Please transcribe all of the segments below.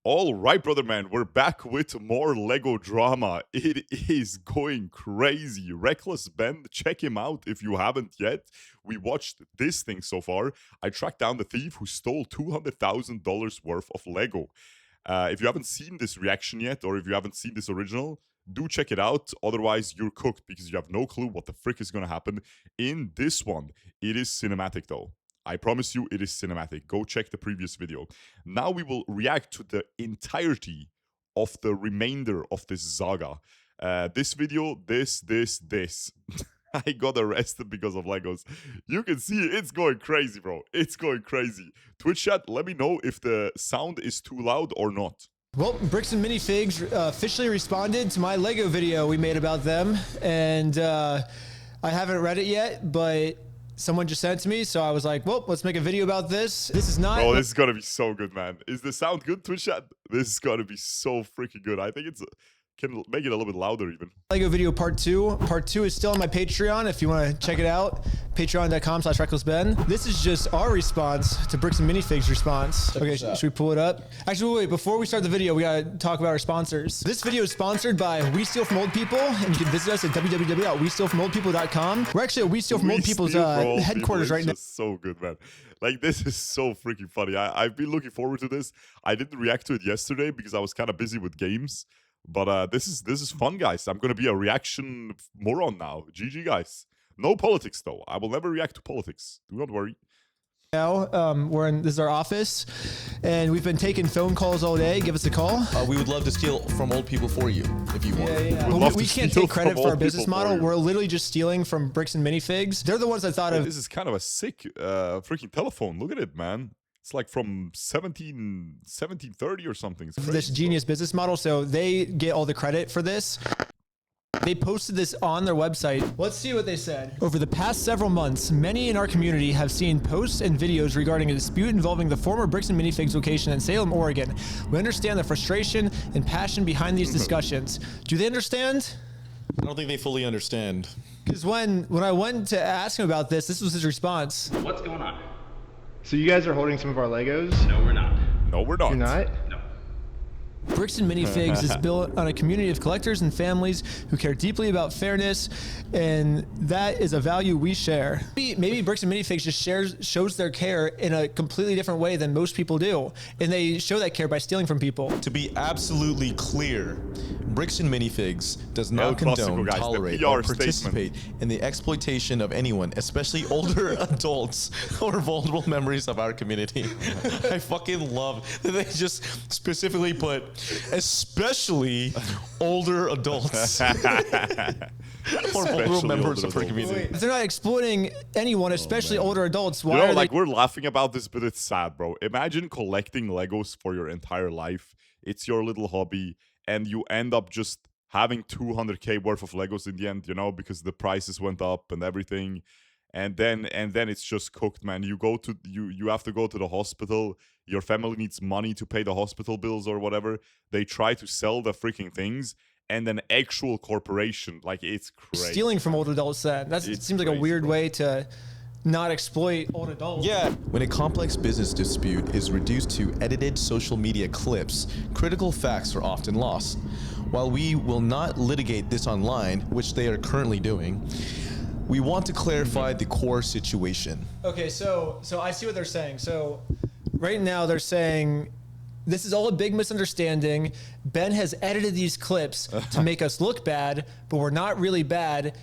All right, brother man, we're back with more Lego drama. It is going crazy. Reckless Ben, check him out if you haven't yet. We watched this thing so far. I tracked down the thief who stole $200,000 worth of Lego. If you haven't seen this reaction yet, or if you haven't seen this original, do check it out. Otherwise, you're cooked because you have no clue what the frick is going to happen in this one. It is cinematic though. I promise you it is cinematic. Go check the previous video. Now we will react to the entirety of the remainder of this saga. This video, this. I got arrested because of Legos. You can see it's going crazy, bro. It's going crazy. Twitch chat, let me know if the sound is too loud or not. Well, Bricks and Minifigs officially responded to my Lego video we made about them. And I haven't read it yet, but someone just sent it to me, so I was like, well, let's make a video about this. This is not... Oh, this is gonna be so good, man. Is the sound good, Twitch chat? This is gonna be so freaking good. I think it's... can make it a little bit louder even. Lego video part 2. Part 2 is still on my Patreon if you want to check it out. Patreon.com/recklessben. This is just our response to Bricks and Minifigs response. Okay, should we pull it up? Actually, wait, before we start the video, we gotta talk about our sponsors. This video is sponsored by We Steal From Old People, and you can visit us at www.westealfromoldpeople.com. We're actually at We Steal From Old People's headquarters right now. So good, man. Like, this is so freaking funny. I've been looking forward to this. I didn't react to it yesterday because I was kind of busy with games. But this is fun, guys. I'm gonna be a reaction moron now. GG, guys. No politics though. I will never react to politics. Do not worry. Now this is our office, and we've been taking phone calls all day. Give us a call. We would love to steal from old people for you if you want. Yeah. Well, we can't take credit for our business model. We're literally just stealing from Bricks and Minifigs. They're the ones that thought of. This is kind of a sick freaking telephone. Look at it, man. It's like from 1730 or something. This genius business model, so they get all the credit for this. They posted this on their website. Let's see what they said. Over the past several months, many in our community have seen posts and videos regarding a dispute involving the former Bricks and Minifigs location in Salem, Oregon. We understand the frustration and passion behind these discussions. Do they understand? I don't think they fully understand. Because when I went to ask him about this was his response. What's going on? So you guys are holding some of our Legos? No, we're not. No, we're not. You're not? No. Bricks and Minifigs is built on a community of collectors and families who care deeply about fairness, and that is a value we share. Maybe Bricks and Minifigs just shows their care in a completely different way than most people do, and they show that care by stealing from people. To be absolutely clear, Bricks and Minifigs does not condone, tolerate, or participate in the exploitation of anyone, especially older adults or vulnerable members of our community. I fucking love that they just specifically put, especially older adults or vulnerable members of our community. If they're not exploiting anyone, especially older adults, why are like, we're laughing about this, but it's sad, bro. Imagine collecting Legos for your entire life. It's your little hobby, and you end up just having 200K worth of Legos in the end, you know, because the prices went up and everything. And then it's just cooked, man. You have to go to the hospital. Your family needs money to pay the hospital bills or whatever. They try to sell the freaking things, and an actual corporation, like, it's crazy. Stealing from old adults, then it seems like a weird way to not exploit old adults. Yeah. When a complex business dispute is reduced to edited social media clips, critical facts are often lost. While we will not litigate this online, which they are currently doing, we want to clarify the core situation. Okay, so I see what they're saying. So right now they're saying this is all a big misunderstanding. Ben has edited these clips to make us look bad, but we're not really bad.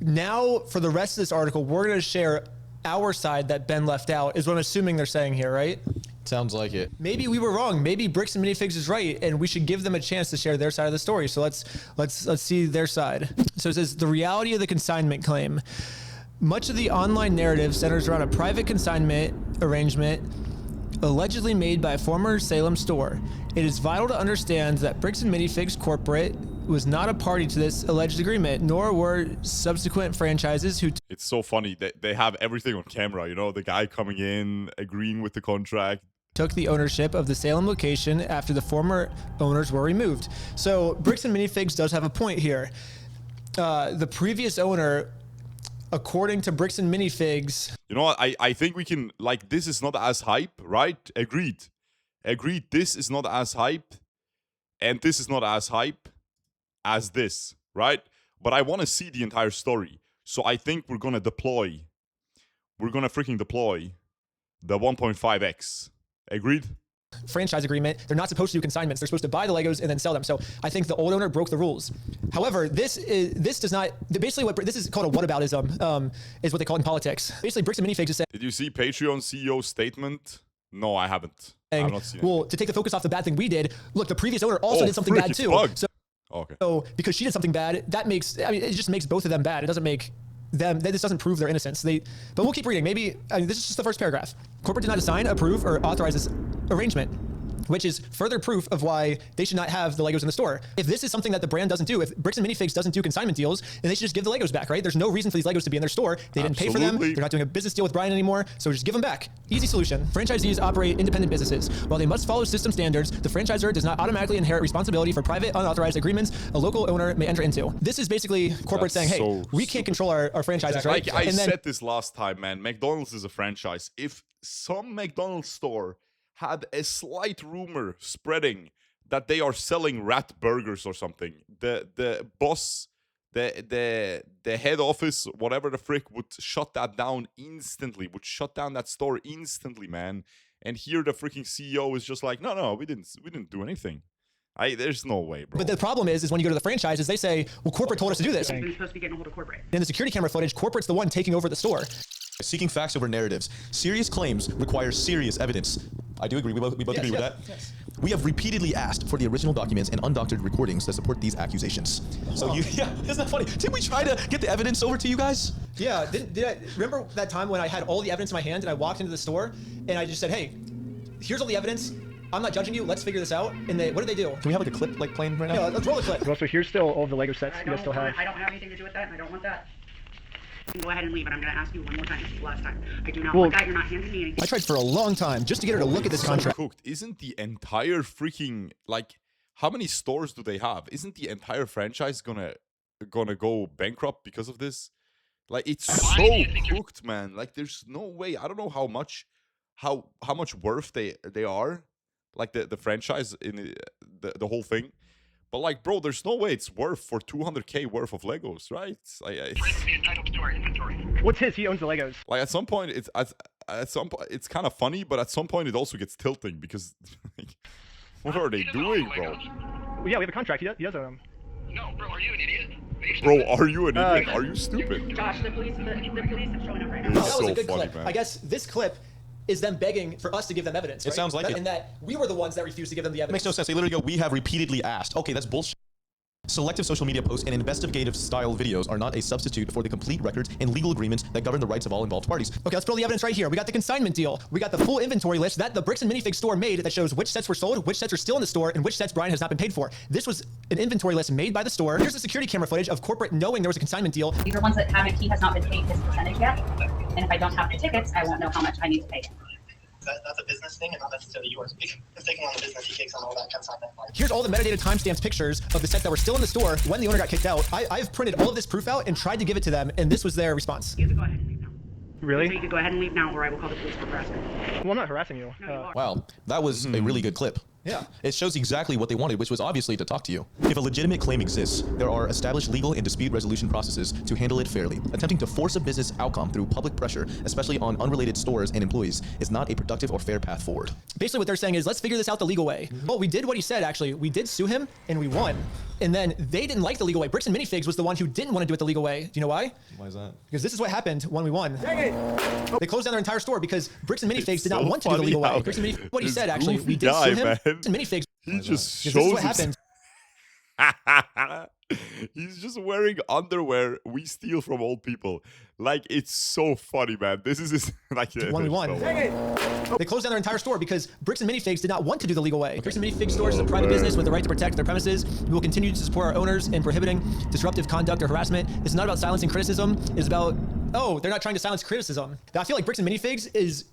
Now, for the rest of this article, we're going to share our side that Ben left out, is what I'm assuming they're saying here, right? Sounds like it. Maybe we were wrong. Maybe Bricks and Minifigs is right, and we should give them a chance to share their side of the story. So let's see their side. So it says, the reality of the consignment claim. Much of the online narrative centers around a private consignment arrangement allegedly made by a former Salem store. It is vital to understand that Bricks and Minifigs Corporate was not a party to this alleged agreement, nor were subsequent franchises who... It's so funny that they have everything on camera, you know, the guy coming in, agreeing with the contract. Took the ownership of the Salem location after the former owners were removed. So Bricks and Minifigs does have a point here. The previous owner, according to Bricks and Minifigs... You know what, I think we can, like, this is not as hype, right? Agreed. Agreed, this is not as hype, and this is not as hype as this, right? But I want to see the entire story. So I think we're going to deploy. We're going to freaking deploy the 1.5x. Agreed? Franchise agreement. They're not supposed to do consignments. They're supposed to buy the Legos and then sell them. So I think the old owner broke the rules. However, this does not, basically what this is called a whataboutism, is what they call it in politics. Basically, Bricks and Minifigs is saying, did you see Patreon CEO's statement? No, I haven't. I've not seen it. Well, to take the focus off the bad thing we did, look, the previous owner also did something bad too. So because she did something bad, that makes, I mean, it just makes both of them bad. It doesn't make them, this doesn't prove their innocence. But we'll keep reading. Maybe, I mean, this is just the first paragraph. Corporate did not assign, approve, or authorize this arrangement, which is further proof of why they should not have the Legos in the store. If this is something that the brand doesn't do, if Bricks and Minifigs doesn't do consignment deals, then they should just give the Legos back, right? There's no reason for these Legos to be in their store. They didn't pay for them. They're not doing a business deal with Brian anymore, so just give them back. Easy solution. Franchisees operate independent businesses. While they must follow system standards, the franchisor does not automatically inherit responsibility for private, unauthorized agreements a local owner may enter into. This is basically corporate saying, hey, we can't control our franchises, right? I said this last time, man. McDonald's is a franchise. If some McDonald's store had a slight rumor spreading that they are selling rat burgers or something, the boss, the head office, whatever the frick, would shut that down instantly, would shut down that store instantly, man. And here the freaking CEO is just like, no, we didn't do anything. There's no way, bro. But the problem is when you go to the franchises, they say, well, corporate told us to do this. You're supposed to be getting a hold of corporate. In the security camera footage, corporate's the one taking over the store. Seeking facts over narratives. Serious claims require serious evidence. I do agree. We both agree with that. Yes. We have repeatedly asked for the original documents and undoctored recordings that support these accusations. So isn't that funny? Didn't we try to get the evidence over to you guys? Yeah. Did I remember that time when I had all the evidence in my hand and I walked into the store and I just said, hey, here's all the evidence. I'm not judging you. Let's figure this out. And what did they do? Can we have like a clip playing right now? Yeah, let's roll the clip. Also, here's still all of the Lego sets you guys still have. I don't have anything to do with that, and I don't want that. You can go ahead and leave, and I'm going to ask you one more time. This is the last time. I do not want that. You're not handing me anything. I tried for a long time just to get her to look at this contract. Cooked. Isn't the entire freaking, like, how many stores do they have? Isn't the entire franchise gonna go bankrupt because of this? Like, it's so cooked, man. Like, there's no way. I don't know how much worth they are, like the franchise in the whole thing. But like, bro, there's no way it's worth for 200K worth of Legos, right? Entitled to our inventory. What's his? He owns the Legos. Like at some point, it's kind of funny, but at some point it also gets tilting because, like, what are they doing, bro? Well, yeah, we have a contract. He does own them. No, bro, are you an idiot? Bro, are you an idiot? Are you stupid? Josh, the police are showing up right now. It's That was so a good funny, clip. man. I guess this clip is them begging for us to give them evidence. It right? sounds like it. And that we were the ones that refused to give them the It evidence. makes no sense. They literally go, we have repeatedly asked. Okay, that's bullshit. Selective social media posts and investigative style videos are not a substitute for the complete records and legal agreements that govern the rights of all involved parties. Okay, let's put all the evidence right here. We got the consignment deal. We got the full inventory list that the Bricks and Minifigs store made that shows which sets were sold, which sets are still in the store, and which sets Brian has not been paid for. This was an inventory list made by the store. Here's the security camera footage of corporate knowing there was a consignment deal. These are ones that he has not been paid his percentage yet. And if I don't have the tickets, I won't know how much I need to pay him. That's a business thing and not necessarily yours. If taking on the business, he takes on all that consignment. Here's all the metadata timestamps pictures of the sets that were still in the store when the owner got kicked out. I've printed all of this proof out and tried to give it to them, and this was their response. You can go ahead and leave now. Really? So you can go ahead and leave now, or I will call the police for harassment. Well, I'm not harassing you. No, you are. Wow, that was a really good clip. Yeah. It shows exactly what they wanted, which was obviously to talk to you. If a legitimate claim exists, there are established legal and dispute resolution processes to handle it fairly. Attempting to force a business outcome through public pressure, especially on unrelated stores and employees, is not a productive or fair path forward. Basically what they're saying is, let's figure this out the legal way. Well, we did what he said, actually. We did sue him, and we won. And then they didn't like the legal way. Bricks and Minifigs was the one who didn't want to do it the legal way. Do you know why? Why is that? Because this is what happened when we won. Dang it! They closed down their entire store because Bricks and Minifigs did not so want to do the legal funny way. how Bricks and Minifigs, what he this said, actually. goofy We did guy, sue him. man. Bricks and Minifigs. He just This is shows what happened. He's just wearing underwear we steal from old people. Like, it's so funny, man. This is like When we won. They closed down their entire store because Bricks and Minifigs did not want to do the legal way. Bricks and Minifigs stores is a private business with the right to protect their premises. We will continue to support our owners in prohibiting disruptive conduct or harassment. This is not about silencing criticism. It's about, they're not trying to silence criticism. I feel like Bricks and Minifigs is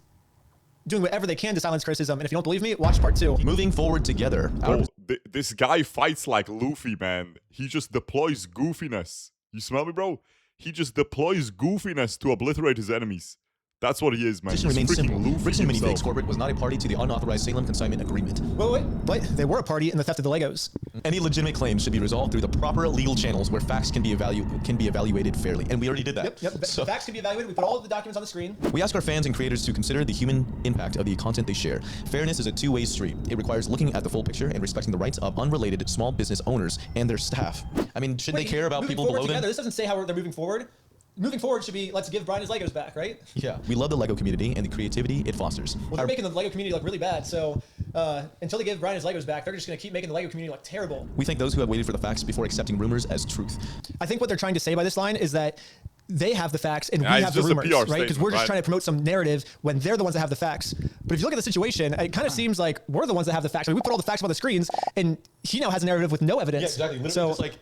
doing whatever they can to silence criticism. And if you don't believe me, watch part 2. Moving forward together. Bro, this guy fights like Luffy, man. He just deploys goofiness. You smell me, bro? He just deploys goofiness to obliterate his enemies. That's what he is, man. Position He's remains freaking simple. Luffy Brixton himself. Minifigs Corporate was not a party to the unauthorized Salem consignment agreement. Wait, but they were a party in the theft of the Legos. Any legitimate claims should be resolved through the proper legal channels where facts can be evaluated fairly. And we already did that. Yep. So, Facts can be evaluated. We put all of the documents on the screen. we ask our fans and creators to consider the human impact of the content they share. Fairness is a two-way street. It requires looking at the full picture and respecting the rights of unrelated small business owners and their staff. I mean, should they care about people below them? This doesn't say how they're moving forward. Moving forward should be, let's give Brian his Legos back, right? Yeah, we love the LEGO community and the creativity it fosters. Well, they're making the Lego community look really bad, so until they give Brian his Legos back, they're just going to keep making the Lego community look terrible. We thank those who have waited for the facts before accepting rumors as truth. I think what they're trying to say by this line is that they have the facts and we have the rumors, right? Because we're just trying to promote some narrative when they're the ones that have the facts. But if you look at the situation, it kind of seems like we're the ones that have the facts. I mean, we put all the facts up on the screens, and he now has a narrative with no evidence. Yeah, exactly. Literally so, just like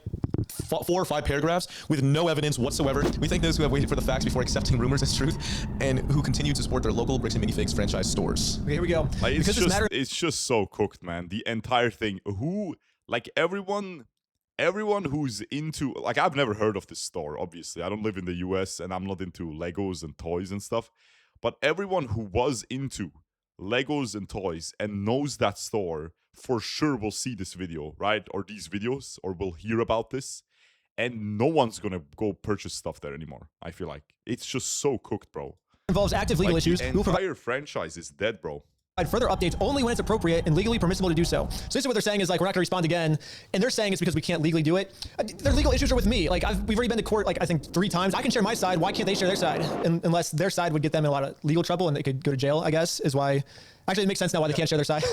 4 or 5 paragraphs with no evidence whatsoever. We thank those who have waited for the facts before accepting rumors as truth and who continue to support their local Brixton Minifigs franchise stores. Okay, here we go. Like, it's just so cooked, man. The entire thing. Everyone who's into, like, I've never heard of this store, obviously. I don't live in the US and I'm not into Legos and toys and stuff. But everyone who was into Legos and toys and knows that store for sure will see this video, right? Or these videos, or will hear about this. And no one's gonna go purchase stuff there anymore, I feel like. It's just so cooked, bro. Involves active legal issues. The entire franchise is dead, bro. Further updates only when it's appropriate and legally permissible to do so. So basically what they're saying is, like, we're not going to respond again, and they're saying it's because we can't legally do it. Their legal issues are with me. Like, we've already been to court, like, I think 3 times. I can share my side. Why can't they share their side? Unless their side would get them in a lot of legal trouble and they could go to jail, I guess, is why. Actually, it makes sense now why they can't share their side.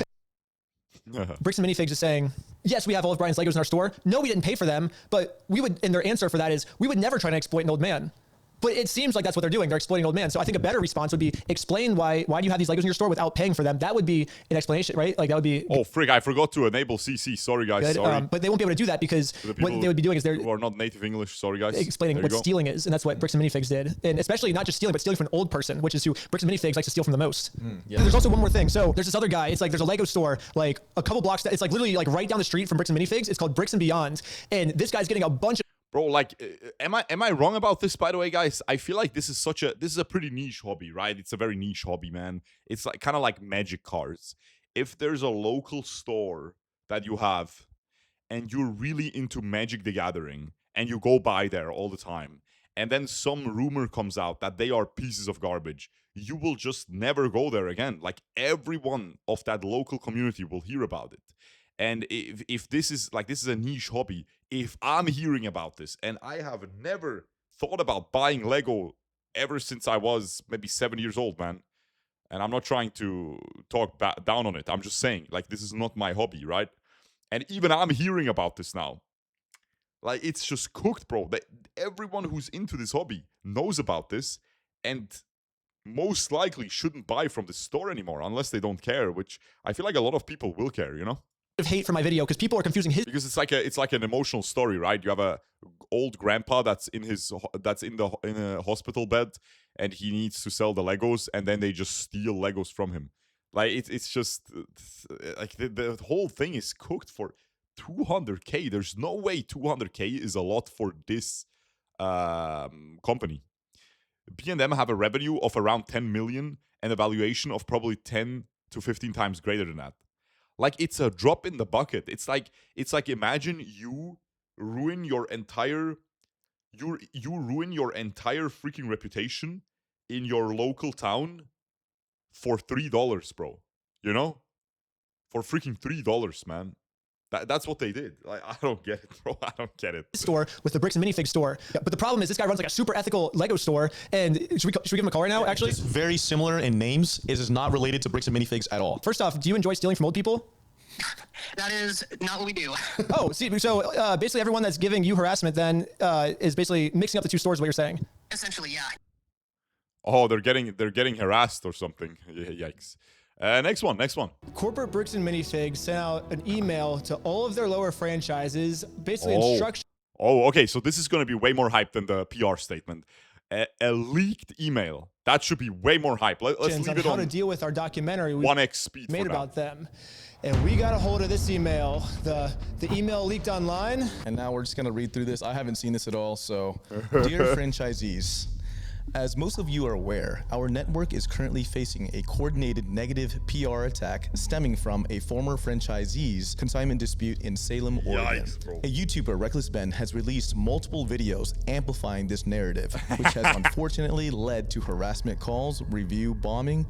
Brixton Minifigs is saying, yes, we have all of Brian's Legos in our store. No, we didn't pay for them, but we would, and their answer for that is, we would never try to exploit an old man. But it seems like that's what they're doing. They're exploiting old man. So I think a better response would be, explain why do you have these Legos in your store without paying for them? That would be an explanation, right? Like, that would be... Oh, frig, I forgot to enable CC. Sorry, guys. Good. Sorry. But they won't be able to do that because what they would be doing is they're... who are not native English. Sorry, guys. Explaining what stealing is. And that's what Brixton Minifigs did. And especially not just stealing, but stealing from an old person, which is who Brixton Minifigs likes to steal from the most. Yeah. There's also one more thing. So there's this other guy. It's like there's a Lego store like a couple blocks. It's like literally like right down the street from Brixton Minifigs. It's called Bricks and Beyond. And this guy's getting a bunch of... Bro, like, am I wrong about this, by the way, guys? I feel like this is a pretty niche hobby, right? It's a very niche hobby, man. It's like kind of like magic cards. If there's a local store that you have and you're really into Magic the Gathering and you go by there all the time, and then some rumor comes out that they are pieces of garbage, you will just never go there again. Like, everyone of that local community will hear about it. And if this is a niche hobby, if I'm hearing about this and I have never thought about buying Lego ever since I was maybe 7 years old, man, and I'm not trying to talk down on it, I'm just saying, like, this is not my hobby, right? And even I'm hearing about this now. Like, it's just cooked, bro. Everyone who's into this hobby knows about this and most likely shouldn't buy from the store anymore unless they don't care, which I feel like a lot of people will care, you know? Of hate for my video because people are confusing his... Because it's like an emotional story, right? You have a old grandpa that's in a hospital bed and he needs to sell the Legos and then they just steal Legos from him. Like, it's just like the whole thing is cooked for 200K. There's no way 200K is a lot for this company. B&M have a revenue of around 10 million and a valuation of probably 10 to 15 times greater than that. Like, it's a drop in the bucket. It's like imagine you ruin your entire freaking reputation in your local town for $3, bro. You know? For freaking $3, man. That's what they did. Like, I don't get it, bro. I don't get it. Store with the Bricks and Minifig store. But the problem is this guy runs like a super ethical Lego store. And should we give him a call right now, actually? It's very similar in names. It is not related to Bricks and Minifigs at all. First off, do you enjoy stealing from old people? That is not what we do. Oh, see, so basically everyone that's giving you harassment then is basically mixing up the two stores, what you're saying. Essentially, yeah. Oh, they're getting harassed or something. Yikes. Next one. Corporate Bricks and Minifigs sent out an email to all of their lower franchises, basically instructions. Oh, okay. So this is going to be way more hype than the PR statement. A leaked email. That should be way more hype. Let's leave it on how to deal with our documentary we 1x speed made about them. And we got a hold of this email. The email leaked online. And now we're just going to read through this. I haven't seen this at all. So, dear franchisees, As most of you are aware, our network is currently facing a coordinated negative PR attack stemming from a former franchisee's consignment dispute in Salem, Oregon. Yikes, bro. A YouTuber, Reckless Ben, has released multiple videos amplifying this narrative, which has unfortunately led to harassment calls, review bombing,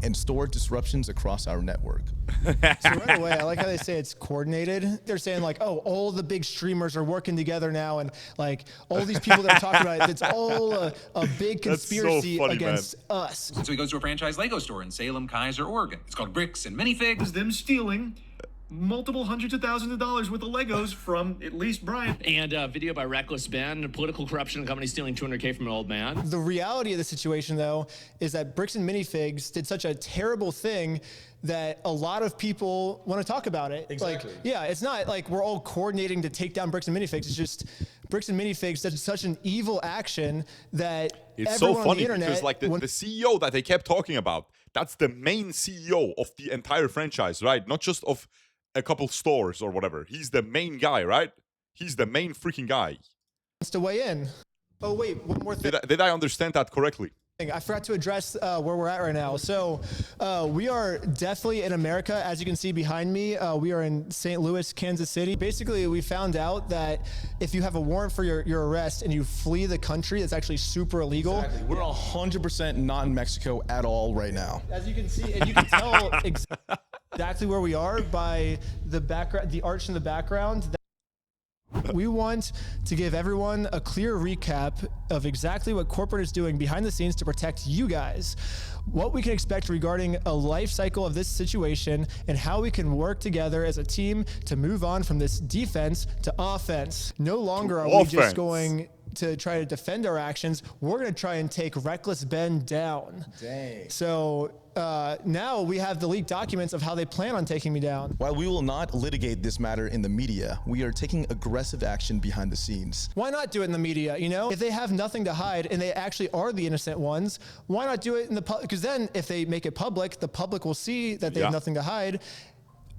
and store disruptions across our network. So right away, I like how they say it's coordinated. They're saying like, oh, all the big streamers are working together now, and like all these people that are talking about it, it's all a big conspiracy so funny, against us. So he goes to a franchise Lego store in Salem, Kaiser, Oregon. It's called Bricks and Minifigs. Them stealing multiple hundreds of thousands of dollars worth of Legos from at least Brian. And a video by Reckless Ben, political corruption, company stealing $200K from an old man. The reality of the situation, though, is that Bricks and Minifigs did such a terrible thing that a lot of people want to talk about it. Exactly. Like, yeah, it's not like we're all coordinating to take down Bricks and Minifigs. It's just Bricks and Minifigs did such an evil action that it's so funny on the internet, because like the CEO that they kept talking about, that's the main CEO of the entire franchise, right? Not just of a couple stores or whatever. He's the main guy, right? He's the main freaking guy. wants to weigh in. Oh wait, one more thing. Did I understand that correctly? I forgot to address where we're at right now. So we are definitely in America. As you can see behind me, we are in St. Louis, Kansas City. Basically, we found out that if you have a warrant for your arrest and you flee the country, it's actually super illegal. Exactly. We're 100% not in Mexico at all right now. As you can see, and you can tell exactly where we are by the background, the arch in the background. We want to give everyone a clear recap of exactly what corporate is doing behind the scenes to protect you guys, what we can expect regarding a life cycle of this situation, and how we can work together as a team to move on from this defense to offense. No longer are we just going to try to defend our actions. We're going to try and take Reckless Ben down. Dang. So now we have the leaked documents of how they plan on taking me down. While we will not litigate this matter in the media, we are taking aggressive action behind the scenes. Why not do it in the media? You know, if they have nothing to hide and they actually are the innocent ones, why not do it in the public? Because then if they make it public, the public will see that they have nothing to hide,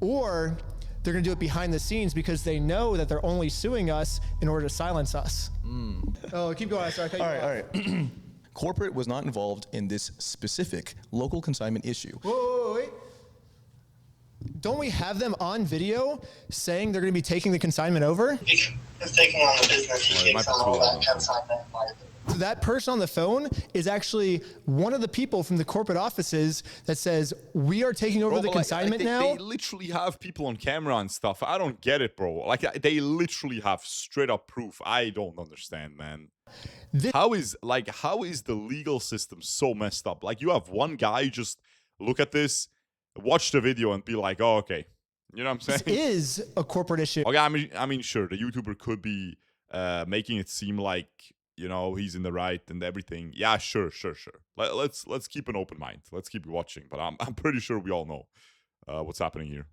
or they're going to do it behind the scenes because they know that they're only suing us in order to silence us. Oh, keep going. Sorry. All right. Corporate was not involved in this specific local consignment issue. Wait. Don't we have them on video saying they're going to be taking the consignment over? He's taking on the business. He takes on all that consignment. So that person on the phone is actually one of the people from the corporate offices that says, we are taking over the consignment now. They literally have people on camera and stuff. I don't get it, bro. Like, they literally have straight up proof. I don't understand, man. How is the legal system so messed up? Like, you have one guy just look at this, watch the video, and be like, oh, okay. You know what I'm saying? This is a corporate issue. Okay, I mean, sure, the YouTuber could be making it seem like, you know, he's in the right and everything. Yeah, sure. Let's keep an open mind. Let's keep watching. But I'm pretty sure we all know what's happening here.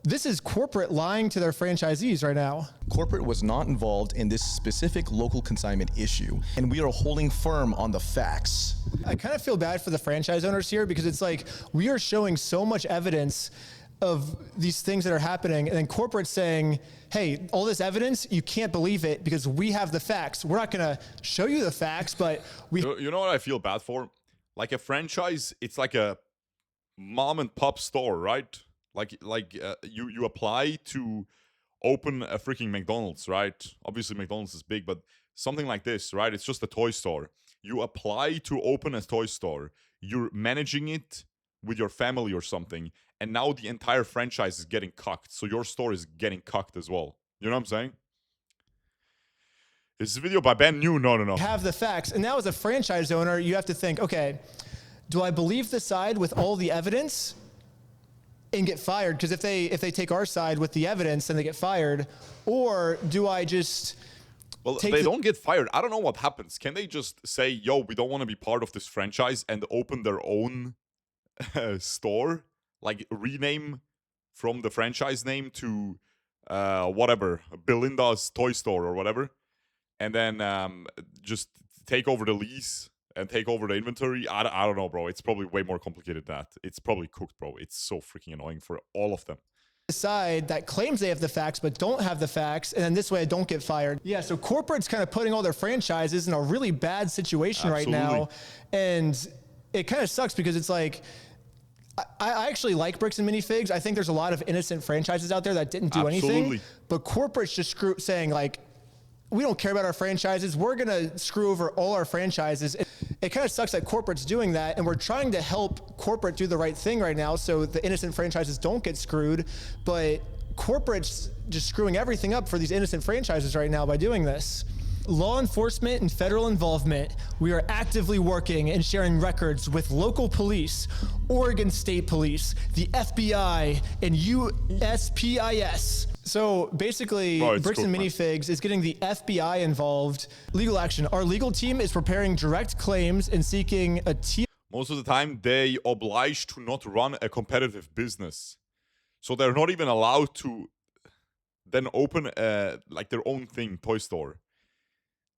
This is corporate lying to their franchisees right now. Corporate was not involved in this specific local consignment issue, and we are holding firm on the facts. I kind of feel bad for the franchise owners here because it's like we are showing so much evidence of these things that are happening, and then corporate's saying, hey, all this evidence, you can't believe it because we have the facts. We're not going to show you the facts, but we... You know what I feel bad for? Like a franchise, it's like a mom and pop store, right? Like you apply to open a freaking McDonald's, right? Obviously McDonald's is big, but something like this, right? It's just a toy store. You apply to open a toy store. You're managing it with your family or something, and now the entire franchise is getting cucked, so your store is getting cucked as well. You know what I'm saying? Is this video by Ben New? No. Have the facts, and now as a franchise owner, you have to think, okay, do I believe the side with all the evidence and get fired? Because if they take our side with the evidence, then they get fired, or do I just... Well, they don't get fired. I don't know what happens. Can they just say, yo, we don't want to be part of this franchise and open their own store? Like rename from the franchise name to whatever, Belinda's toy store or whatever. And then just take over the lease and take over the inventory. I don't know, bro. It's probably way more complicated than that. It's probably cooked, bro. It's so freaking annoying for all of them. side that claims they have the facts but don't have the facts, and then this way I don't get fired. Yeah, so corporate's kind of putting all their franchises in a really bad situation right now, and it kind of sucks because it's like, I actually like Bricks and Minifigs. I think there's a lot of innocent franchises out there that didn't do anything, but corporate's just saying like, we don't care about our franchises. We're gonna screw over all our franchises. It kind of sucks that corporate's doing that, and we're trying to help corporate do the right thing right now so the innocent franchises don't get screwed, but corporate's just screwing everything up for these innocent franchises right now by doing this. Law enforcement and federal involvement. We are actively working and sharing records with local police, Oregon State Police, the FBI, and USPIS. So basically, Bricks and Minifigs is getting the FBI involved. Legal action. Our legal team is preparing direct claims and seeking a Most of the time, they obliged to not run a competitive business. So they're not even allowed to then open like their own thing, toy store.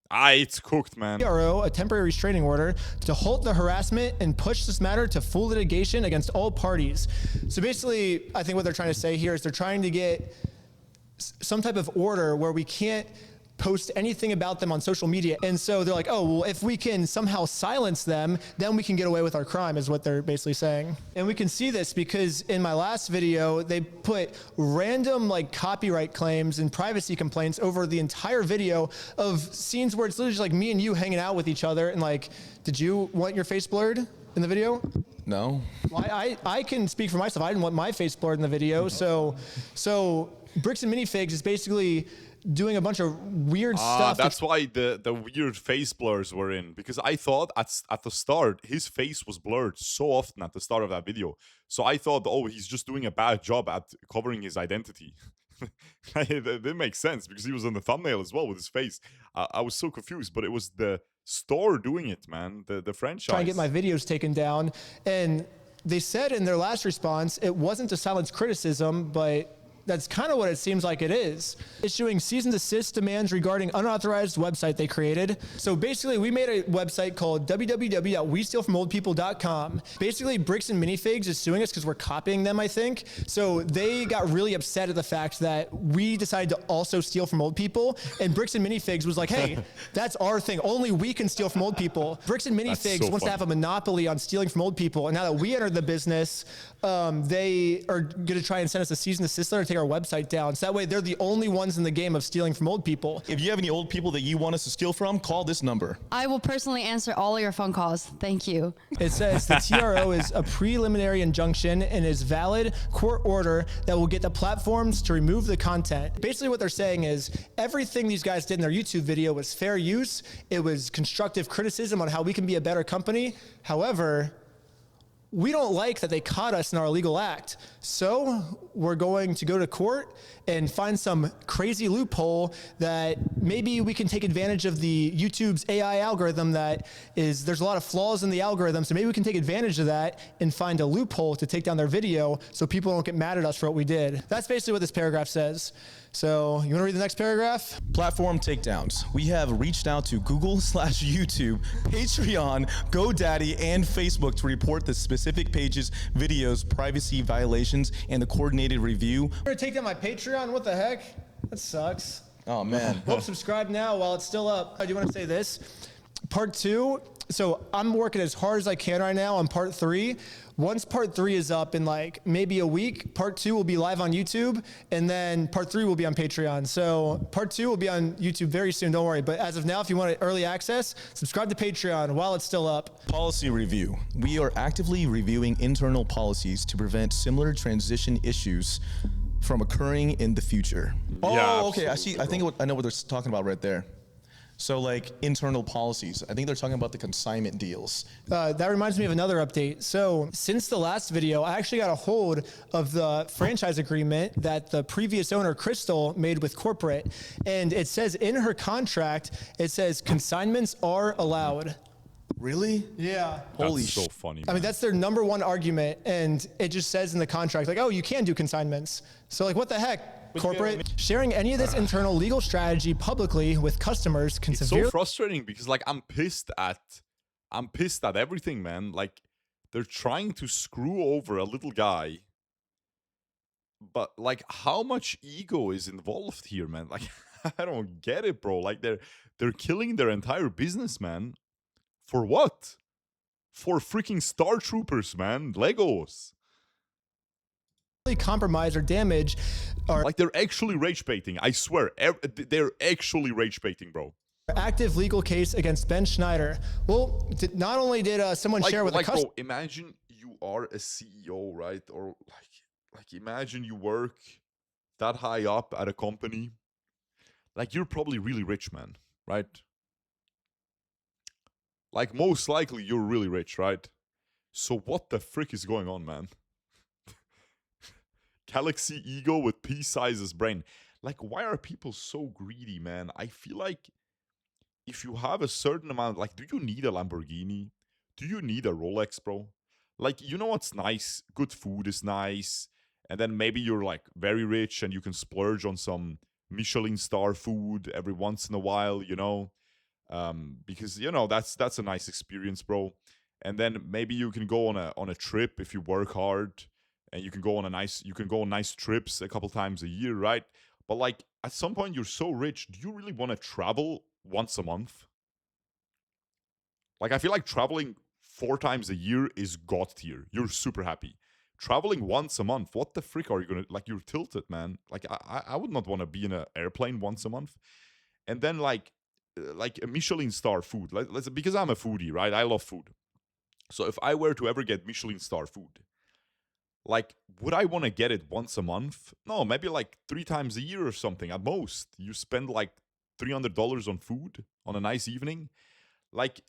It's cooked, man. TRO, a temporary restraining order, to halt the harassment and push this matter to full litigation against all parties. So basically, I think what they're trying to say here is they're trying to get some type of order where we can't post anything about them on social media. And so they're like, oh, well, if we can somehow silence them, then we can get away with our crime, is what they're basically saying. And we can see this because in my last video, they put random like copyright claims and privacy complaints over the entire video of scenes where it's literally just like me and you hanging out with each other. And like, did you want your face blurred in the video? No. Well, I can speak for myself. I didn't want my face blurred in the video. So Bricks and Minifigs is basically doing a bunch of weird stuff. That's why the weird face blurs were in, because I thought at the start his face was blurred so often at the start of that video. So I thought, oh, he's just doing a bad job at covering his identity. That makes sense because he was on the thumbnail as well with his face. I was so confused, but it was the store doing it, man. The franchise. Trying to get my videos taken down, and they said in their last response it wasn't to silence criticism, but that's kind of what it seems like it is. Issuing cease and desist demands regarding unauthorized website they created. So basically, we made a website called www.westealfromOldPeople.com. Basically, Bricks and Minifigs is suing us because we're copying them, I think. So they got really upset at the fact that we decided to also steal from old people. And Bricks and Minifigs was like, hey, that's our thing. Only we can steal from old people. Bricks and Minifigs wants to have a monopoly on stealing from old people. And now that we entered the business, they are going to try and send us a cease and desist letter to take our website down. So that way they're the only ones in the game of stealing from old people. If you have any old people that you want us to steal from, call this number. I will personally answer all of your phone calls. Thank you. It says the TRO is a preliminary injunction and is valid court order that will get the platforms to remove the content. Basically what they're saying is everything these guys did in their YouTube video was fair use. It was constructive criticism on how we can be a better company. However, we don't like that they caught us in our illegal act. So we're going to go to court and find some crazy loophole that maybe we can take advantage of the YouTube's AI algorithm there's a lot of flaws in the algorithm. So maybe we can take advantage of that and find a loophole to take down their video so people don't get mad at us for what we did. That's basically what this paragraph says. So you want to read the next paragraph? Platform takedowns. We have reached out to Google/YouTube, Patreon, GoDaddy, and Facebook to report the specific pages, videos, privacy violations, and the coordinated review. You're going to take down my Patreon? What the heck? That sucks. Oh, man. Well, subscribe now while it's still up. I do want to say this. Part 2. So I'm working as hard as I can right now on part 3. Once part 3 is up in like maybe a week, part 2 will be live on YouTube, and then part 3 will be on Patreon. So part 2 will be on YouTube very soon, don't worry. But as of now, if you want early access, subscribe to Patreon while it's still up. Policy review. We are actively reviewing internal policies to prevent similar transition issues from occurring in the future. Oh, okay, I see. I think I know what they're talking about right there. So like internal policies. I think they're talking about the consignment deals. That reminds me of another update. So since the last video, I actually got a hold of the franchise agreement that the previous owner, Crystal, made with corporate. And it says in her contract, it says consignments are allowed. Really? Yeah. Holy shit. So funny. I mean, that's their number one argument. And it just says in the contract, like, oh, you can do consignments. So like, what the heck? Corporate sharing any of this internal legal strategy publicly with customers can severely. It's so frustrating because like I'm pissed at everything, man. Like they're trying to screw over a little guy like, how much ego is involved here, man? Like, I don't get it, bro. Like, they're killing their entire business, man. For what? For freaking Star Troopers, man. Legos. Compromise or damage, or like, they're actually rage baiting. I swear, they're actually rage baiting, bro. Active legal case against Ben Schneider. Well, not only did someone share with a customer. Bro, imagine you are a CEO, right? Or like imagine you work that high up at a company. Like, you're probably really rich, man, right? Like, most likely you're really rich, right? So what the frick is going on, man? Galaxy ego with pea-sizes brain. Like, why are people so greedy, man? I feel like if you have a certain amount, like, do you need a Lamborghini? Do you need a Rolex, bro? Like, you know what's nice? Good food is nice. And then maybe you're, like, very rich and you can splurge on some Michelin star food every once in a while, you know? Because, you know, that's a nice experience, bro. And then maybe you can go on a trip if you work hard, and you can go on nice trips a couple times a year, right? But, like, at some point you're so rich, do you really want to travel once a month? Like, I feel like traveling 4 times a year is god tier. You're super happy. Traveling once a month, what the frick are you gonna, like, you're tilted, man. Like, I would not want to be in an airplane once a month. And then, like a Michelin star food. Let's, because I'm a foodie, right? I love food. So if I were to ever get Michelin star food, like, would I want to get it once a month? No, maybe like 3 times a year or something at most. You spend like $300 on food on a nice evening. Like,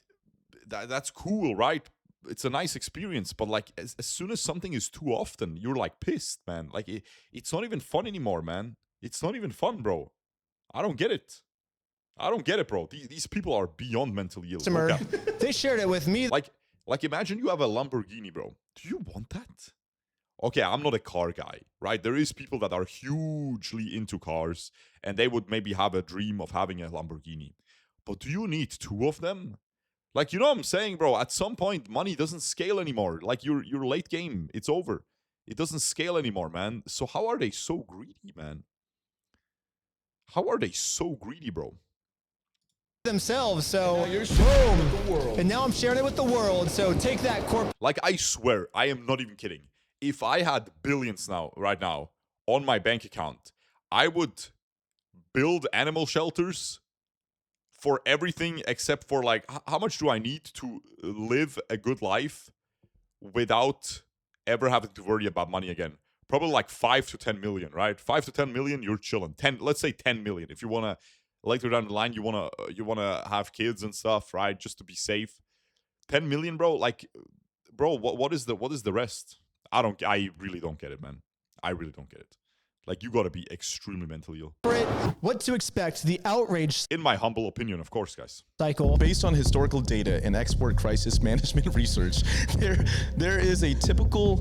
that's cool, right? It's a nice experience, but like, as soon as something is too often, you're like pissed, man. Like, it's not even fun anymore, man. It's not even fun, bro. I don't get it. I don't get it, bro. These people are beyond mentally ill. Okay. They shared it with me. Like, imagine you have a Lamborghini, bro. Do you want that? Okay, I'm not a car guy, right? There is people that are hugely into cars, and they would maybe have a dream of having a Lamborghini. But do you need 2 of them? Like, you know what I'm saying, bro? At some point, money doesn't scale anymore. Like, you're late game. It's over. It doesn't scale anymore, man. So how are they so greedy, man? How are they so greedy, bro? Themselves, so boom, and now I'm sharing it with the world. So take that, corp. Like, I swear, I am not even kidding. If I had billions right now on my bank account, I would build animal shelters for everything except for, like, how much do I need to live a good life without ever having to worry about money again? Probably like 5 to 10 million, right? 5 to 10 million, you're chilling. Let's say 10 million. If you wanna, later down the line, you wanna have kids and stuff, right? Just to be safe. 10 million, bro. Like, bro, what is the rest? I really don't get it, man. I really don't get it. Like, you gotta be extremely mentally ill. What to expect? The outrage, in my humble opinion, of course, guys. Cycle. Based on historical data and export crisis management research, there's a typical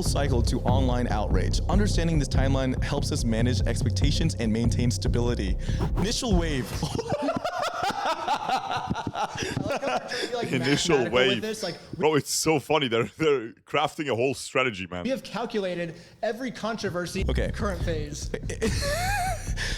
cycle to online outrage. Understanding this timeline helps us manage expectations and maintain stability. Initial wave. Initial wave. Bro, it's so funny. They're crafting a whole strategy, man. We have calculated every controversy. Okay. Current phase.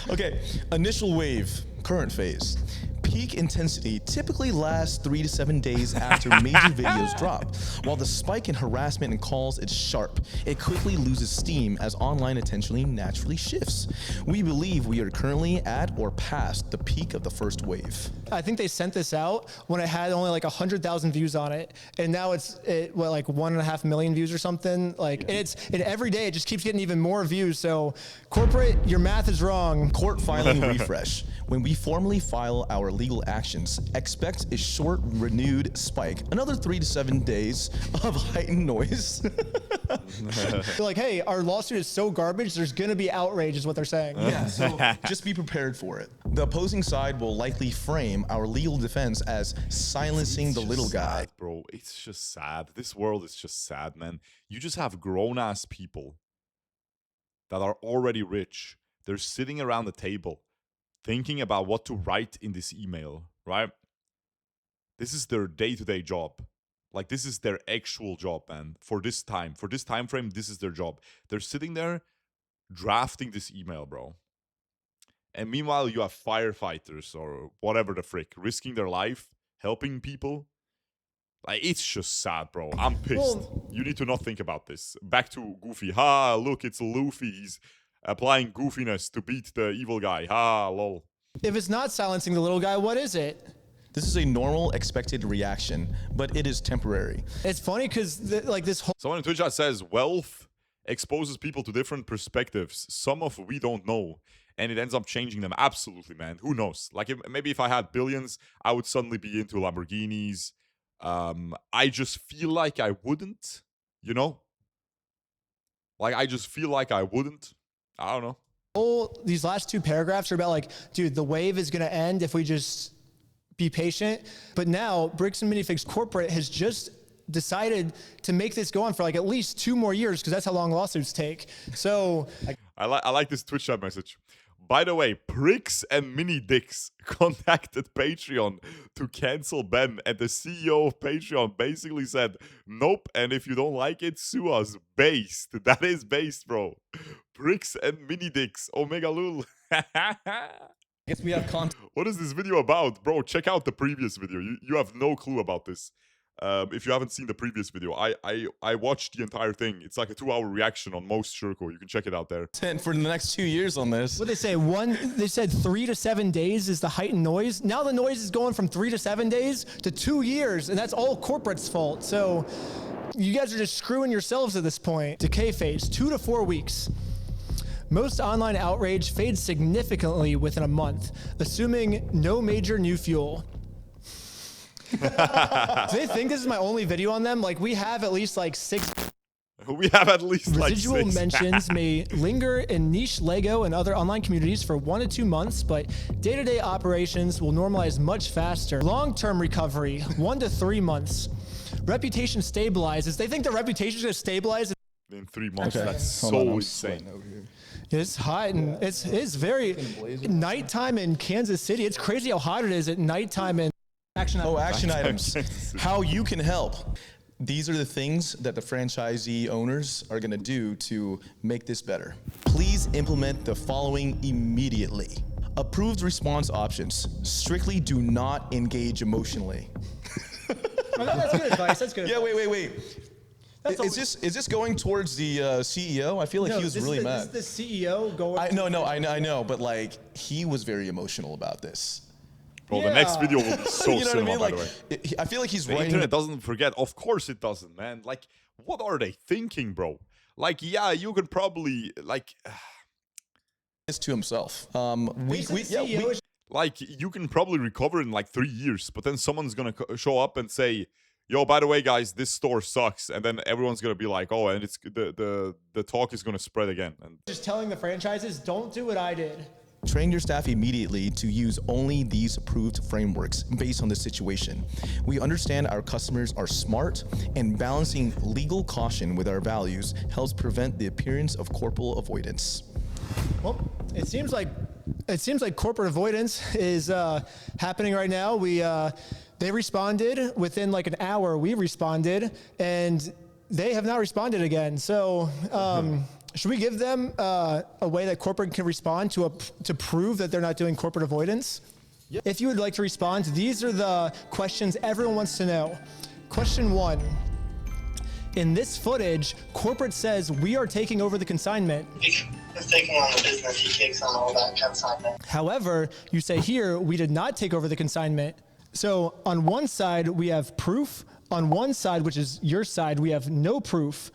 Okay. Initial wave. Current phase. Peak intensity typically lasts 3 to 7 days after major videos drop. While the spike in harassment and calls is sharp, it quickly loses steam as online attention naturally shifts. We believe we are currently at or past the peak of the first wave. I think they sent this out when it had only like 100,000 views on it, and now it's like 1.5 million views or something. Like, and every day it just keeps getting even more views. So, corporate, your math is wrong. Court filing refresh. When we formally file our legal actions, expect a short, renewed spike. Another 3 to 7 days of heightened noise. They're like, hey, our lawsuit is so garbage, there's gonna be outrage, is what they're saying. Yeah, so just be prepared for it. The opposing side will likely frame our legal defense as silencing the little guy. Sad, bro, it's just sad. This world is just sad, man. You just have grown-ass people that are already rich. They're sitting around the table thinking about what to write in this email, right? This is their day-to-day job. Like, this is their actual job, man. For this time frame, this is their job. They're sitting there drafting this email, bro. And meanwhile, you have firefighters or whatever the frick risking their life, helping people. Like, it's just sad, bro. I'm pissed. Well, you need to not think about this. Back to Goofy. Ha, look, it's Luffy. He's applying goofiness to beat the evil guy. Ha, lol. if it's not silencing the little guy, what is it? This is a normal, expected reaction, but it is temporary. It's funny because like this whole. Someone in Twitch chat says wealth exposes people to different perspectives, some of we don't know, and it ends up changing them. Absolutely, man. Who knows? Like, maybe if I had billions, I would suddenly be into Lamborghinis. I just feel like I wouldn't, you know? Like, I just feel like I wouldn't. I don't know. These last two paragraphs are about like, dude, the wave is going to end if we just be patient. But now Bricks and Minifigs Corporate has just decided to make this go on for like at least 2 more years because that's how long lawsuits take. So I like this Twitch chat message. By the way, Bricks and Mini Dicks contacted Patreon to cancel Ben, and the CEO of Patreon basically said, nope, and if you don't like it, sue us. Based. That is based, bro. Bricks and Mini Dicks. Omega Lul. I guess we have content. What is this video about? Bro, check out the previous video. You have no clue about this. If you haven't seen the previous video, I watched the entire thing. It's like a 2-hour reaction on most shurkou. You can check it out there. For the next 2 years on this. What they say? They said 3 to 7 days is the heightened noise. Now the noise is going from 3 to 7 days to 2 years, and that's all corporate's fault. So you guys are just screwing yourselves at this point. Decay phase, 2 to 4 weeks. Most online outrage fades significantly within a month, assuming no major new fuel. Do they think this is my only video on them? Like, we have at least like 6. We have at least residual like 6. mentions may linger in niche Lego and other online communities for 1 to 2 months, but day-to-day operations will normalize much faster. Long-term recovery, 1 to 3 months. Reputation stabilizes. They think the reputation is going to stabilize in 3 months. Okay. That's so insane. It's hot and it's very nighttime in Kansas City. It's crazy how hot it is at nighttime in action items. Oh, action items. How you can help. These are the things that the franchisee owners are going to do to make this better. Please implement the following immediately. Approved response options. Strictly do not engage emotionally. Oh, that's good advice. That's good. Yeah, wait. Is this going towards the CEO? I feel like he was really mad. This is the CEO going. I know, but like he was very emotional about this. Bro, the next video will be so you know cinema, what I mean? by Like, the way. I feel like he's The writing. internet doesn't forget. Of course it doesn't, man. Like, what are they thinking, bro? Like, yeah, you can probably, like... this to himself. Like, you can probably recover in like 3 years, but then someone's gonna show up and say, yo, by the way, guys, this store sucks. And then everyone's gonna be like, oh, and it's the talk is gonna spread again. And just telling the franchises, don't do what I did. Train your staff immediately to use only these approved frameworks based on the situation. We understand our customers are smart, and balancing legal caution with our values helps prevent the appearance of corporal avoidance. Well, it seems like corporate avoidance is happening right now. They responded within like an hour. We responded, and they have not responded again. So. Should we give them a way that corporate can respond to prove that they're not doing corporate avoidance? Yep. If you would like to respond, these are the questions everyone wants to know. Question 1. In this footage, corporate says we are taking over the consignment. He's taking on the business, he takes on all that consignment. However, you say here, we did not take over the consignment. So on one side, we have proof. On one side, which is your side, we have no proof.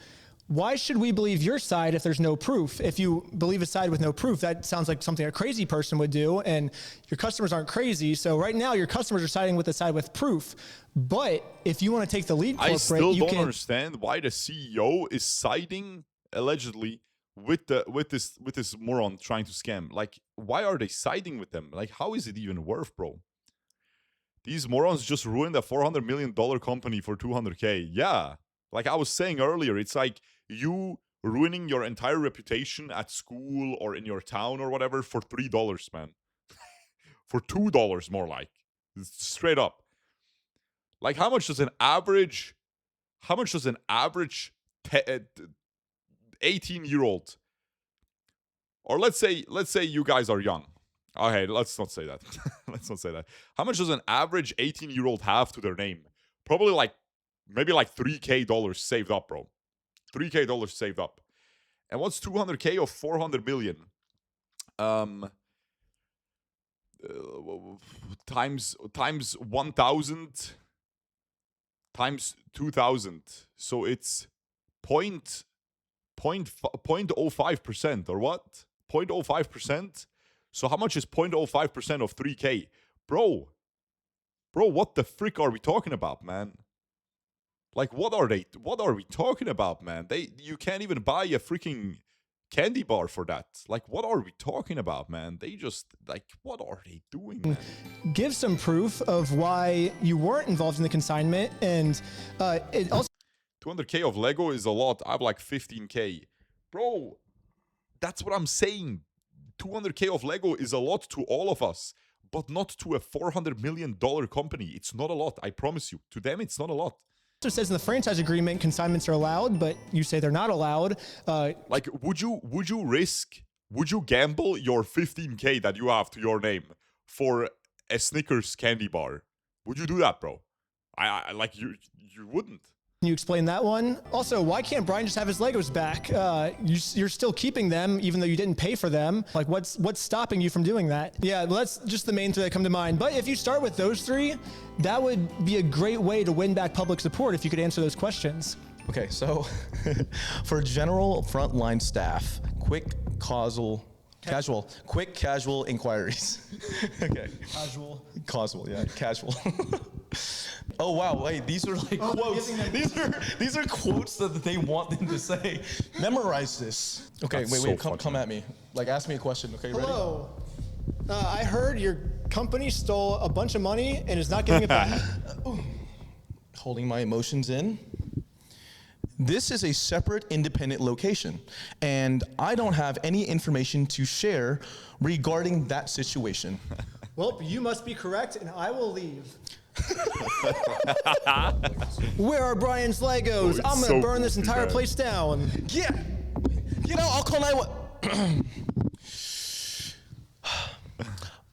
Why should we believe your side if there's no proof? If you believe a side with no proof, that sounds like something a crazy person would do, and your customers aren't crazy. So right now, your customers are siding with the side with proof. But if you want to take the lead corporate, I still don't understand why the CEO is siding, allegedly, with this moron trying to scam. Like, why are they siding with them? Like, how is it even worth, bro? These morons just ruined a $400 million company for $200K. Yeah. Like I was saying earlier, it's like you ruining your entire reputation at school or in your town or whatever for $3, man. For $2 more like. Straight up. Like, how much does an average how much does an average 18-year-old, or let's say you guys are young. Okay, let's not say that. Let's not say that. How much does an average 18-year-old have to their name? Probably like, maybe like $3K saved up, bro. $3K saved up. And what's 200K of 400 million? Times 1,000 times 2,000. So it's 0.05% or what? 0.05%? So how much is 0.05% of 3K? Bro, what the frick are we talking about, man? Like, what are we talking about, man? You can't even buy a freaking candy bar for that. Like, what are we talking about, man? They just, like, what are they doing, man? Give some proof of why you weren't involved in the consignment, and it also 200K of Lego is a lot. I have like 15K. Bro, that's what I'm saying. 200K of Lego is a lot to all of us, but not to a $400 million company. It's not a lot, I promise you. To them, it's not a lot. It says in the franchise agreement consignments are allowed, but you say they're not allowed. Like, would you gamble your 15K that you have to your name for a Snickers candy bar? Would you do that, bro? I like, you wouldn't. Can you explain that one? Also, why can't Brian just have his Legos back? You're still keeping them even though you didn't pay for them. Like, what's stopping you from doing that? Yeah, well, that's just the main three that come to mind. But if you start with those three, that would be a great way to win back public support if you could answer those questions. Okay, so for general frontline staff, quick casual inquiries. Okay. Casual, yeah, casual. Oh wow, wait, these are like quotes. These are quotes that they want them to say. Memorize this. Okay, wait, come at me. Like, ask me a question. Okay, Hello. Ready? I heard your company stole a bunch of money and is not giving it back. Holding my emotions in. This is a separate independent location, and I don't have any information to share regarding that situation. Well, you must be correct, and I will leave. Where are Brian's Legos? I'm gonna burn this entire place down. Yeah, I'll call 911.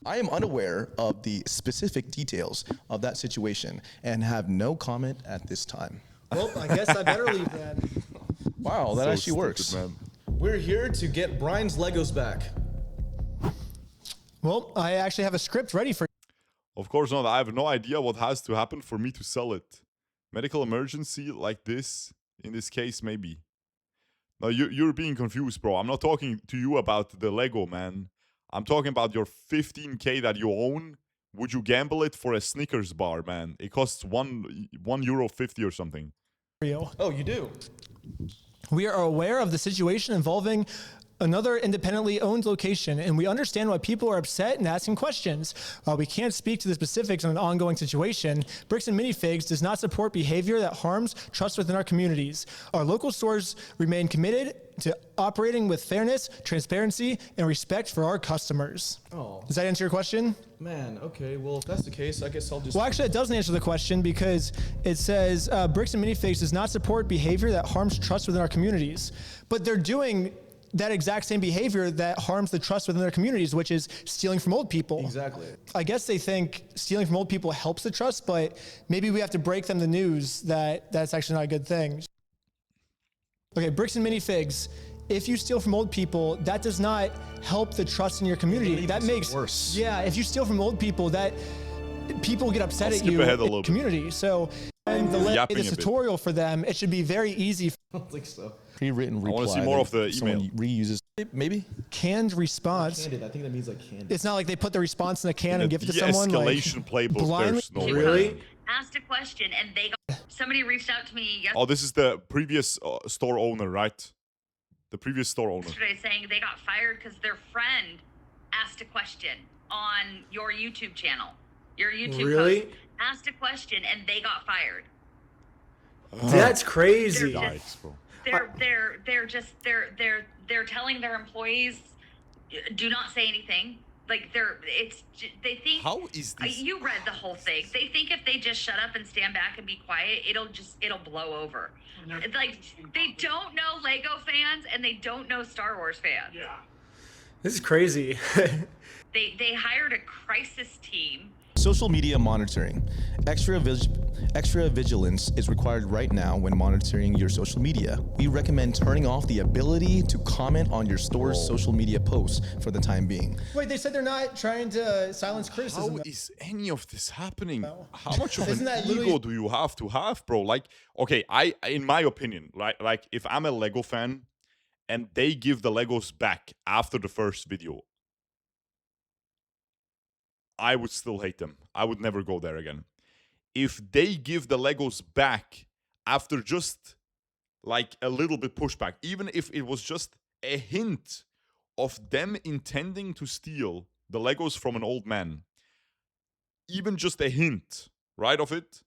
I am unaware of the specific details of that situation and have no comment at this time. Well, I guess I better leave then. Wow, that actually works. Man. We're here to get Brian's Legos back. Well, I actually have a script ready for you. Of course not. I have no idea what has to happen for me to sell it. Medical emergency like this, in this case, maybe. No, you're being confused, bro. I'm not talking to you about the Lego, man. I'm talking about your 15K that you own. Would you gamble it for a Snickers bar, man? It costs €1.50 or something. Oh, you do? We are aware of the situation involving another independently owned location, and we understand why people are upset and asking questions. While we can't speak to the specifics on an ongoing situation, Bricks and Minifigs does not support behavior that harms trust within our communities. Our local stores remain committed to operating with fairness, transparency, and respect for our customers. Oh. Does that answer your question? Man, okay. Well, if that's the case, I guess I'll just... Well, actually, it doesn't answer the question because it says Bricks and Minifigs does not support behavior that harms trust within our communities. But they're doing that exact same behavior that harms the trust within their communities, which is stealing from old people. Exactly. I guess they think stealing from old people helps the trust, but maybe we have to break them the news that that's actually not a good thing. Okay, Bricks and Minifigs. If you steal from old people, that does not help the trust in your community. That makes it worse. Yeah, if you steal from old people, that people get upset at you in the community. So, and the tutorial for them, it should be very easy. I don't think so. Pre-written reply. I want to see more of the email. Reuses, maybe? Canned response. Candid. I think that means like candid. It's not like they put the response in a can and give it to someone. Escalation playbook. There's no really? Asked a question and somebody reached out to me yesterday. Oh, this is the previous store owner, right? The previous store owner. Yesterday saying they got fired because their friend asked a question on your YouTube channel. Your YouTube post asked a question and they got fired. That's crazy. They're telling their employees, do not say anything. Like they think. How is this? You read the whole thing. They think if they just shut up and stand back and be quiet, it'll blow over. Like they don't know Lego fans and they don't know Star Wars fans. Yeah. This is crazy. They hired a crisis team. Social media monitoring. Extra vigilance is required right now when monitoring your social media. We recommend turning off the ability to comment on your store's social media posts for the time being. Wait, they said they're not trying to silence criticism. How is any of this happening? How much of Isn't an that ego do you have to have, bro? Like, okay, in my opinion, like if I'm a Lego fan and they give the Legos back after the first video, I would still hate them. I would never go there again. If they give the Legos back after just like a little bit pushback, even if it was just a hint of them intending to steal the Legos from an old man, even just a hint, right, of it,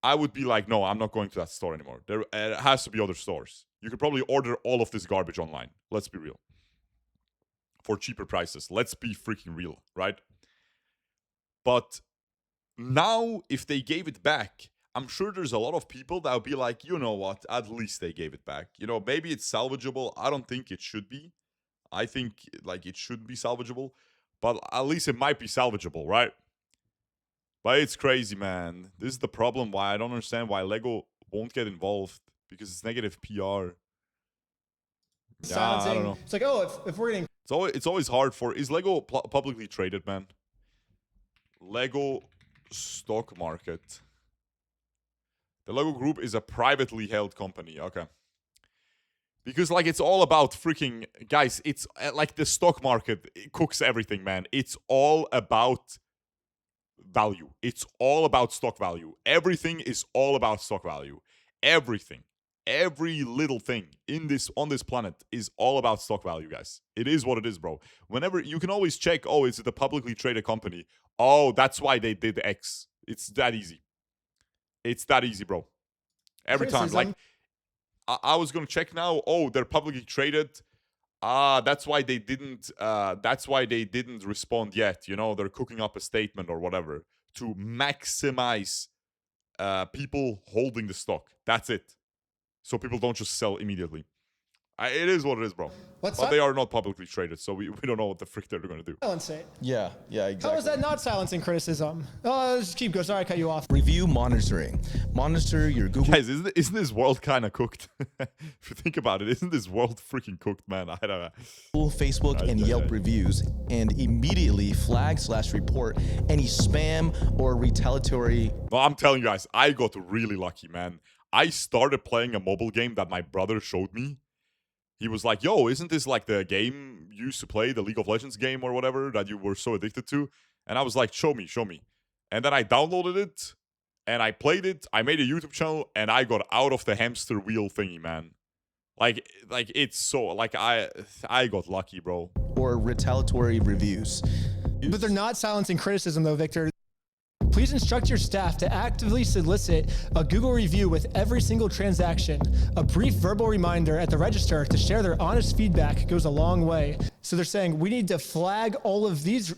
I would be like, no, I'm not going to that store anymore. There has to be other stores. You could probably order all of this garbage online. Let's be real. For cheaper prices. Let's be freaking real, right? But now, if they gave it back, I'm sure there's a lot of people that would be like, you know what, at least they gave it back. You know, maybe it's salvageable. I don't think it should be. I think, like, it should be salvageable. But at least it might be salvageable, right? But it's crazy, man. This is the problem why I don't understand why Lego won't get involved. Because it's negative PR. Yeah, I don't know. It's like, oh, if we're getting... It's always hard for... Is Lego publicly traded, man? Lego stock market. The Lego Group is a privately held company. Okay. Because, like, it's all about freaking... Guys, it's like the stock market. It cooks everything, man. It's all about value. It's all about stock value. Everything is all about stock value. Everything. Every little thing on this planet is all about stock value, guys. It is what it is, bro. Whenever you can always check, oh, is it a publicly traded company? Oh, that's why they did X. It's that easy. It's that easy, bro. Every time. Like, I was gonna check now. Oh, they're publicly traded. That's why they didn't. That's why they didn't respond yet. You know, they're cooking up a statement or whatever to maximize people holding the stock. That's it. So people don't just sell immediately. It is what it is, bro. But they are not publicly traded, so we don't know what the frick they're going to do. Silence it. Yeah, exactly. How is that not silencing criticism? Oh, just keep going. Sorry, I cut you off. Review monitoring. Monitor your Google... Guys, isn't this world kind of cooked? If you think about it, isn't this world freaking cooked, man? I don't know. Facebook and Yelp reviews, and immediately flag/report any spam or retaliatory... Well, I'm telling you guys, I got really lucky, man. I started playing a mobile game that my brother showed me. He was like, yo, isn't this like the game you used to play, the League of Legends game or whatever that you were so addicted to? And I was like, show me. And then I downloaded it and I played it. I made a YouTube channel and I got out of the hamster wheel thingy, man. Like it's so, like I got lucky, bro. Or retaliatory reviews. But they're not silencing criticism though, Victor. Please instruct your staff to actively solicit a Google review with every single transaction. A brief verbal reminder at the register to share their honest feedback goes a long way. So they're saying we need to flag all of these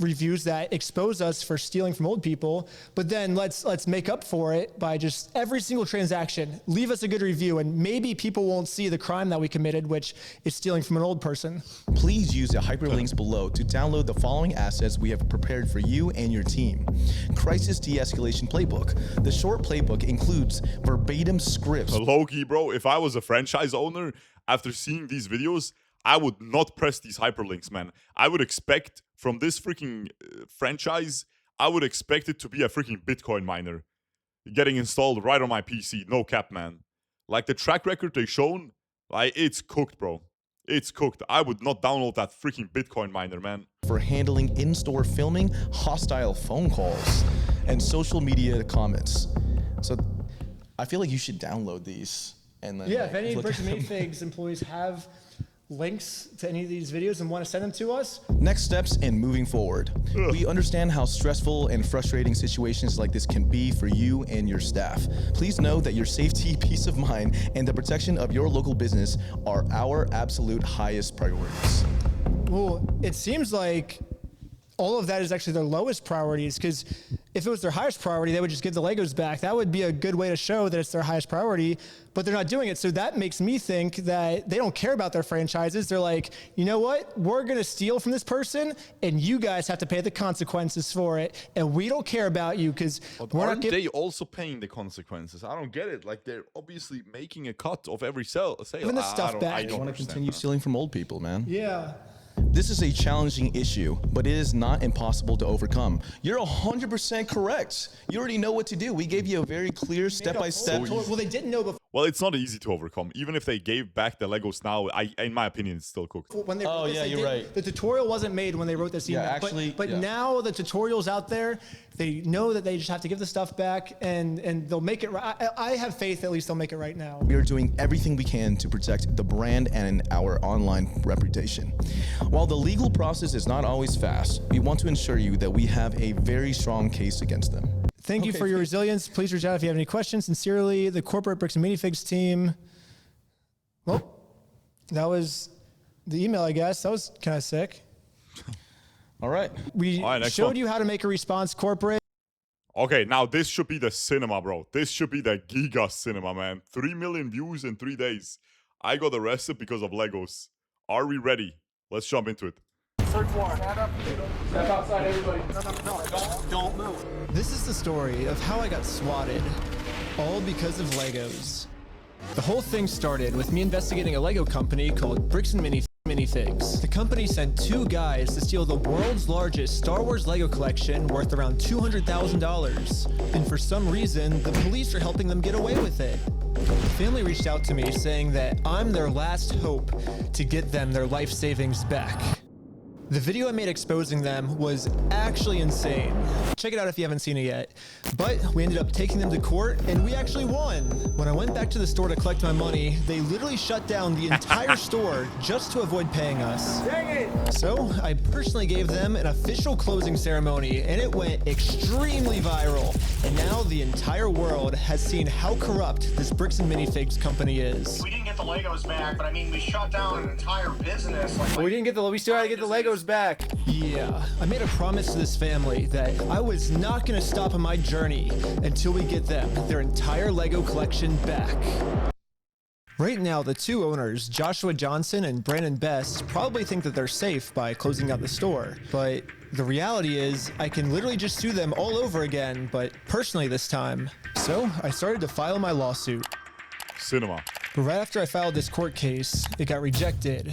reviews that expose us for stealing from old people, but then let's make up for it by just every single transaction, leave us a good review, and maybe people won't see the crime that we committed, which is stealing from an old person. Please use the hyperlinks below to download the following assets we have prepared for you and your team. Crisis De-Escalation Playbook. The short playbook includes verbatim scripts. Low-key, bro, if I was a franchise owner, after seeing these videos, I would not press these hyperlinks, man. I would expect from this freaking franchise, I would expect it to be a freaking Bitcoin miner getting installed right on my PC. No cap, man. Like the track record they shown, like it's cooked, bro. It's cooked. I would not download that freaking Bitcoin miner, man. For handling in-store filming, hostile phone calls, and social media comments. So I feel like you should download these. And then, yeah, if any Bricks and Minifigs employees have links to any of these videos and want to send them to us. Next steps and moving forward. We understand how stressful and frustrating situations like this can be for you and your staff. Please know that your safety, peace of mind, and the protection of your local business are our absolute highest priorities. Well, it seems like all of that is actually their lowest priorities, because if it was their highest priority, they would just give the Legos back. That would be a good way to show that it's their highest priority, but they're not doing it. So that makes me think that they don't care about their franchises. They're like, you know what? We're going to steal from this person, and you guys have to pay the consequences for it, and we don't care about you because we're not Aren't they also paying the consequences? I don't get it. Like, they're obviously making a cut of every sale. Giving the stuff back. I don't want to continue stealing from old people, man. Yeah. This is a challenging issue, but it is not impossible to overcome. You're 100% correct. You already know what to do. We gave you a very clear step-by-step. Well, they didn't know before. Well, it's not easy to overcome. Even if they gave back the Legos now, in my opinion, it's still cooked. When they wrote this, you're right. The tutorial wasn't made when they wrote this email. But now the tutorial's out there. They know that they just have to give the stuff back, and they'll make it right. I have faith at least they'll make it right now. We are doing everything we can to protect the brand and our online reputation. While the legal process is not always fast, we want to ensure you that we have a very strong case against them. Thank you for your resilience. Please reach out if you have any questions. Sincerely, the corporate Bricks and Minifigs team. Well, that was the email, I guess. That was kind of sick. All right. We showed you how to make a response, corporate. Okay, now this should be the cinema, bro. This should be the giga cinema, man. 3 million views in 3 days. I got arrested because of Legos. Are we ready? Let's jump into it. Third floor. Stand up. Step outside, everybody. No. Don't move. This is the story of how I got swatted, all because of Legos. The whole thing started with me investigating a Lego company called Bricks and Minifigs. The company sent 2 guys to steal the world's largest Star Wars Lego collection worth around $200,000. And for some reason, the police are helping them get away with it. The family reached out to me saying that I'm their last hope to get them their life savings back. The video I made exposing them was actually insane. Check it out if you haven't seen it yet. But we ended up taking them to court, and we actually won. When I went back to the store to collect my money, they literally shut down the entire store just to avoid paying us. Dang it! So I personally gave them an official closing ceremony, and it went extremely viral. And now the entire world has seen how corrupt this Bricks and Minifigs company is. We didn't get the Legos back, but I mean, we shut down an entire business. We still had to get the Legos back. Yeah, I made a promise to this family that I was not going to stop on my journey until we get them their entire Lego collection back. Right now, the 2 owners, Joshua Johnson and Brandon Best, probably think that they're safe by closing out the store. But the reality is, I can literally just sue them all over again, but personally this time. So I started to file my lawsuit. Cinema. But right after I filed this court case, it got rejected.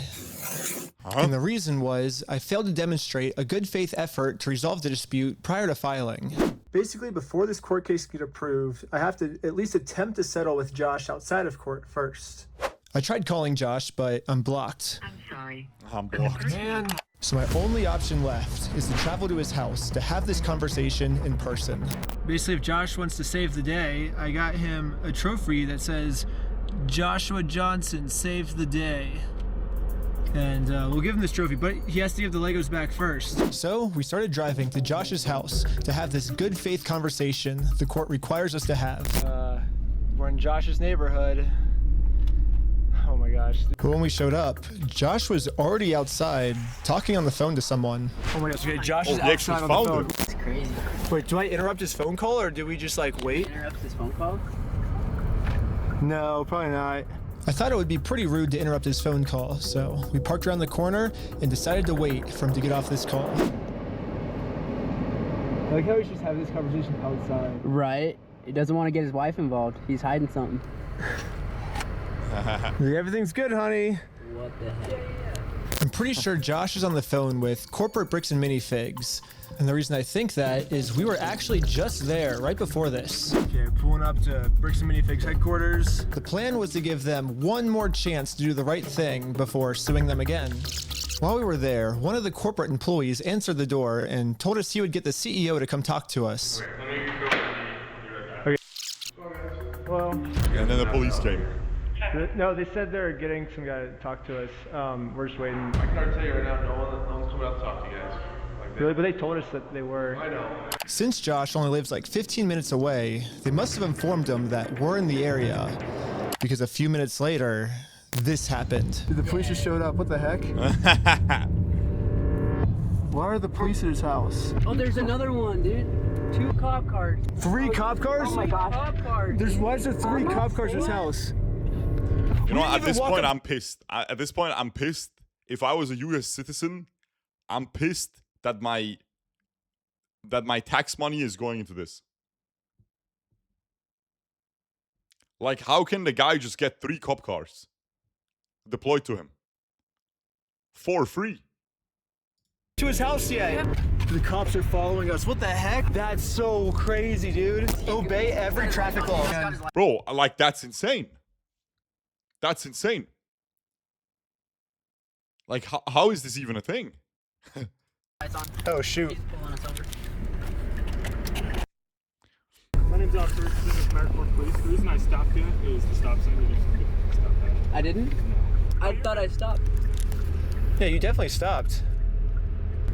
And the reason was I failed to demonstrate a good faith effort to resolve the dispute prior to filing. Basically, before this court case can get approved, I have to at least attempt to settle with Josh outside of court first. I tried calling Josh, but I'm blocked. I'm sorry. I'm blocked. Man. So my only option left is to travel to his house to have this conversation in person. Basically, if Josh wants to save the day, I got him a trophy that says, Joshua Johnson saved the day. And we'll give him this trophy, but he has to give the Legos back first. So we started driving to Josh's house to have this good faith conversation the court requires us to have. We're in Josh's neighborhood. Oh my gosh. But when we showed up, Josh was already outside talking on the phone to someone. Oh my gosh, okay, Josh is outside on the phone. That's crazy. Wait, do I interrupt his phone call or do we just like wait? Interrupt his phone call? No, probably not. I thought it would be pretty rude to interrupt his phone call, so we parked around the corner and decided to wait for him to get off this call. I like how we just have this conversation outside. Right. He doesn't want to get his wife involved. He's hiding something. Everything's good, honey. What the heck? I'm pretty sure Josh is on the phone with corporate Bricks and Minifigs. And the reason I think that is we were actually just there right before this. Okay, pulling up to Bricks and Minifigs headquarters. The plan was to give them one more chance to do the right thing before suing them again. While we were there, one of the corporate employees answered the door and told us he would get the CEO to come talk to us. Okay. Hello. And then the police came. No, they said they're getting some guy to talk to us. We're just waiting. I can already tell you right now, no one's coming out to talk to you guys. Really? But they told us that they were. I know. Since Josh only lives like 15 minutes away, they must have informed him that we're in the area. Because a few minutes later, this happened. Dude, the police just showed up. What the heck? Why are the police at his house? Oh, there's another one, dude. 2 cop cars. 3 cop cars? Oh my god. Cop cars. Why is there 3 cop cars at his house? You know, at this point, I'm pissed. At this point, I'm pissed. If I was a U.S. citizen, I'm pissed that my tax money is going into this. Like, how can the guy just get 3 cop cars deployed to him for free? To his house yet? The cops are following us. What the heck? That's so crazy, dude. Obey every traffic law. Bro, like, that's insane. That's insane. Like, how is this even a thing? Oh, shoot. My name's Officer. This is Maricourt Police. The reason I stopped you is the stop sign. You didn't stop that. I didn't? No. I thought I stopped. Yeah, you definitely stopped.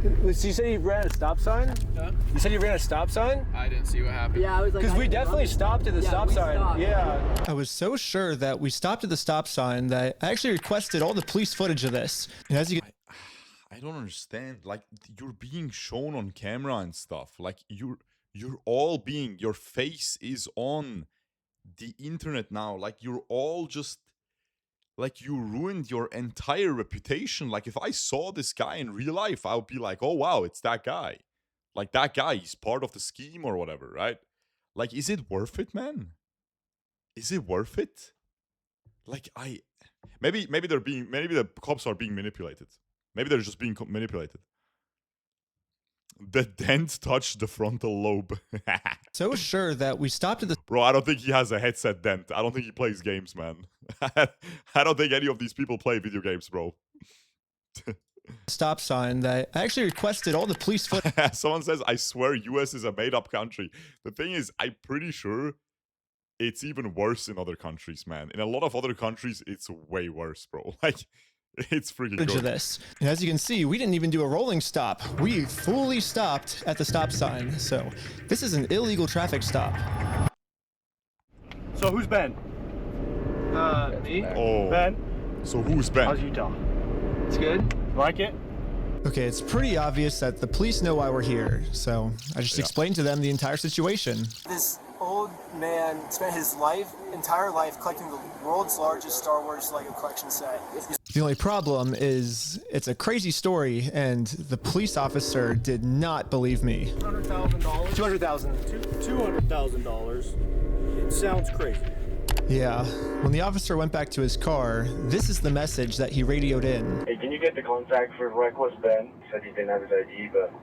So you said you ran a stop sign? Huh? You said you ran a stop sign? I didn't see what happened. Yeah, I was like, Because we definitely stopped at the stop sign. Stopped. Yeah. I was so sure that we stopped at the stop sign that I actually requested all the police footage of this. And as you I don't understand. Like, you're being shown on camera and stuff. Like, you're all being, your face is on the internet now. Like, you're all just, like, you ruined your entire reputation. Like, if I saw this guy in real life, I would be like, oh wow, it's that guy. Like, that guy, he's part of the scheme or whatever, right? Like, is it worth it, man? Is it worth it? Like, maybe the cops are being manipulated. Maybe they're just being manipulated. The dent touched the frontal lobe. so sure that we stopped at the Bro, I don't think he has a headset dent. I don't think he plays games, man. I don't think any of these people play video games, bro. stop sign that I actually requested all the police footage. Someone says, I swear US is a made-up country. The thing is, I'm pretty sure it's even worse in other countries, man. In a lot of other countries, it's way worse, bro. Like, it's freaking good. Of this. And as you can see, we didn't even do a rolling stop. We fully stopped at the stop sign. So this is an illegal traffic stop. So who's Ben? Me. Oh. Ben. So who's Ben? How's Utah? It's good. Like it? Okay, it's pretty obvious that the police know why we're here. So I just explained to them the entire situation. This old man spent his entire life collecting the world's largest Star Wars Lego collection set. The only problem is it's a crazy story, and the police officer did not believe me. $100,000. $200,000. $200,000. It sounds crazy. Yeah. When the officer went back to his car, this is the message that he radioed in. Hey, can you get the contact for Reckless Ben? Said he didn't have his ID, but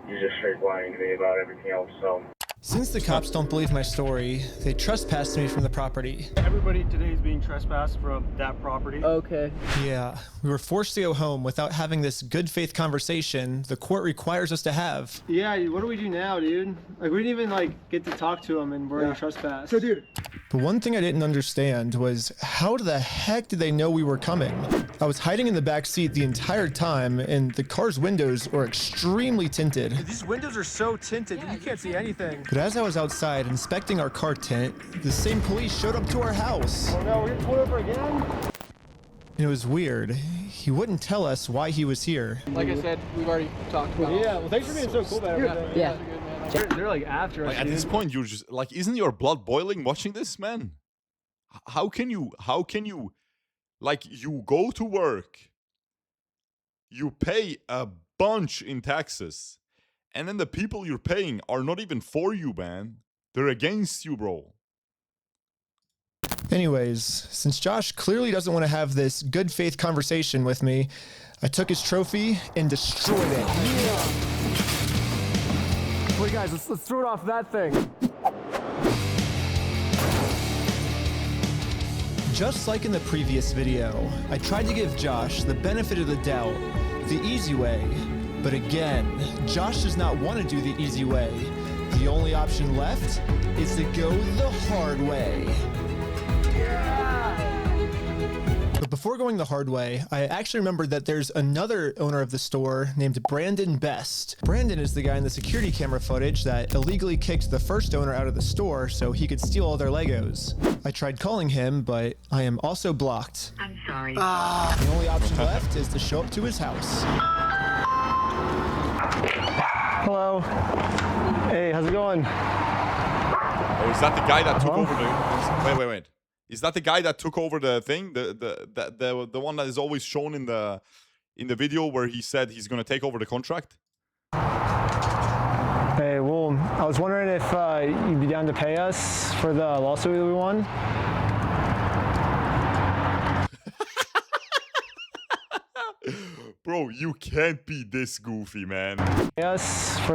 he's just straight lying to me about everything else, so. Since the cops don't believe my story, they trespassed me from the property. Everybody today is being trespassed from that property. Okay. Yeah, we were forced to go home without having this good faith conversation the court requires us to have. Yeah, what do we do now, dude? Like, we didn't even, get to talk to him, and we're in trespass. So, dude. But one thing I didn't understand was how the heck did they know we were coming? I was hiding in the back seat the entire time, and the car's windows were extremely tinted. These windows are so tinted, you can't see anything. But as I was outside inspecting our car tint, the same police showed up to our house. Oh no, we're getting pulled over again? And it was weird. He wouldn't tell us why he was here. Like I said, we've already talked about it. Yeah, well, thanks for being so cool about everything. Yeah. They're like after us. Like, at this point, you're just like, isn't your blood boiling watching this, man? How can you, like, you go to work, you pay a bunch in taxes, and then the people you're paying are not even for you, man. They're against you, bro. Anyways, since Josh clearly doesn't want to have this good faith conversation with me, I took his trophy and destroyed it. Yeah. Wait, guys, let's throw it off that thing. Just like in the previous video, I tried to give Josh the benefit of the doubt, the easy way. But again, Josh does not want to do the easy way. The only option left is to go the hard way. But before going the hard way, I actually remembered that there's another owner of the store named Brandon Best. Brandon is the guy in the security camera footage that illegally kicked the first owner out of the store so he could steal all their Legos. I tried calling him, but I am also blocked. I'm sorry. The only option left is to show up to his house. going? Oh, is that the guy that took over the... Wait. Is that the guy that took over the thing? The one that is always shown in the video where he said he's going to take over the contract? Hey, well, I was wondering if you'd be down to pay us for the lawsuit that we won. Bro, you can't be this goofy, man. Yes. For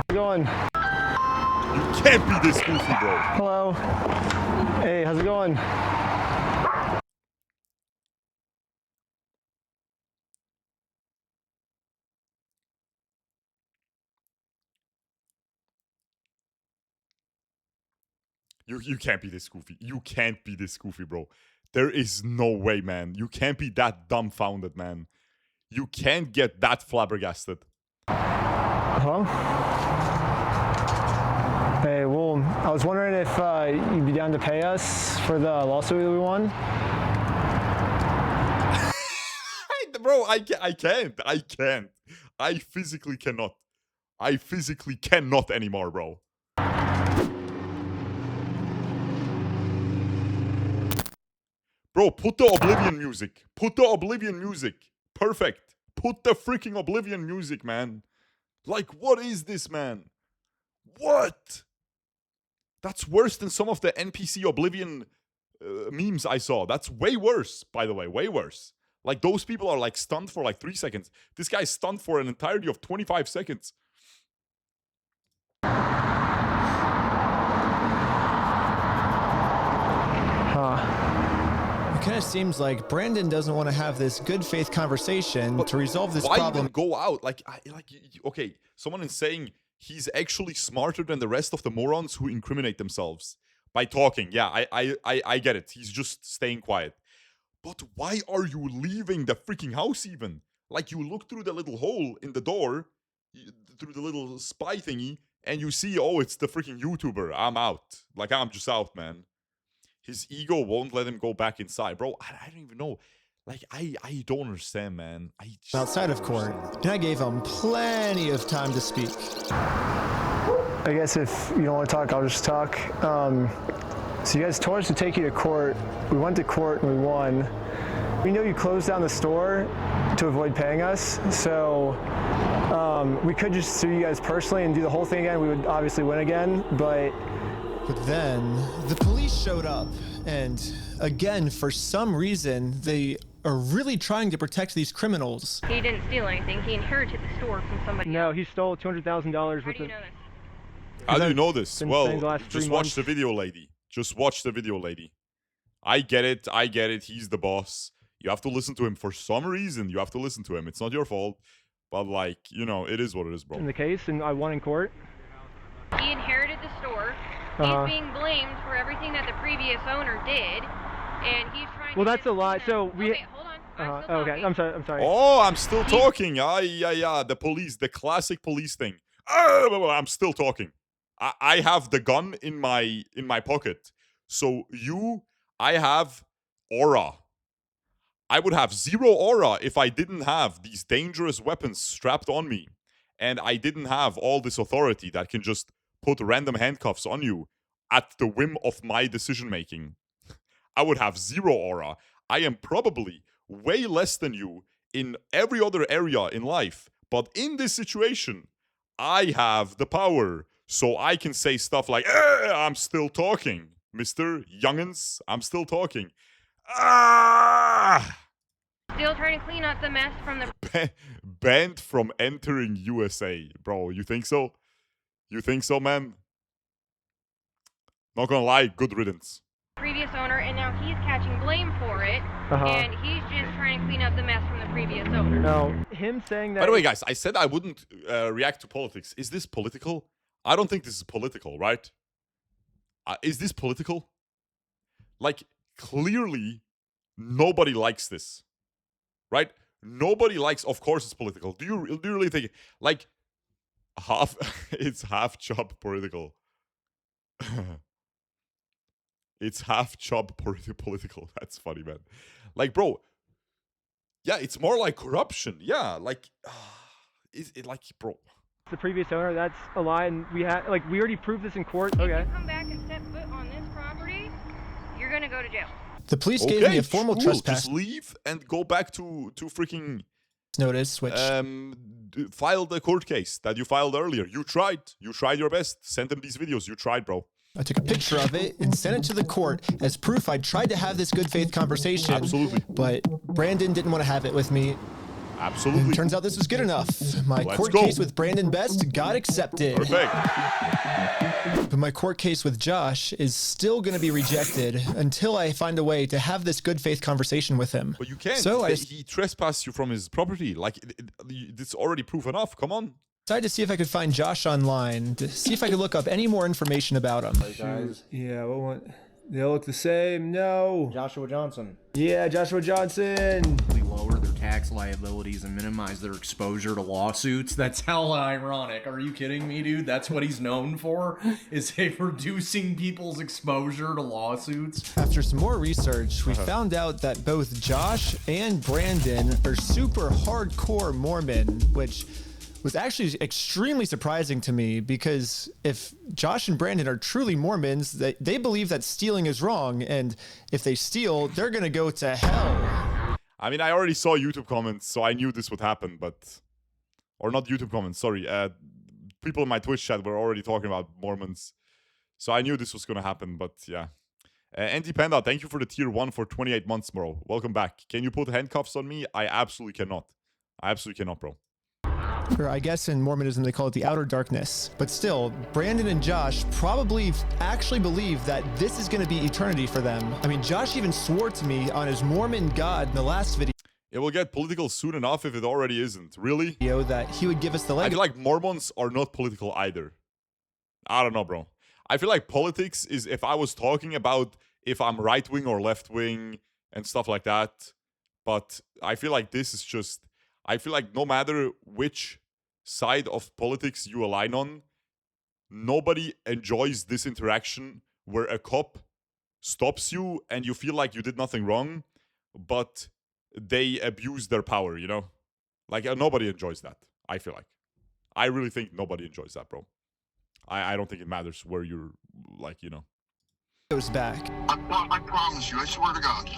going. You can't be this goofy, bro. Hello. Hey, how's it going? You can't be this goofy. You can't be this goofy, bro. There is no way, man. You can't be that dumbfounded, man. You can't get that flabbergasted. Huh? Hey, well, I was wondering if you'd be down to pay us for the lawsuit that we won. Bro, I can't. I physically cannot. I physically cannot anymore, bro. Bro, put the Oblivion music. Put the Oblivion music. Perfect. Put the freaking Oblivion music, man. Like, what is this, man? What? That's worse than some of the NPC Oblivion memes I saw. That's way worse, by the way. Way worse. Like, those people are, like, stunned for, like, 3 seconds. This guy's stunned for an entirety of 25 seconds. It kind of seems like Brandon doesn't want to have this good faith conversation to resolve this problem. Why even go out? Okay, someone is saying he's actually smarter than the rest of the morons who incriminate themselves by talking. Yeah, I get it. He's just staying quiet. But why are you leaving the freaking house even? Like, you look through the little hole in the door, through the little spy thingy, and you see, oh, it's the freaking YouTuber. I'm out. Like, I'm just out, man. His ego won't let him go back inside. Bro, I don't even know. Like, I don't understand, man. Outside of court, and I gave him plenty of time to speak. I guess if you don't want to talk, I'll just talk. So you guys told us to take you to court. We went to court and we won. We know you closed down the store to avoid paying us, so we could just sue you guys personally and do the whole thing again. We would obviously win again, but then the police showed up, and again, for some reason, they are really trying to protect these criminals. He didn't steal anything. He inherited the store from somebody else. No, he stole $200,000 How do you know this? How do you know this? Well, just watch the video, lady. Just watch the video, lady. I get it. He's the boss. You have to listen to him for some reason. You have to listen to him. It's not your fault. But, like, you know, it is what it is, bro. In the case, and I won in court. He inherited the store. He's being blamed for everything that the previous owner did, and he's trying. Well, that's a lie. So we. Okay, hold on. Okay, I'm sorry. Oh, I'm still talking. Yeah. The police, the classic police thing. I'm still talking. I have the gun in my pocket. So I have aura. I would have 0 aura if I didn't have these dangerous weapons strapped on me, and I didn't have all this authority that can just put random handcuffs on you at the whim of my decision making. I would have 0 aura. I am probably way less than you in every other area in life, but in this situation, I have the power. So I can say stuff like, I'm still talking, Mr. Youngins. I'm still talking. Still trying to clean up the mess from the... Banned from entering USA. Bro, you think so? You think so, man? Not gonna lie, good riddance. Previous owner, and now he's catching blame for it, and he's just trying to clean up the mess from the previous owner. No, him saying that... By the way, guys, I said I wouldn't react to politics. Is this political? I don't think this is political, right? Is this political? Like, clearly, nobody likes this, right? Nobody likes... Of course it's political. Do you really think... Like, it's half chop political. It's half chop political. That's funny, man. Like, bro, yeah, it's more like corruption. Yeah, like, is it like, bro, The previous owner, that's a lie, and we already proved this in court. Okay. If you come back and step foot on this property, you're gonna go to jail. The police gave me a formal trespass. Just leave and go back to freaking notice, which file the court case that you filed earlier. You tried your best. Send them these videos. You tried, bro. I took a picture of it and sent it to the court as proof I tried to have this good faith conversation. Absolutely. But Brandon didn't want to have it with me. Absolutely. And turns out this was good enough. My court case with Brandon Best got accepted. Perfect. But my court case with Josh is still going to be rejected until I find a way to have this good faith conversation with him. But you can't. So he trespassed you from his property. Like, it's already proof enough. Come on. Decided to see if I could find Josh online, to see if I could look up any more information about him. Guys. Yeah, they all look the same. No. Joshua Johnson. Yeah, Joshua Johnson. We lower their tax liabilities and minimize their exposure to lawsuits. That's hella ironic. Are you kidding me, dude? That's what he's known for, is reducing people's exposure to lawsuits. After some more research, we found out that both Josh and Brandon are super hardcore Mormon, which was actually extremely surprising to me, because if Josh and Brandon are truly Mormons, they believe that stealing is wrong, and if they steal, they're gonna go to hell. I mean, I already saw YouTube comments, so I knew this would happen, or not YouTube comments, sorry. People in my Twitch chat were already talking about Mormons, so I knew this was gonna happen, but yeah. Andy Panda, thank you for the tier 1 for 28 months, bro. Welcome back. Can you put handcuffs on me? I absolutely cannot. I absolutely cannot, bro. Or I guess in Mormonism they call it the outer darkness. But still, Brandon and Josh probably actually believe that this is going to be eternity for them. I mean, Josh even swore to me on his Mormon God in the last video. It will get political soon enough if it already isn't. Really? That he would give us the I feel like Mormons are not political either. I don't know, bro. I feel like politics is if I was talking about if I'm right-wing or left-wing and stuff like that. But I feel like this is just... I feel like no matter which side of politics you align on, nobody enjoys this interaction where a cop stops you and you feel like you did nothing wrong, but they abuse their power, you know? Like, nobody enjoys that, I feel like. I really think nobody enjoys that, bro. I don't think it matters where you're, like, you know. Goes back. I promise you, I swear to God.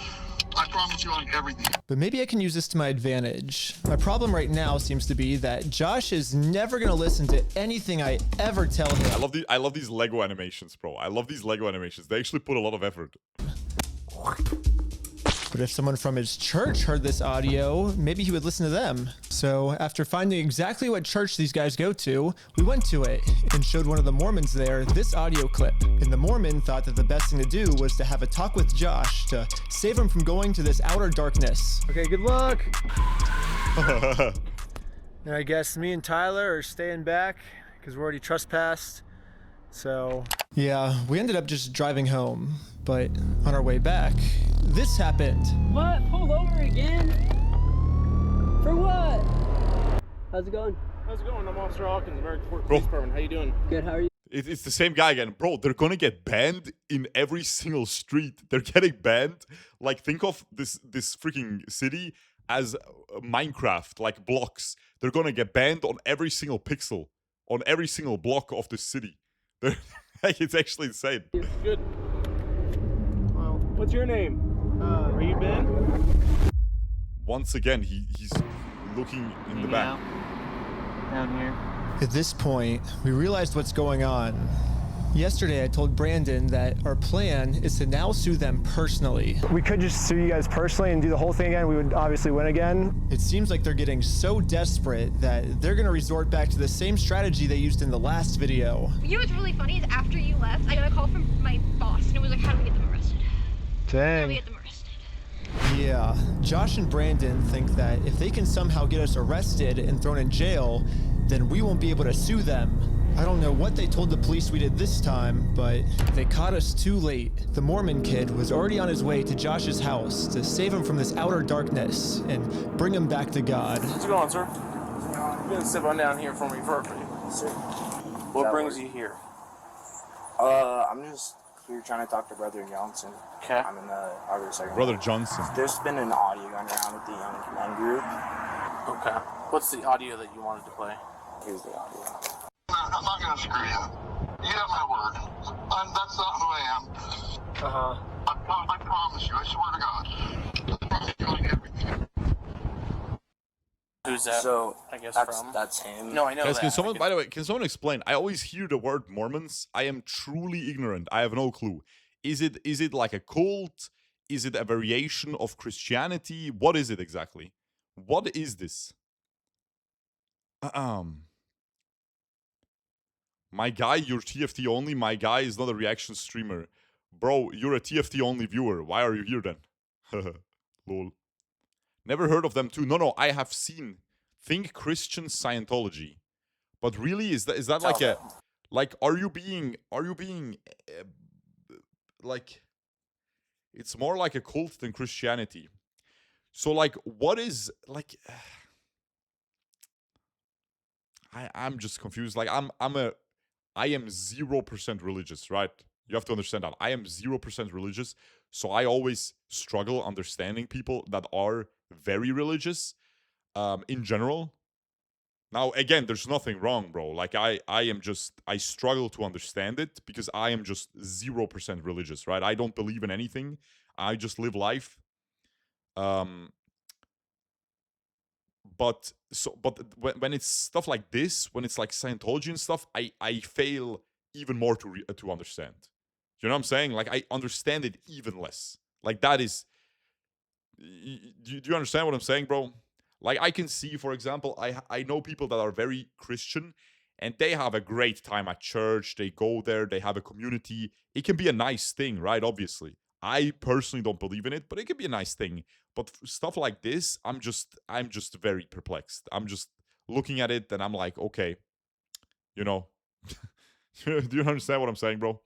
I promise you on everything. But maybe I can use this to my advantage. My problem right now seems to be that Josh is never going to listen to anything I ever tell him. I love these Lego animations, bro. I love these Lego animations. They actually put a lot of effort. But if someone from his church heard this audio, maybe he would listen to them. So after finding exactly what church these guys go to, we went to it and showed one of the Mormons there this audio clip. And the Mormon thought that the best thing to do was to have a talk with Josh to save him from going to this outer darkness. Okay, good luck. And I guess me and Tyler are staying back because we're already trespassed. So yeah, we ended up just driving home. But on our way back, this happened. What? Pulled over again? For what? How's it going? How's it going? I'm Officer Hawkins, American Fork Police Department. How you doing? Good, how are you? It's the same guy again. Bro, they're gonna get banned in every single street. They're getting banned. Like, think of this freaking city as Minecraft, like blocks. They're gonna get banned on every single pixel, on every single block of the city. They're, like, it's actually insane. Good. Well, what's your name? Are you Ben? Once again, he's looking in the back. Down here. At this point, we realized what's going on. Yesterday, I told Brandon that our plan is to now sue them personally. We could just sue you guys personally and do the whole thing again. We would obviously win again. It seems like they're getting so desperate that they're going to resort back to the same strategy they used in the last video. You know what's really funny is after you left, I got a call from my boss, and it was like, how do we get them arrested? How do we get them arrested? Yeah, Josh and Brandon think that if they can somehow get us arrested and thrown in jail, then we won't be able to sue them. I don't know what they told the police we did this time, but they caught us too late. The Mormon kid was already on his way to Josh's house to save him from this outer darkness and bring him back to God. How's it going, sir? You can sit on down here for me first. What brings you here? I'm just here trying to talk to Brother Johnson. Okay. I'm in the Arbor Second. Brother Johnson. There's been an audio going around with the young men group. Okay. What's the audio that you wanted to play? Here's the audio. I'm not gonna screw you. You have my word. That's not who I am. I promise you. I swear to God. I promise you on everything. Who's that? So I guess that's him. No, I know Guys, that. can someone, by the way, can someone explain? I always hear the word Mormons. I am truly ignorant. I have no clue. Is it like a cult? Is it a variation of Christianity? What is it exactly? What is this? My guy, you're TFT only. My guy is not a reaction streamer. Bro, you're a TFT only viewer. Why are you here then? Lol. Never heard of them too. No, I have seen. Think Christian Scientology. But really, is that like a, like, are you being like, it's more like a cult than Christianity. So like, what is like, I'm just confused. Like, I am 0% religious, right? You have to understand that I am 0% religious, so I always struggle understanding people that are very religious, in general. Now, again, there's nothing wrong, bro. Like, I struggle to understand it because I am just 0% religious, right? I don't believe in anything. I just live life. But when it's stuff like this, when it's like Scientology and stuff, I fail even more to understand. You know what I'm saying? Like, I understand it even less. Like, that is... Do you understand what I'm saying, bro? Like, I can see, for example, I know people that are very Christian, and they have a great time at church. They go there, they have a community. It can be a nice thing, right? Obviously. I personally don't believe in it, but it can be a nice thing. But stuff like this, I'm just very perplexed. I'm just looking at it, and I'm like, okay, you know. Do you understand what I'm saying, bro?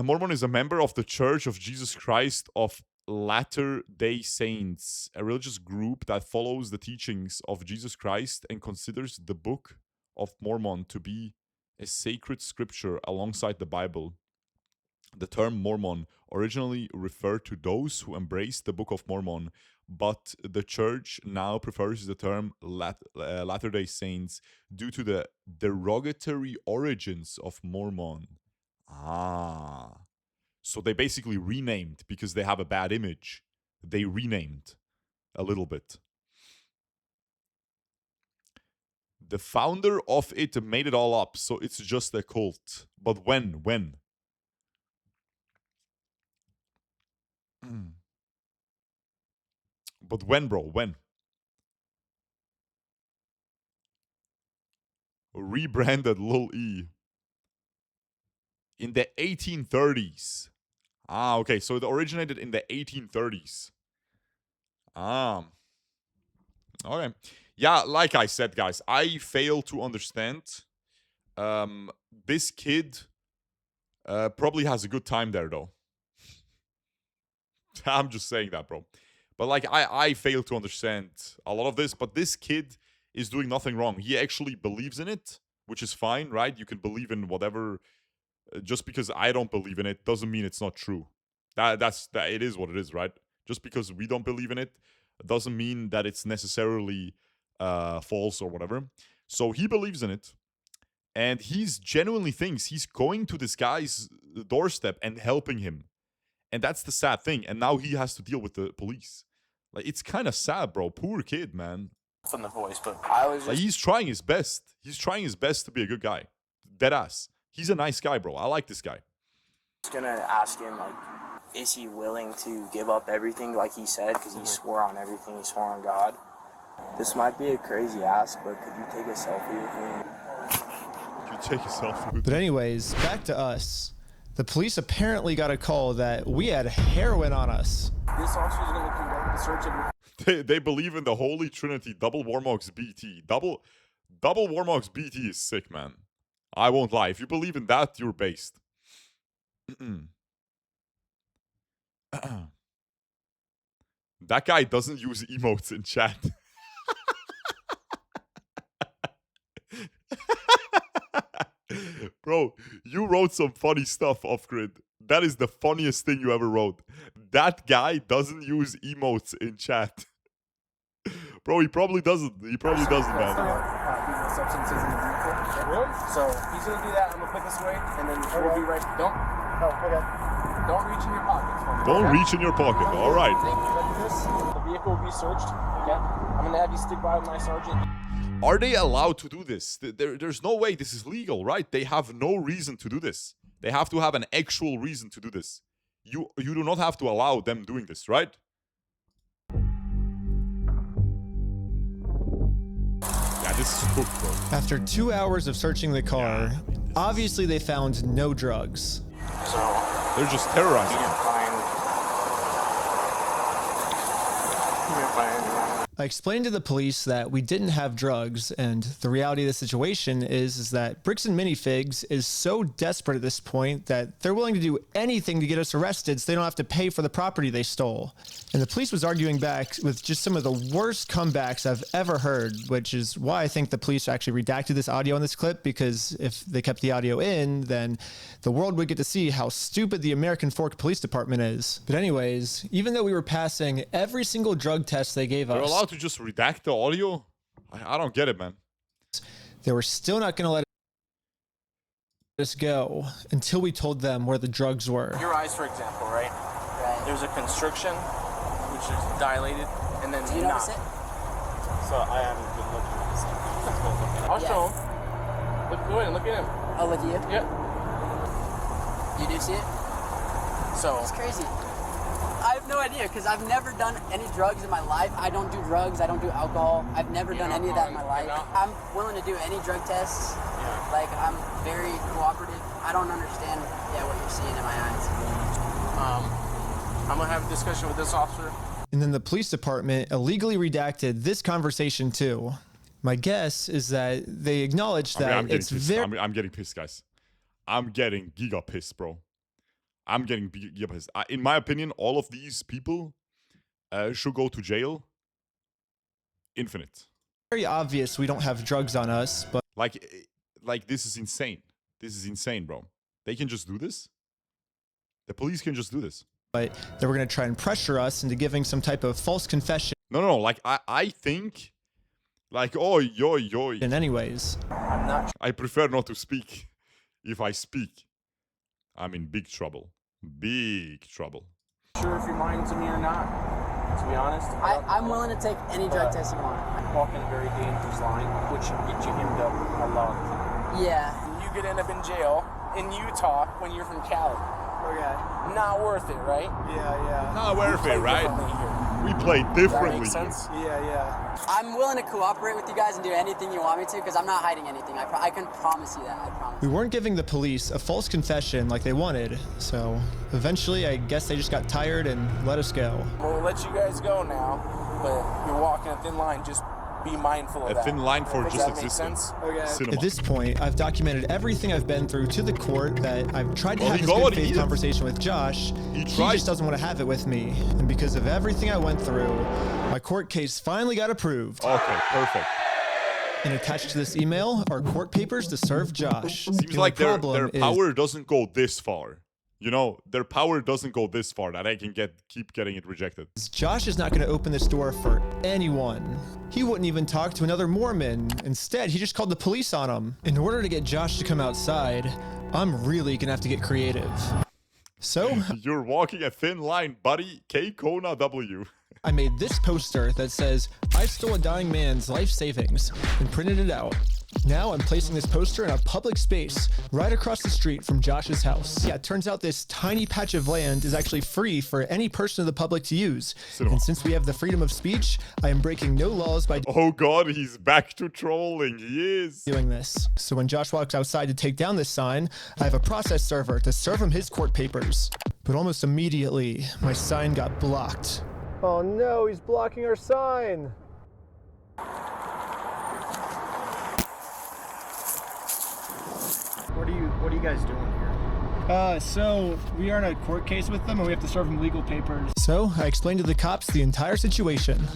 Mormon is a member of the Church of Jesus Christ of Latter-day Saints, a religious group that follows the teachings of Jesus Christ and considers the Book of Mormon to be a sacred scripture alongside the Bible. The term Mormon originally referred to those who embraced the Book of Mormon, but the church now prefers the term Latter-day Saints due to the derogatory origins of Mormon. So they basically renamed because they have a bad image. They renamed a little bit. The founder of it made it all up, so it's just a cult. But when? But when, bro? When? Rebranded Lil E. In the 1830s. Okay, so it originated in the 1830s. Okay. Yeah, like I said, guys, I fail to understand. This kid probably has a good time there, though. I'm just saying that, bro. But like, I fail to understand a lot of this, but this kid is doing nothing wrong. He actually believes in it, which is fine, right? You can believe in whatever. Just because I don't believe in it doesn't mean it's not true. That it is what it is, right? Just because we don't believe in it doesn't mean that it's necessarily false or whatever. So he believes in it, and he's genuinely thinks he's going to this guy's doorstep and helping him. And that's the sad thing. And now he has to deal with the police. Like, it's kind of sad, bro. Poor kid, man. From the voice, but I was just... Like, he's trying his best. He's trying his best to be a good guy. Deadass. He's a nice guy, bro. I like this guy. I was gonna ask him, like, is he willing to give up everything like he said? Because he swore on everything. He swore on God. This might be a crazy ask, but could you take a selfie with me? Could you take a selfie with me? But anyways, back to us. The police apparently got a call that we had heroin on us. This officer is going to conduct the search of your... They believe in the Holy Trinity. Double Warmogs BT. Double Warmogs BT is sick, man. I won't lie. If you believe in that, you're based. That guy doesn't use emotes in chat. Bro, you wrote some funny stuff off grid. That is the funniest thing you ever wrote. That guy doesn't use emotes in chat. Bro, he probably doesn't. He probably doesn't, man. Substances in the vehicle. Really? So he's gonna do that. I'm gonna put this away, and then we'll be right. Don't reach in your pockets. Don't reach in your pocket. All right. The vehicle will be searched. Okay. I'm gonna have you stick by my sergeant. Are they allowed to do this? There's no way this is legal, right? They have no reason to do this. They have to have an actual reason to do this. You do not have to allow them doing this, right? Yeah, this is cooked, bro. After 2 hours of searching the car, obviously they found no drugs. So they're just terrorizing. I explained to the police that we didn't have drugs, and the reality of the situation is that Brixton Minifigs is so desperate at this point that they're willing to do anything to get us arrested so they don't have to pay for the property they stole. And the police was arguing back with just some of the worst comebacks I've ever heard, which is why I think the police actually redacted this audio in this clip, because if they kept the audio in, then the world would get to see how stupid the American Fork Police Department is. But anyways, even though we were passing every single drug test they gave us, they're allowed to just redact the audio? I don't get it, man. They were still not going to let us go until we told them where the drugs were. Your eyes, for example, right? There's a constriction, which is dilated, and then Do you notice it? So I haven't been looking at the same thing. Let's go look at it. I'll show him. Go ahead and look at him. Oh, look at you? Yeah. You do see it? So it's crazy. I have no idea, because I've never done any drugs in my life. I don't do drugs. I don't do alcohol. I've never done any of that in my life. I'm willing to do any drug tests. Yeah. Like, I'm very cooperative. I don't understand, what you're seeing in my eyes. I'm going to have a discussion with this officer. And then the police department illegally redacted this conversation too. My guess is that they acknowledged that it's very... I'm getting pissed, guys. I'm getting giga pissed, bro. I'm getting giga pissed. In my opinion, all of these people should go to jail. Infinite. Very obvious we don't have drugs on us, but... Like this is insane. This is insane, bro. They can just do this? The police can just do this. But they were going to try and pressure us into giving some type of false confession. No. Like, I think... Like, oi. And anyways... I'm not... I prefer not to speak. If I speak, I'm in big trouble. Big trouble. Sure if you're lying to me or not, to be honest. I'm willing to take any drug test you want. I'm walking a very dangerous line, which should get you hemmed up a lot of time. Yeah. You could end up in jail in Utah when you're from Cali. Okay. Not worth it, right? Yeah. Not worth it, right? We play differently. Does that make sense? Yeah. I'm willing to cooperate with you guys and do anything you want me to, because I'm not hiding anything. I can promise you that. I promise. We weren't giving the police a false confession like they wanted, so eventually I guess they just got tired and let us go. We'll let you guys go now, but you're walking a thin line. Just be mindful of that. A thin line for just existence. Okay. At this point, I've documented everything I've been through to the court, that I've tried to have this good faith conversation with Josh. He just doesn't want to have it with me. And because of everything I went through, my court case finally got approved. Okay, perfect. And attached to this email are court papers to serve Josh. Seems like their power doesn't go this far. You know, their power doesn't go this far that I can keep getting it rejected. Josh is not going to open this door for anyone. He wouldn't even talk to another Mormon. Instead, he just called the police on him. In order to get Josh to come outside, I'm really going to have to get creative. So... You're walking a thin line, buddy. K Kona W. I made this poster that says, "I stole a dying man's life savings," and printed it out. Now I'm placing this poster in a public space right across the street from Josh's house. Yeah, it turns out this tiny patch of land is actually free for any person of the public to use. And since we have the freedom of speech, I am breaking no laws by... Oh god, he's back to trolling. He is. ...doing this. So when Josh walks outside to take down this sign, I have a process server to serve him his court papers. But almost immediately, my sign got blocked. Oh no, he's blocking our sign. What are you guys doing here? So we are in a court case with them and we have to serve them legal papers. So I explained to the cops the entire situation.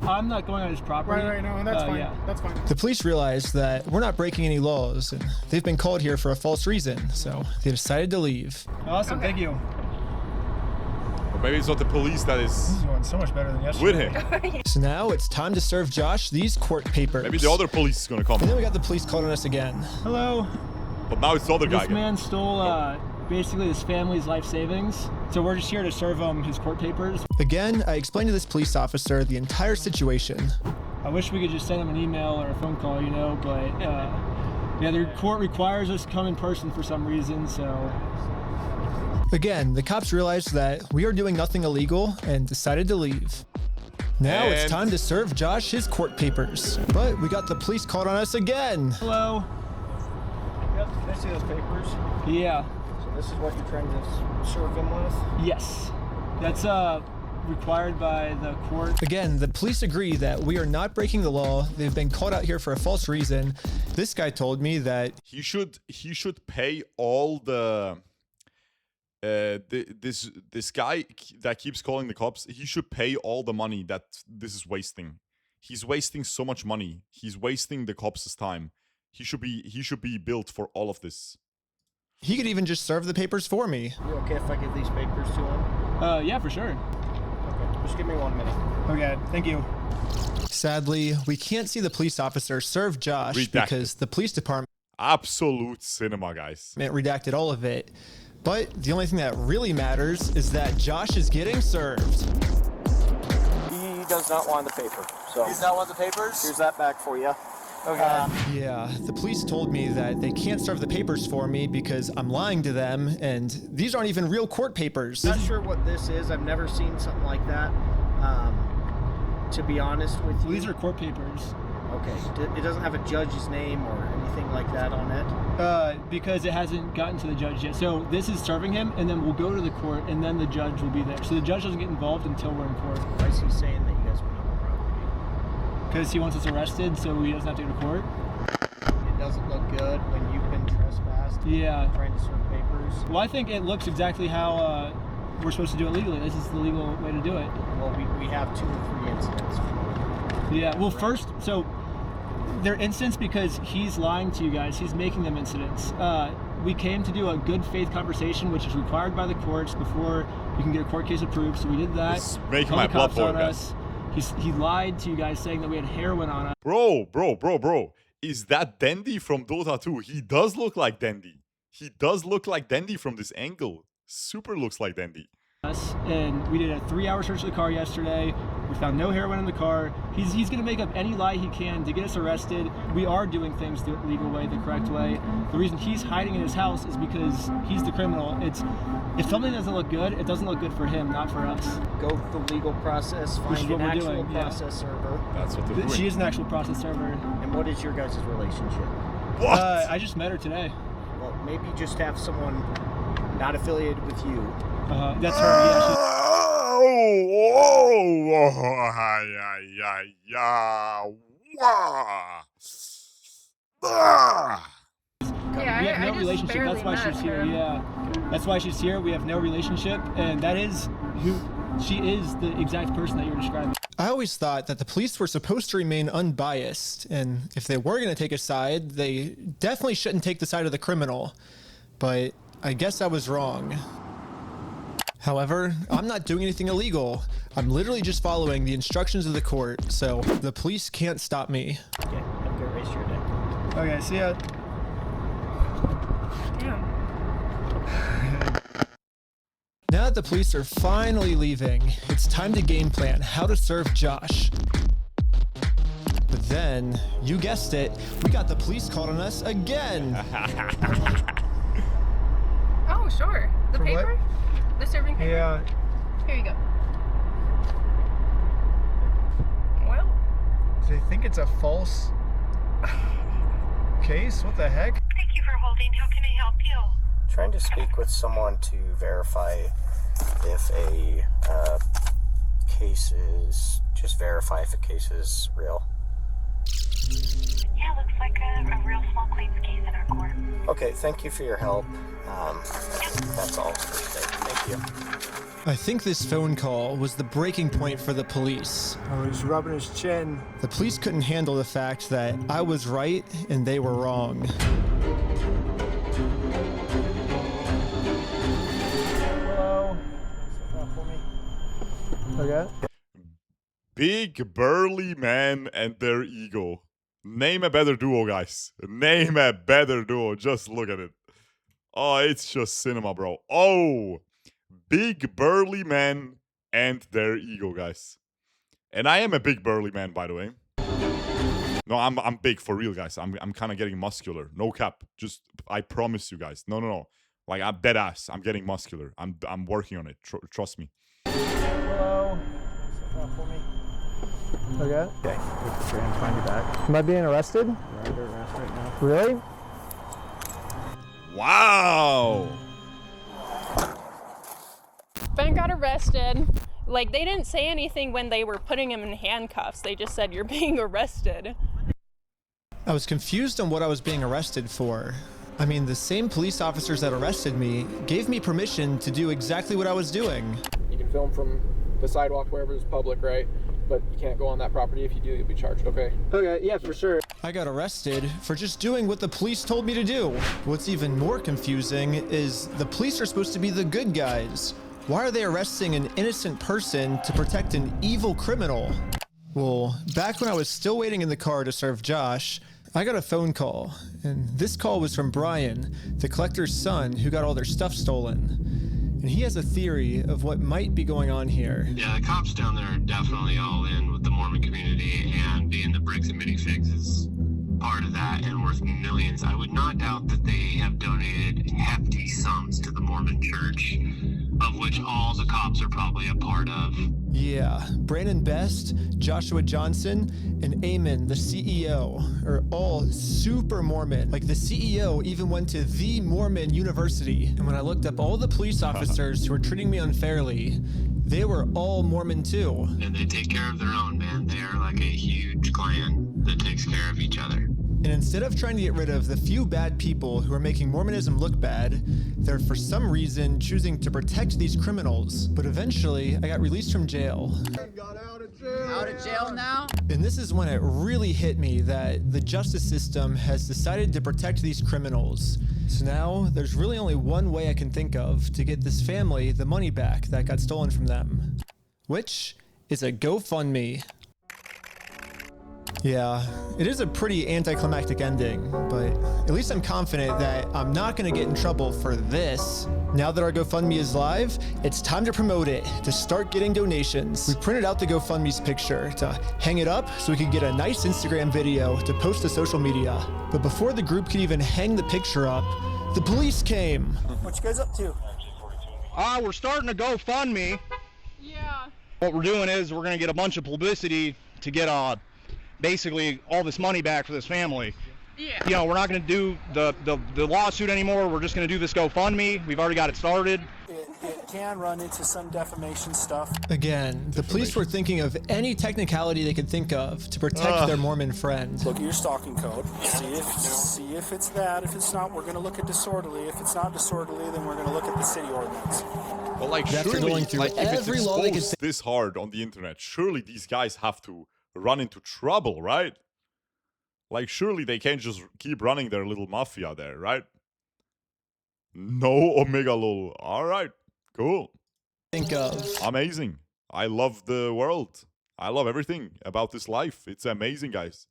I'm not going on his property. Right, no, that's fine. Yeah. That's fine. The police realized that we're not breaking any laws, and they've been called here for a false reason, so they decided to leave. Awesome, thank you. maybe it's not the police that is This is going so much better than yesterday. with him. So now it's time to serve Josh these court papers. Maybe the other police is gonna come. And then we got the police calling us again. Hello. But now it's the other guy This again. man stole basically his family's life savings. So we're just here to serve him his court papers. Again, I explained to this police officer the entire situation. I wish we could just send him an email or a phone call, you know, but yeah, the court requires us to come in person for some reason, so. Again, the cops realized that we are doing nothing illegal and decided to leave. Now it's time to serve Josh his court papers. But we got the police called on us again. Hello. Yep, can I see those papers? Yeah. So this is what you're trying to serve him with? Yes. That's required by the court. Again, the police agree that we are not breaking the law. They've been called out here for a false reason. This guy told me that he should pay all the this guy that keeps calling the cops. He should pay all the money that this is wasting. He's wasting so much money. He's wasting the cops' time. He should be billed for all of this. he could even just serve the papers for me. You okay if I give these papers to him? Yeah, for sure. Okay, just give me 1 minute. Okay, thank you. Sadly, we can't see the police officer serve Josh because the police department absolute cinema, guys. Redacted all of it. But the only thing that really matters is that Josh is getting served. He does not want the paper. So He's not want the papers? Here's that back for you. Okay. Yeah, the police told me that they can't serve the papers for me because I'm lying to them, and these aren't even real court papers. Not sure what this is. I've never seen something like that. To be honest with you. These are court papers. Okay. It doesn't have a judge's name or anything like that on it? Because it hasn't gotten to the judge yet. So this is serving him, and then we'll go to the court, and then the judge will be there. So the judge doesn't get involved until we're in court. Why is he saying that you guys went on the property? Because he wants us arrested, so he doesn't have to go to court. It doesn't look good when you've been trespassed. Yeah. Trying to serve papers. Well, I think it looks exactly how we're supposed to do it legally. This is the legal way to do it. Well, we have 2 or 3 incidents. Yeah, well, first, so they're incidents because he's lying to you guys. He's making them incidents. We came to do a good faith conversation, which is required by the courts before you can get a court case approved. So we did that. It's making my blood boil, guys. He lied to you guys saying that we had heroin on us. Bro. Is that Dandy from Dota 2? He does look like Dandy. He does look like Dandy from this angle. Super looks like Dandy. And we did a 3-hour search of the car yesterday. We found no heroin in the car. He's going to make up any lie he can to get us arrested. We are doing things the legal way, the correct way. The reason he's hiding in his house is because he's the criminal. If something doesn't look good, it doesn't look good for him, not for us. Go the legal process, find an actual process server. That's what they're doing. She is an actual process server. And what is your guys' relationship? What? I just met her today. Well, maybe just have someone not affiliated with you. That's her. Yeah, we have no I relationship. That's why she's here. Yeah, that's why she's here. We have no relationship, and that is who she is. The exact person that you're describing. I always thought that the police were supposed to remain unbiased, and if they were going to take a side, they definitely shouldn't take the side of the criminal. But I guess I was wrong. However, I'm not doing anything illegal. I'm literally just following the instructions of the court, so the police can't stop me. Okay, have a good rest of your day. Okay, see ya. Now that the police are finally leaving, it's time to game plan how to serve Josh. But then, you guessed it, we got the police called on us again. Oh, sure. The For paper? The serving paper? Yeah. Here you go. Well, Do they think it's a false case? What the heck? Thank you for holding. How can I help you? Trying to speak with someone to verify if a case is, just verify if a case is real. Yeah, looks like a real small claims case in our court. Okay, thank you for your help. That's all for today. Thank you. I think this phone call was the breaking point for the police. Oh, he's rubbing his chin. The police couldn't handle the fact that I was right and they were wrong. Hello. Step out for me. Okay. Big burly man and their ego. Name a better duo, guys. Name a better duo. Just look at it. Oh, it's just cinema, bro. Oh, big burly man and their ego, guys. And I am a big burly man, by the way. No, I'm big for real, guys. I'm kind of getting muscular. No cap. Just I promise you guys. No. Like I'm dead ass. I'm getting muscular. I'm working on it. Trust me. Hello. For me. Okay. Okay. We're gonna find you back. Am I being arrested? We're under arrest right now. Really? Wow. Ben got arrested. Like, they didn't say anything when they were putting him in handcuffs. They just said, you're being arrested. I was confused on what I was being arrested for. I mean, the same police officers that arrested me gave me permission to do exactly what I was doing. You can film from the sidewalk wherever is public, right? But you can't go on that property. If you do, you'll be charged, okay? Okay, yeah, for sure. I got arrested for just doing what the police told me to do. What's even more confusing is the police are supposed to be the good guys. Why are they arresting an innocent person to protect an evil criminal? Well, back when I was still waiting in the car to serve Josh, I got a phone call, and this call was from Brian, the collector's son who got all their stuff stolen. And he has a theory of what might be going on here. Yeah, the cops down there are definitely all in with the Mormon community, and being the bricks and minifigs is part of that and worth millions. I would not doubt that they have donated hefty sums to the Mormon church, of which all the cops are probably a part of. Yeah, Brandon Best, Joshua Johnson, and Eamon, the CEO, are all super Mormon. Like, the CEO even went to the Mormon University. And when I looked up all the police officers who were treating me unfairly, they were all Mormon too. And they take care of their own, man. They are like a huge clan that takes care of each other. And instead of trying to get rid of the few bad people who are making Mormonism look bad, they're for some reason choosing to protect these criminals. But eventually, I got released from jail. Out of jail now? And this is when it really hit me that the justice system has decided to protect these criminals. So now, there's really only one way I can think of to get this family the money back that got stolen from them. Which is a GoFundMe. Yeah, it is a pretty anticlimactic ending, but at least I'm confident that I'm not going to get in trouble for this. Now that our GoFundMe is live, it's time to promote it, to start getting donations. We printed out the GoFundMe's picture to hang it up so we could get a nice Instagram video to post to social media. But before the group could even hang the picture up, the police came. What you guys up to? We're starting a GoFundMe. Yeah. What we're doing is we're going to get a bunch of publicity to get basically all this money back for this family. Yeah. You know, we're not going to do the lawsuit anymore. We're just going to do this GoFundMe. We've already got it started. It can run into some defamation stuff. Again, the police were thinking of any technicality they could think of to protect their Mormon friend. Look at your stalking code. See if it's that. If it's not, we're going to look at disorderly. If it's not disorderly, then we're going to look at the city ordinance. But like, surely, like, if it's exposed this hard on the internet, surely these guys have to run into trouble, right? Like, surely they can't just keep running their little mafia there, right? No Omega lol. All right, cool. Think of amazing. I love the world. I love everything about this life. It's amazing, guys.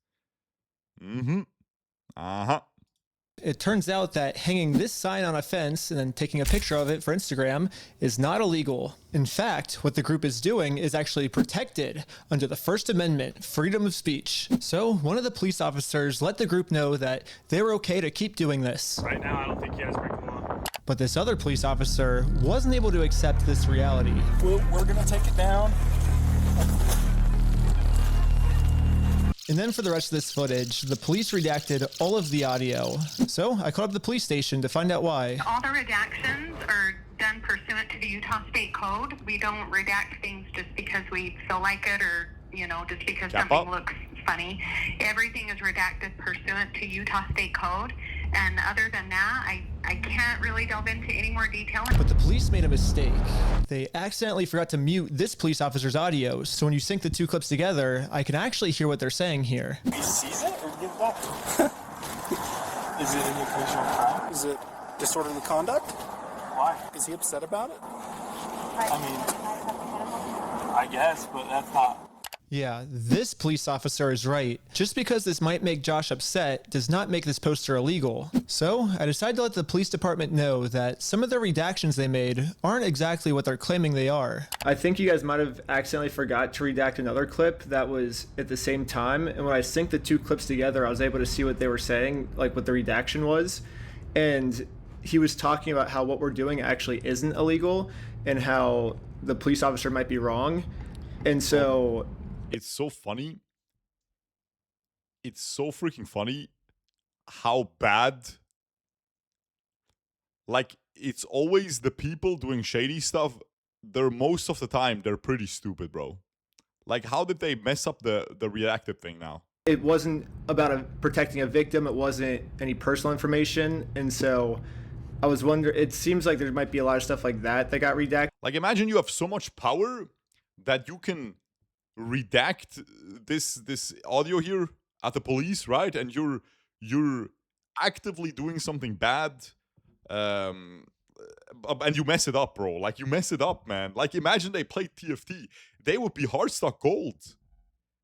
It turns out that hanging this sign on a fence and then taking a picture of it for Instagram is not illegal. In fact, what the group is doing is actually protected under the First Amendment, freedom of speech. So one of the police officers let the group know that they were okay to keep doing this. Right now, I don't think you guys break the law. But this other police officer wasn't able to accept this reality. We're gonna take it down. And then for the rest of this footage, the police redacted all of the audio. So I called up the police station to find out why. All the redactions are done pursuant to the Utah State Code. We don't redact things just because we feel like it or, you know, just because something looks funny. Everything is redacted pursuant to Utah State Code. And other than that, I can't really delve into any more detail. But the police made a mistake. They accidentally forgot to mute this police officer's audio, so when you sync the two clips together, I can actually hear what they're saying here. He sees it or give it back to him? Is it an occasion of crime? Is it disorderly conduct? Why? Is he upset about it? I mean, I guess, but that's not. Yeah, this police officer is right. Just because this might make Josh upset does not make this poster illegal. So I decided to let the police department know that some of the redactions they made aren't exactly what they're claiming they are. I think you guys might have accidentally forgot to redact another clip that was at the same time. And when I synced the two clips together, I was able to see what they were saying, like what the redaction was. And he was talking about how what we're doing actually isn't illegal and how the police officer might be wrong. And so... It's so funny. It's so freaking funny how bad. Like, it's always the people doing shady stuff. Most of the time, they're pretty stupid, bro. Like, how did they mess up the reactive thing now? It wasn't about protecting a victim. It wasn't any personal information. And so I was wondering, it seems like there might be a lot of stuff like that got redacted. Like, imagine you have so much power that you can redact this audio here at the police, right? And you're actively doing something bad, and you mess it up, bro. Like, you mess it up, man. Like, imagine they played TFT, they would be hardstock gold.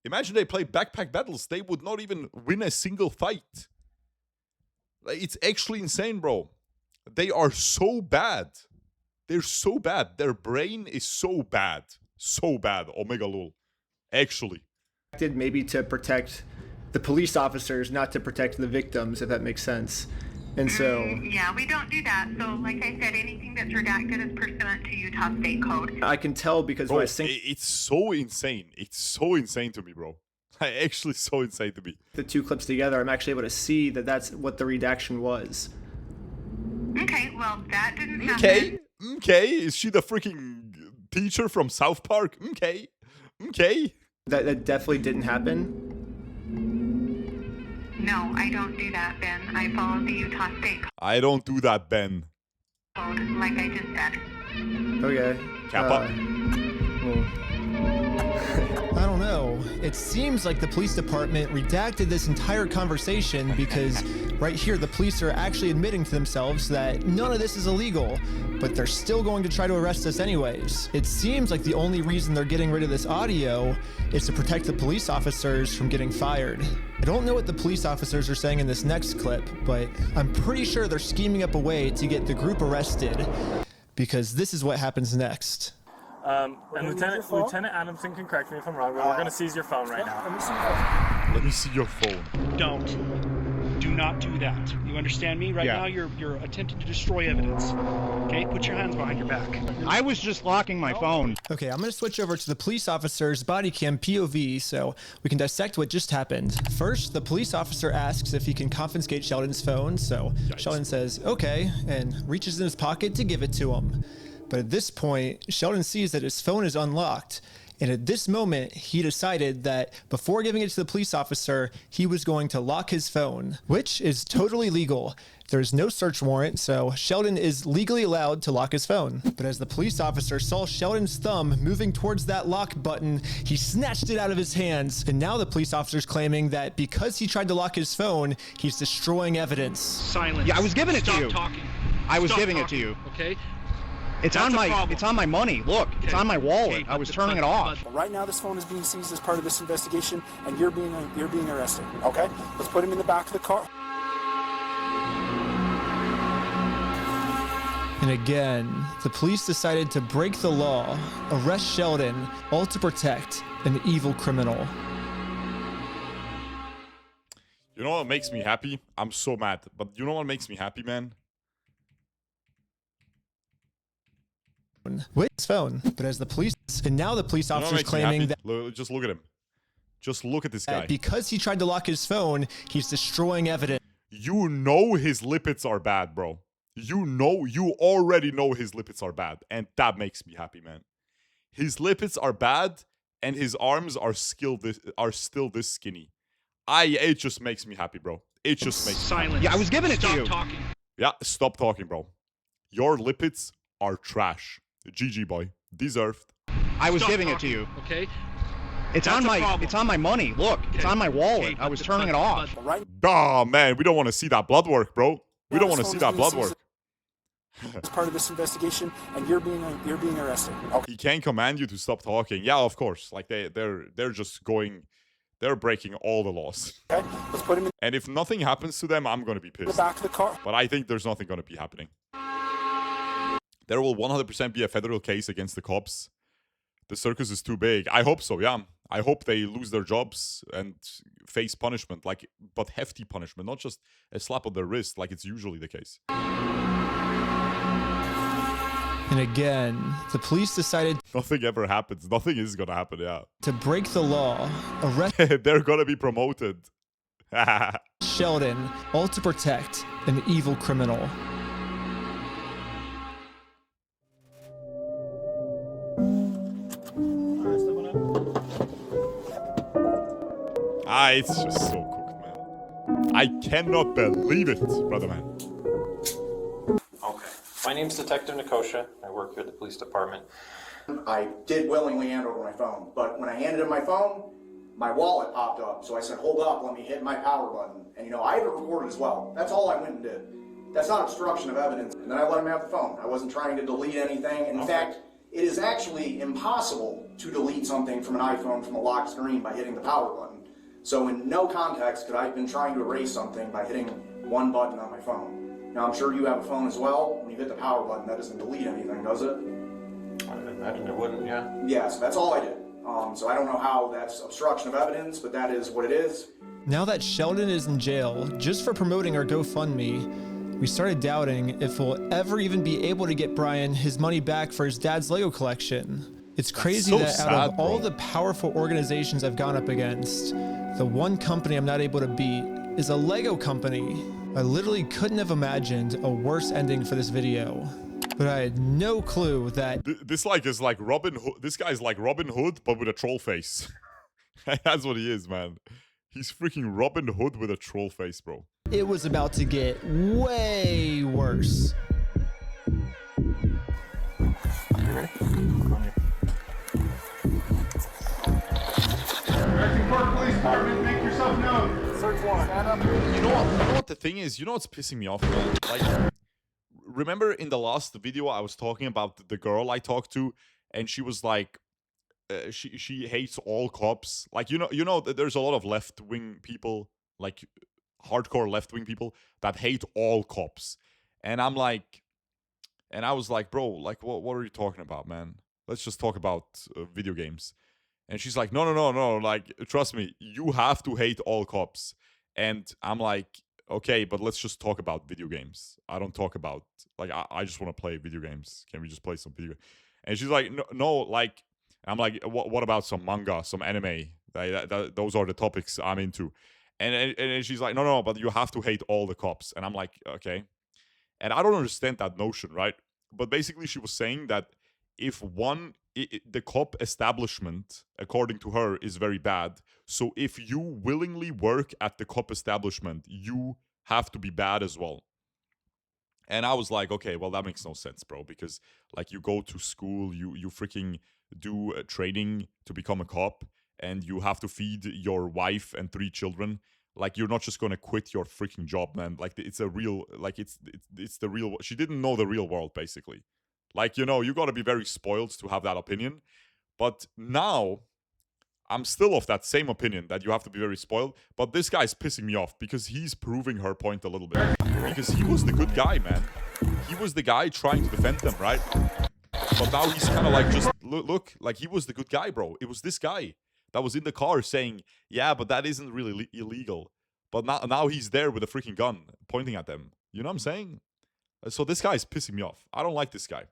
Imagine they played backpack battles, they would not even win a single fight. Like, it's actually insane, bro. They are so bad. They're so bad. Their brain is so bad. So bad. Omega lol. Actually. Maybe to protect the police officers, not to protect the victims, if that makes sense. And so... yeah, we don't do that. So, like I said, anything that's redacted is pursuant to Utah State Code. I can tell because when I sync... It's so insane. It's so insane to me, bro. Actually so insane to me. The two clips together, I'm actually able to see that that's what the redaction was. Okay, well, that didn't happen. Okay. Is she the freaking teacher from South Park? Okay. That definitely didn't happen. No, I don't do that, Ben. I follow the Utah State I don't do that, Ben. Code, like I just said. Okay. Kappa. I don't know. It seems like the police department redacted this entire conversation because right here the police are actually admitting to themselves that none of this is illegal, but they're still going to try to arrest us anyways. It seems like the only reason they're getting rid of this audio is to protect the police officers from getting fired. I don't know what the police officers are saying in this next clip, but I'm pretty sure they're scheming up a way to get the group arrested because this is what happens next. And Lieutenant Adamson can correct me if I'm wrong, but we're going to seize your phone right now. Let me see your phone. Do not do that. You understand me? Right now you're attempting to destroy evidence. Okay? Put your hands behind your back. I was just locking my phone. Okay, I'm going to switch over to the police officer's body cam POV so we can dissect what just happened. First, the police officer asks if he can confiscate Sheldon's phone, so Sheldon says, okay, and reaches in his pocket to give it to him. But at this point, Sheldon sees that his phone is unlocked. And at this moment, he decided that before giving it to the police officer, he was going to lock his phone, which is totally legal. There's no search warrant, so Sheldon is legally allowed to lock his phone. But as the police officer saw Sheldon's thumb moving towards that lock button, he snatched it out of his hands. And now the police officer's claiming that because he tried to lock his phone, he's destroying evidence. Silence. Yeah, I was giving it to you. Stop talking. I was Stop giving talking, it to you. Okay? It's on my money. Look, it's on my wallet. I was turning it off. But right now, this phone is being seized as part of this investigation, and you're being arrested. Okay, let's put him in the back of the car. And again, the police decided to break the law, arrest Sheldon, all to protect an evil criminal. You know what makes me happy? I'm so mad, but you know what makes me happy, man? With his phone, but as the police, and now the police officer's claiming that just look at him. Just look at this guy. Because he tried to lock his phone, he's destroying evidence. You know his lipids are bad, bro. You already know his lipids are bad, and that makes me happy, man. His lipids are bad, and his arms are still this skinny. It just makes me happy, bro. It just makes me happy. Yeah, I was giving it to you. Stop talking. Yeah, stop talking, bro. Your lipids are trash. GG, boy. Deserved. I was giving it to you. Okay? It's on my money. Look, it's on my wallet. I was turning it off. Oh, man, we don't want to see that blood work, bro. We don't want to see that blood work. It's part of this investigation, and you're being arrested. Okay. He can't command you to stop talking. Yeah, of course. Like they're just going, they're breaking all the laws. Okay, let's put him in. And if nothing happens to them, I'm gonna be pissed. The back of the car. But I think there's nothing gonna be happening. There will 100% be a federal case against the cops. The circus is too big. I hope so, yeah. I hope they lose their jobs and face punishment, like, but hefty punishment, not just a slap on their wrist like it's usually the case. And again, the police decided nothing ever happens. Nothing is gonna happen, yeah. To break the law, arrest they're gonna be promoted. Sheldon, all to protect an evil criminal. It's just so cooked, man. I cannot believe it, brother man. Okay. My name's Detective Nikosha. I work here at the police department. I did willingly hand over my phone, but when I handed him my phone, my wallet popped up. So I said, hold up, let me hit my power button. And you know, I have it recorded as well. That's all I went and did. That's not obstruction of evidence. And then I let him have the phone. I wasn't trying to delete anything. And in fact, it is actually impossible to delete something from an iPhone from a locked screen by hitting the power button. So in no context could I have been trying to erase something by hitting one button on my phone. Now I'm sure you have a phone as well. When you hit the power button, that doesn't delete anything, does it? I imagine it wouldn't, yeah. Yeah, so that's all I did. So I don't know how that's obstruction of evidence, but that is what it is. Now that Sheldon is in jail just for promoting our GoFundMe, we started doubting if we'll ever even be able to get Brian his money back for his dad's Lego collection. It's crazy that out of all the powerful organizations I've gone up against, the one company I'm not able to beat is a Lego company. I literally couldn't have imagined a worse ending for this video. But I had no clue that this is like Robin Hood. This guy's like Robin Hood, but with a troll face. That's what he is, man. He's freaking Robin Hood with a troll face, bro. It was about to get way worse. You ready? Park Police Department, make yourself known. Search warrant. Stand up. You know what the thing is? You know what's pissing me off, man? Like, remember in the last video I was talking about the girl I talked to, and she was like, she hates all cops. Like, you know, there's a lot of left-wing people, like hardcore left-wing people that hate all cops, and I'm like, and I was like, bro, like, what are you talking about, man? Let's just talk about video games. And she's like, no, like, trust me, you have to hate all cops. And I'm like, okay, but let's just talk about video games. I don't talk about, like, I just want to play video games. Can we just play some video games? And she's like, no, like, I'm like, what about some manga, some anime? Those are the topics I'm into. And she's like, no, but you have to hate all the cops. And I'm like, okay. And I don't understand that notion, right? But basically she was saying that if the cop establishment, according to her, is very bad. So if you willingly work at the cop establishment, you have to be bad as well. And I was like, okay, well, that makes no sense, bro. Because, like, you go to school, you freaking do training to become a cop, and you have to feed your wife and 3 children. Like, you're not just gonna quit your freaking job, man. Like, it's a real, like, it's the real. She didn't know the real world, basically. Like, you know, you gotta be very spoiled to have that opinion. But now, I'm still of that same opinion that you have to be very spoiled. But this guy's pissing me off because he's proving her point a little bit. Because he was the good guy, man. He was the guy trying to defend them, right? But now he's kind of like, just look, like, he was the good guy, bro. It was this guy that was in the car saying, yeah, but that isn't really illegal. But now he's there with a freaking gun pointing at them. You know what I'm saying? So this guy's pissing me off. I don't like this guy.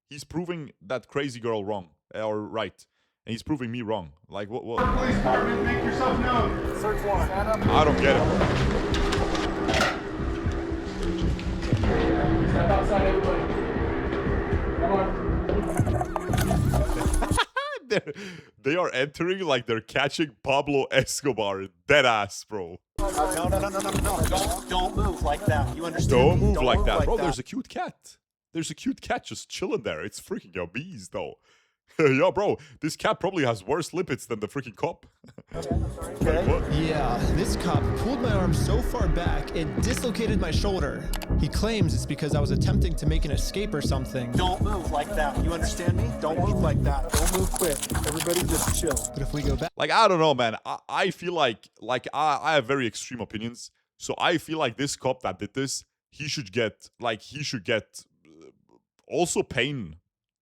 He's proving that crazy girl wrong, or right. And he's proving me wrong. Like, what? Police Department, make yourself known. Search warrant. Stand up. I don't get it. Step outside, everybody. Come on. They are entering like they're catching Pablo Escobar. Dead ass, bro. No. Don't move like that. You understand? Don't move like that. Bro, there's a cute cat. There's a cute cat just chilling there. It's freaking a beast, though. Yo, bro, this cat probably has worse lipids than the freaking cop. Yeah, this cop pulled my arm so far back it dislocated my shoulder. He claims it's because I was attempting to make an escape or something. Don't move like that. You understand me? Don't move like that. Don't move quick. Everybody just chill. But if we go back, Like, I don't know, man. I feel like I have very extreme opinions. So I feel like this cop that did this, he should get also pain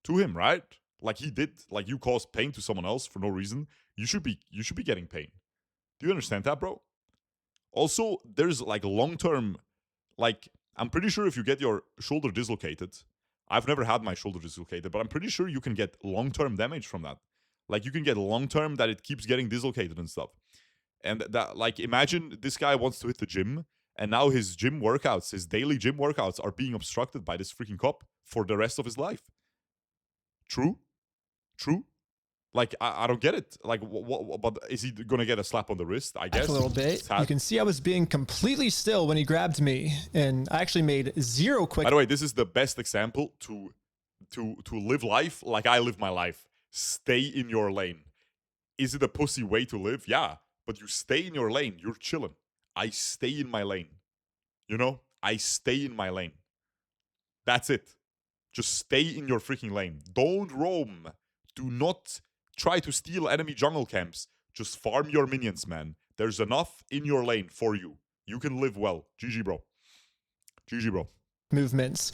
to him, right? Like he did, like you caused pain to someone else for no reason. You should be getting pain. Do you understand that, bro? Also, there's like long-term, like I'm pretty sure if you get your shoulder dislocated, I've never had my shoulder dislocated, but I'm pretty sure you can get long-term damage from that. Like you can get long-term that it keeps getting dislocated and stuff. And that, like, imagine this guy wants to hit the gym, and now his gym workouts, his daily gym workouts are being obstructed by this freaking cop for the rest of his life. True? Like, I don't get it. Like, but is he gonna get a slap on the wrist? I guess a little bit. You can see I was being completely still when he grabbed me, and I actually made zero quick. By the way, this is the best example to live life like I live my life. Stay in your lane. Is it a pussy way to live? Yeah, but you stay in your lane. You're chilling. I stay in my lane. You know, I stay in my lane. That's it. Just stay in your freaking lane. Don't roam. Do not try to steal enemy jungle camps. Just farm your minions, man. There's enough in your lane for you. You can live well. GG, bro. GG, bro. Movements.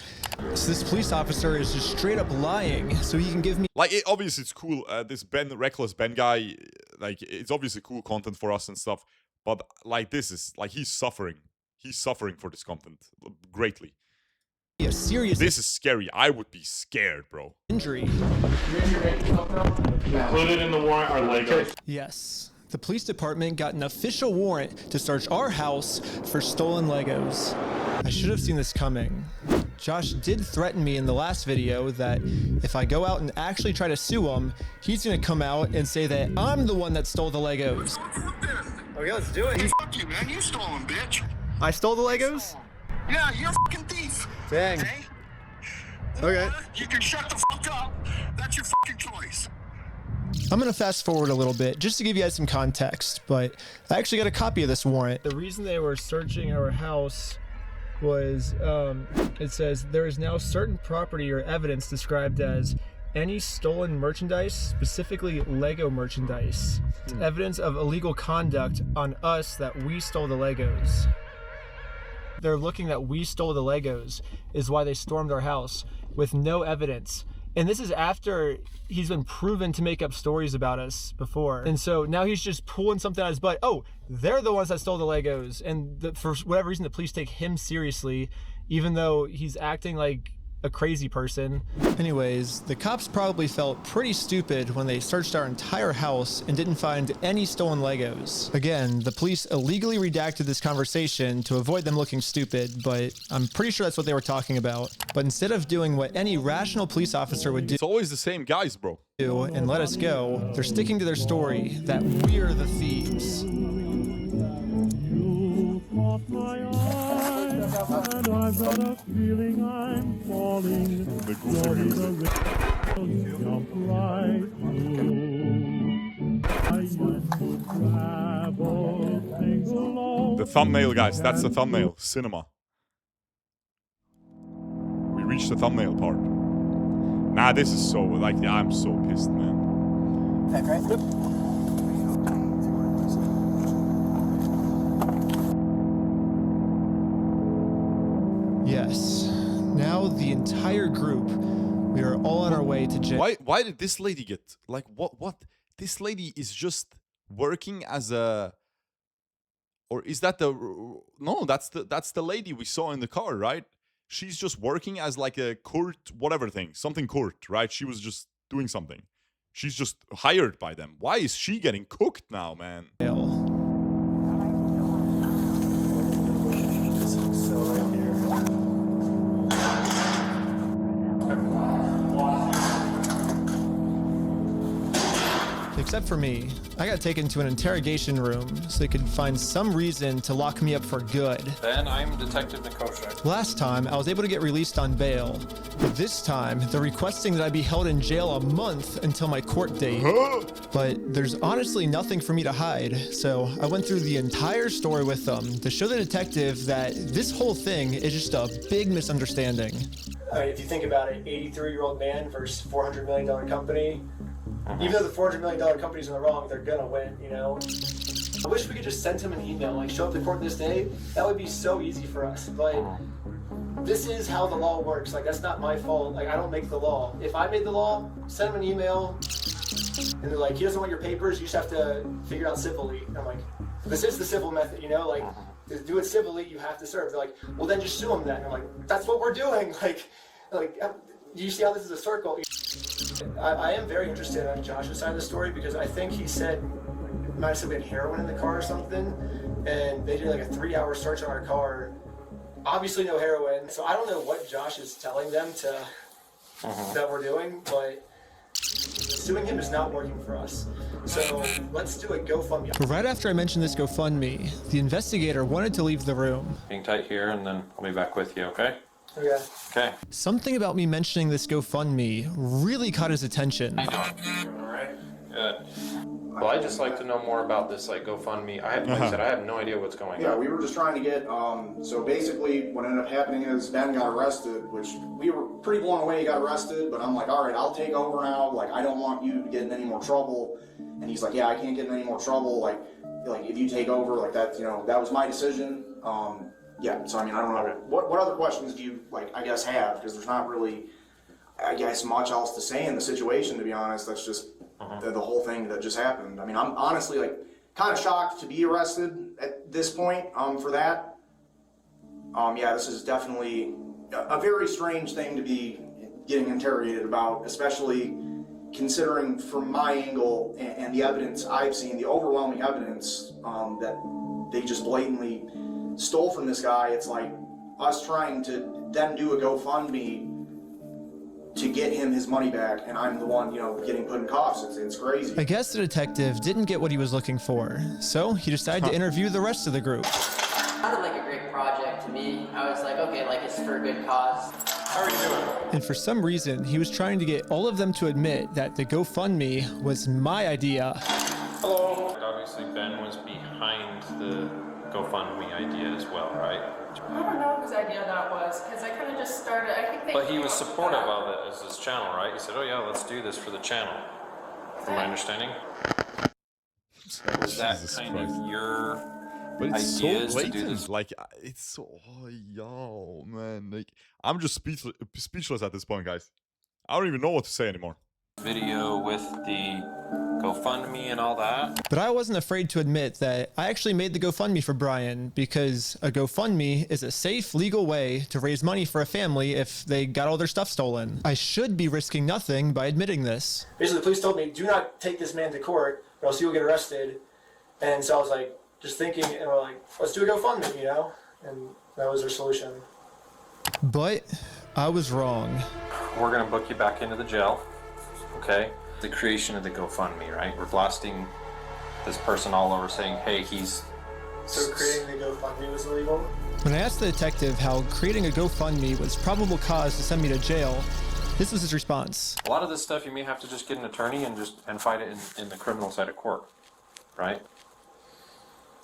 So this police officer is just straight up lying so he can give me... Like, obviously it's cool. This Reckless Ben guy, like, it's obviously cool content for us and stuff. But, like, this is, like, he's suffering. He's suffering for this content greatly. A serious... This is scary. I would be scared, bro. Injury. Included in the warrant are Legos. Yes. The police department got an official warrant to search our house for stolen Legos. I should have seen this coming. Josh did threaten me in the last video that if I go out and actually try to sue him, he's gonna come out and say that I'm the one that stole the Legos. Okay, let's do it. Fuck you, man. You stole them, bitch. I stole the Legos? Yeah, you're a fucking thief. Dang. Okay. You can shut the fuck up. That's your fucking choice. I'm gonna fast forward a little bit just to give you guys some context, but I actually got a copy of this warrant. The reason they were searching our house was, it says, there is now certain property or evidence described as any stolen merchandise, specifically Lego merchandise. It's evidence of illegal conduct on us that we stole the Legos. They're looking that we stole the Legos is why they stormed our house with no evidence. And this is after he's been proven to make up stories about us before. And so now he's just pulling something out of his butt. Oh, they're the ones that stole the Legos. And for whatever reason, the police take him seriously, even though he's acting like a crazy person. Anyways, the cops probably felt pretty stupid when they searched our entire house and didn't find any stolen Legos. Again, the police illegally redacted this conversation to avoid them looking stupid, but I'm pretty sure that's what they were talking about. But instead of doing what any rational police officer would do, it's always the same guys, bro, and let us go, they're sticking to their story that we're the thieves. And I've got a feeling I'm falling. Jump right through. I used to travel things alone. The thumbnail, guys. That's the thumbnail. Cinema. We reached the thumbnail part. Nah, this is so, like, I'm so pissed, man. Back right? Yes. Now the entire group, we are all on our way to jail. Why did this lady get, like, what? This lady is just working as a, or is that the, no, that's the lady we saw in the car, right? She's just working as like a court, whatever thing, something court, right? She was just doing something. She's just hired by them. Why is she getting cooked now, man? except for me. I got taken to an interrogation room so they could find some reason to lock me up for good. Ben, I'm Detective Nikosha. Last time, I was able to get released on bail. This time, they're requesting that I be held in jail a month until my court date. But there's honestly nothing for me to hide, so I went through the entire story with them to show the detective that this whole thing is just a big misunderstanding. If you think about it, 83-year-old man versus $400 million company. Even though the $400 million company's in the wrong, they're gonna win, you know? I wish we could just send him an email, like show up to court this day. That would be so easy for us. But this is how the law works. Like, that's not my fault. Like, I don't make the law. If I made the law, send him an email, and they're like, he doesn't want your papers, you just have to figure it out civilly. And I'm like, this is the civil method, you know? Like, to do it civilly, you have to serve. They're like, well, then just sue him then. And I'm like, that's what we're doing. Like, you see how this is a circle? I am very interested on Josh's side of the story because I think he said, he might have said we had heroin in the car or something, and they did like a 3-hour search on our car. Obviously no heroin, so I don't know what Josh is telling them that we're doing, but suing him is not working for us. So let's do a GoFundMe. Right after I mentioned this GoFundMe, the investigator wanted to leave the room. Hang tight here, and then I'll be back with you, okay? Okay. Okay. Something about me mentioning this GoFundMe really caught his attention. All right. Good. Well, I'd just like to know more about this, like, GoFundMe. Like I said, I have no idea what's going on. Yeah, we were just trying to get, so basically what ended up happening is Ben got arrested, which we were pretty blown away he got arrested, but I'm like, all right, I'll take over now. Like, I don't want you to get in any more trouble. And he's like, yeah, I can't get in any more trouble. Like if you take over, like that, you know, that was my decision. Yeah, so I mean, I don't know. What other questions do you, like, I guess, have? Because there's not really, I guess, much else to say in the situation, to be honest. That's just the whole thing that just happened. I mean, I'm honestly, like, kind of shocked to be arrested at this point for that. Yeah, this is definitely a very strange thing to be getting interrogated about, especially considering from my angle and the evidence I've seen, the overwhelming evidence that they just blatantly stole from this guy. It's like us trying to then do a GoFundMe to get him his money back, and I'm the one, you know, getting put in cuffs. It's crazy. I guess the detective didn't get what he was looking for, so he decided to interview the rest of the group. It sounded like a great project to me. I was like, okay, like it's for a good cause. How are you doing? And for some reason, he was trying to get all of them to admit that the GoFundMe was my idea. Hello. Obviously, Ben was behind the GoFundMe idea as well, right? I don't know whose idea that was, because I kind of just started, I think they... But he was supportive of it as his channel, right? He said, oh yeah, let's do this for the channel. From my understanding? Was that kind of your But it's ideas so to do blatant. this? Like, it's so, oh, yo, man. Like, I'm just speechless at this point, guys. I don't even know what to say anymore. Video with the GoFundMe and all that. But I wasn't afraid to admit that I actually made the GoFundMe for Brian because a GoFundMe is a safe, legal way to raise money for a family if they got all their stuff stolen. I should be risking nothing by admitting this. Basically, the police told me, do not take this man to court or else you'll get arrested. And so I was like, just thinking, and we're like, let's do a GoFundMe, you know? And that was their solution. But I was wrong. We're gonna book you back into the jail, okay? The creation of the GoFundMe, right? We're blasting this person all over saying, hey, he's... So creating the GoFundMe was illegal? When I asked the detective how creating a GoFundMe was probable cause to send me to jail, this was his response. A lot of this stuff you may have to just get an attorney and fight it in the criminal side of court, right?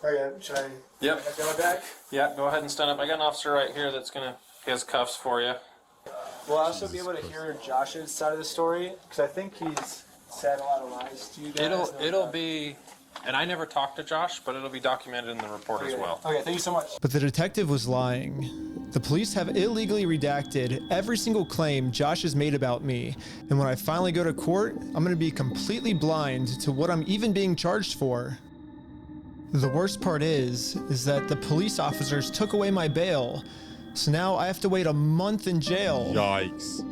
Okay, should I Yep. go back? Yeah, go ahead and stand up. I got an officer right here that's gonna, he has cuffs for you. Will I also be able to hear Josh's side of the story? Because I think he's said a lot of lies to you guys. It'll be, and I never talked to Josh, but it'll be documented in the report as well. Okay, thank you so much. But the detective was lying. The police have illegally redacted every single claim Josh has made about me. And when I finally go to court, I'm going to be completely blind to what I'm even being charged for. The worst part is that the police officers took away my bail. So now I have to wait a month in jail. Yikes.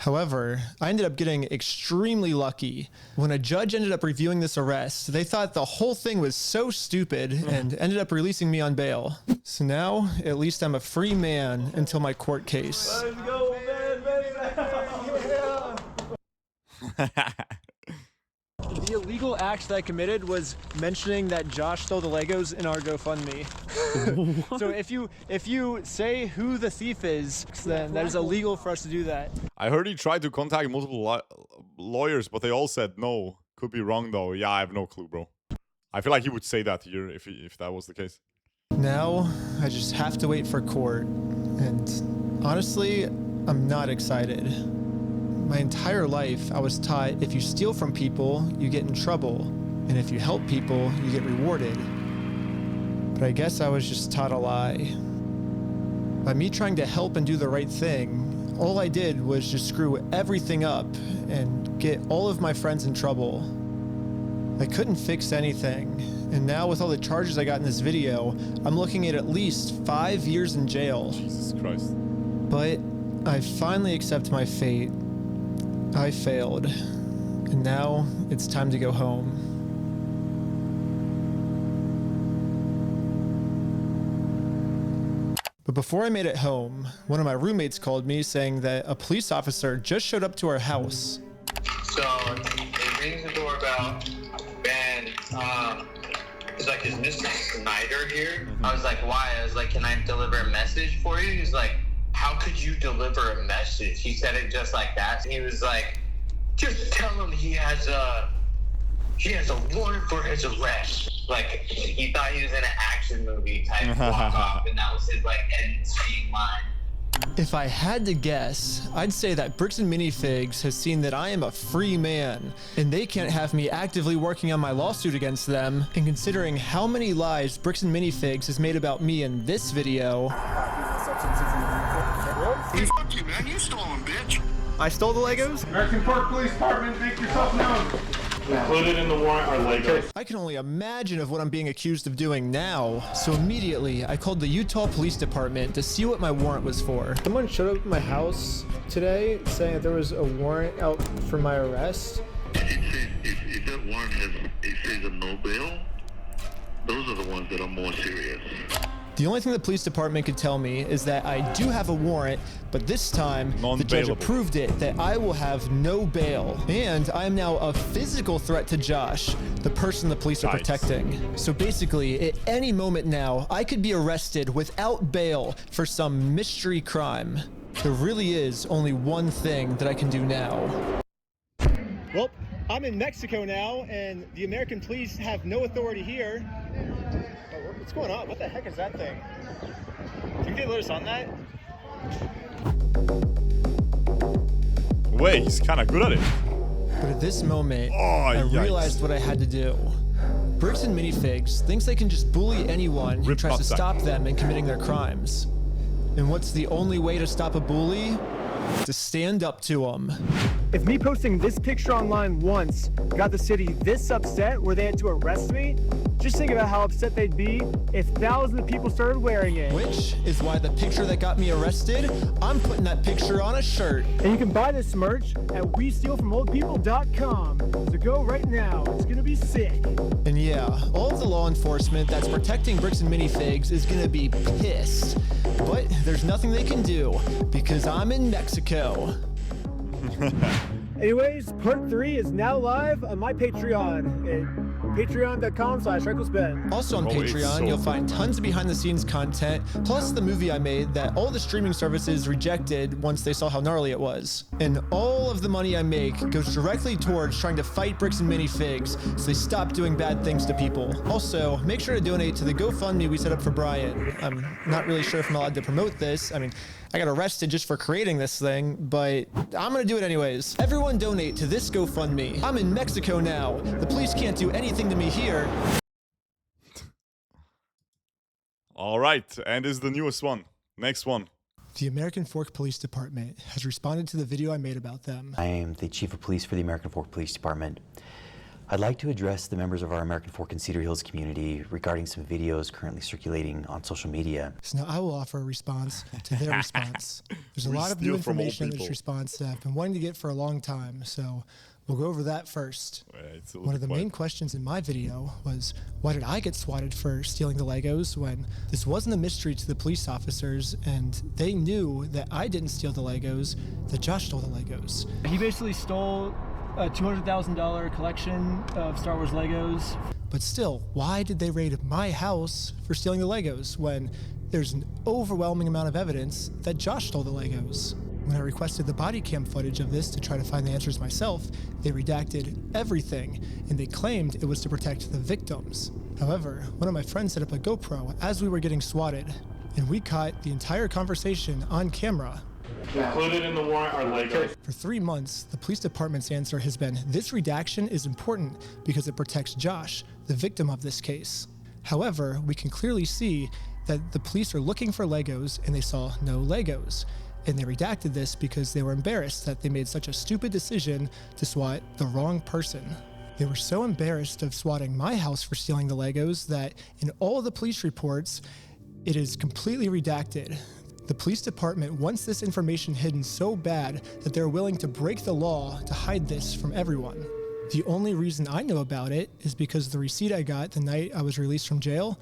However, I ended up getting extremely lucky. When a judge ended up reviewing this arrest, they thought the whole thing was so stupid and ended up releasing me on bail. So now, at least I'm a free man until my court case. Let's go, man, The illegal act that I committed was mentioning that Josh stole the Legos in our GoFundMe. So if you say who the thief is, then that is illegal for us to do that. I heard he tried to contact multiple lawyers, but they all said no. Could be wrong though. Yeah, I have no clue, bro. I feel like he would say that here if that was the case. Now I just have to wait for court, and honestly, I'm not excited. My entire life, I was taught if you steal from people, you get in trouble, and if you help people, you get rewarded. But I guess I was just taught a lie. By me trying to help and do the right thing, all I did was just screw everything up and get all of my friends in trouble. I couldn't fix anything, and now with all the charges I got in this video, I'm looking at least 5 years in jail. Jesus Christ. But I finally accept my fate. I failed, and now it's time to go home. But before I made it home, one of my roommates called me saying that a police officer just showed up to our house. So he rings the doorbell, and he's like, "Is Mr. Snyder here?" I was like, "Why?" I was like, "Can I deliver a message for you?" He's like, "How could you deliver a message?" He said it just like that. He was like, "Just tell him he has a warrant for his arrest." Like, he thought he was in an action movie type walk off, and that was his like end screen line. If I had to guess, I'd say that Bricks and Minifigs has seen that I am a free man, and they can't have me actively working on my lawsuit against them. And considering how many lies Bricks and Minifigs has made about me in this video, Fuck you, man. You stole them, bitch. I stole the Legos? American Park Police Department, make yourself known. Included in the warrant are Legos. I can only imagine of what I'm being accused of doing now. So immediately, I called the Utah Police Department to see what my warrant was for. Someone showed up at my house today saying that there was a warrant out for my arrest. If that warrant says a no bail, those are the ones that are more serious. The only thing the police department could tell me is that I do have a warrant, but this time the judge approved it that I will have no bail. And I am now a physical threat to Josh, the person the police are protecting. So basically, at any moment now, I could be arrested without bail for some mystery crime. There really is only one thing that I can do now. Well, I'm in Mexico now, and the American police have no authority here. What's going on? What the heck is that thing? Can you get loose on that? Wait, he's kind of good at it. But at this moment, I realized what I had to do. Bricks and Minifigs thinks they can just bully anyone who tries to stop them in committing their crimes. And what's the only way to stop a bully? To stand up to them. If me posting this picture online once got the city this upset where they had to arrest me, just think about how upset they'd be if thousands of people started wearing it. Which is why the picture that got me arrested, I'm putting that picture on a shirt. And you can buy this merch at WeStealFromOldPeople.com. So go right now. It's gonna be sick. And yeah, all of the law enforcement that's protecting Bricks and Minifigs is gonna be pissed. But there's nothing they can do because I'm in Mexico. Anyways, part 3 is now live on my Patreon at patreon.com/RecklessBen. Also on Patreon, you'll find tons of behind-the-scenes content, plus the movie I made that all the streaming services rejected once they saw how gnarly it was. And all of the money I make goes directly towards trying to fight Bricks and Minifigs so they stop doing bad things to people. Also, make sure to donate to the GoFundMe we set up for Brian. I'm not really sure if I'm allowed to promote this. I mean, I got arrested just for creating this thing, but I'm gonna do it anyways. Everyone donate to this GoFundMe. I'm in Mexico now. The police can't do anything to me here. All right, and is the newest one. Next one. The American Fork Police Department has responded to the video I made about them. I am the Chief of Police for the American Fork Police Department. I'd like to address the members of our American Fork and Cedar Hills community regarding some videos currently circulating on social media. So now I will offer a response to their response. There's a lot of new information in this response that I've been wanting to get for a long time, so we'll go over that first. One of the main questions in my video was, why did I get swatted for stealing the Legos when this wasn't a mystery to the police officers and they knew that I didn't steal the Legos, that Josh stole the Legos. He basically stole a $200,000 collection of Star Wars Legos. But still, why did they raid my house for stealing the Legos when there's an overwhelming amount of evidence that Josh stole the Legos? When I requested the body cam footage of this to try to find the answers myself, they redacted everything and they claimed it was to protect the victims. However, one of my friends set up a GoPro as we were getting swatted, and we caught the entire conversation on camera. Included in the warrant are Legos. For 3 months, the police department's answer has been, this redaction is important because it protects Josh, the victim of this case. However, we can clearly see that the police are looking for Legos and they saw no Legos. And they redacted this because they were embarrassed that they made such a stupid decision to swat the wrong person. They were so embarrassed of swatting my house for stealing the Legos that in all of the police reports, it is completely redacted. The police department wants this information hidden so bad that they're willing to break the law to hide this from everyone. The only reason I know about it is because of the receipt I got the night I was released from jail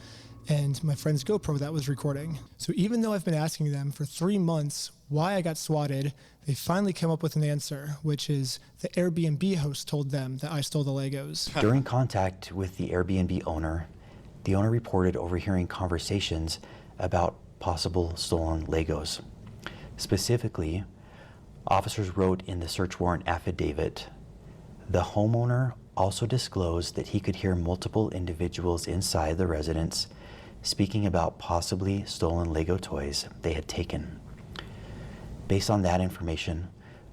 and my friend's GoPro that was recording. So even though I've been asking them for 3 months why I got swatted, they finally came up with an answer, which is the Airbnb host told them that I stole the Legos. During contact with the Airbnb owner, the owner reported overhearing conversations about possible stolen Legos. Specifically, officers wrote in the search warrant affidavit, the homeowner also disclosed that he could hear multiple individuals inside the residence speaking about possibly stolen Lego toys they had taken. Based on that information,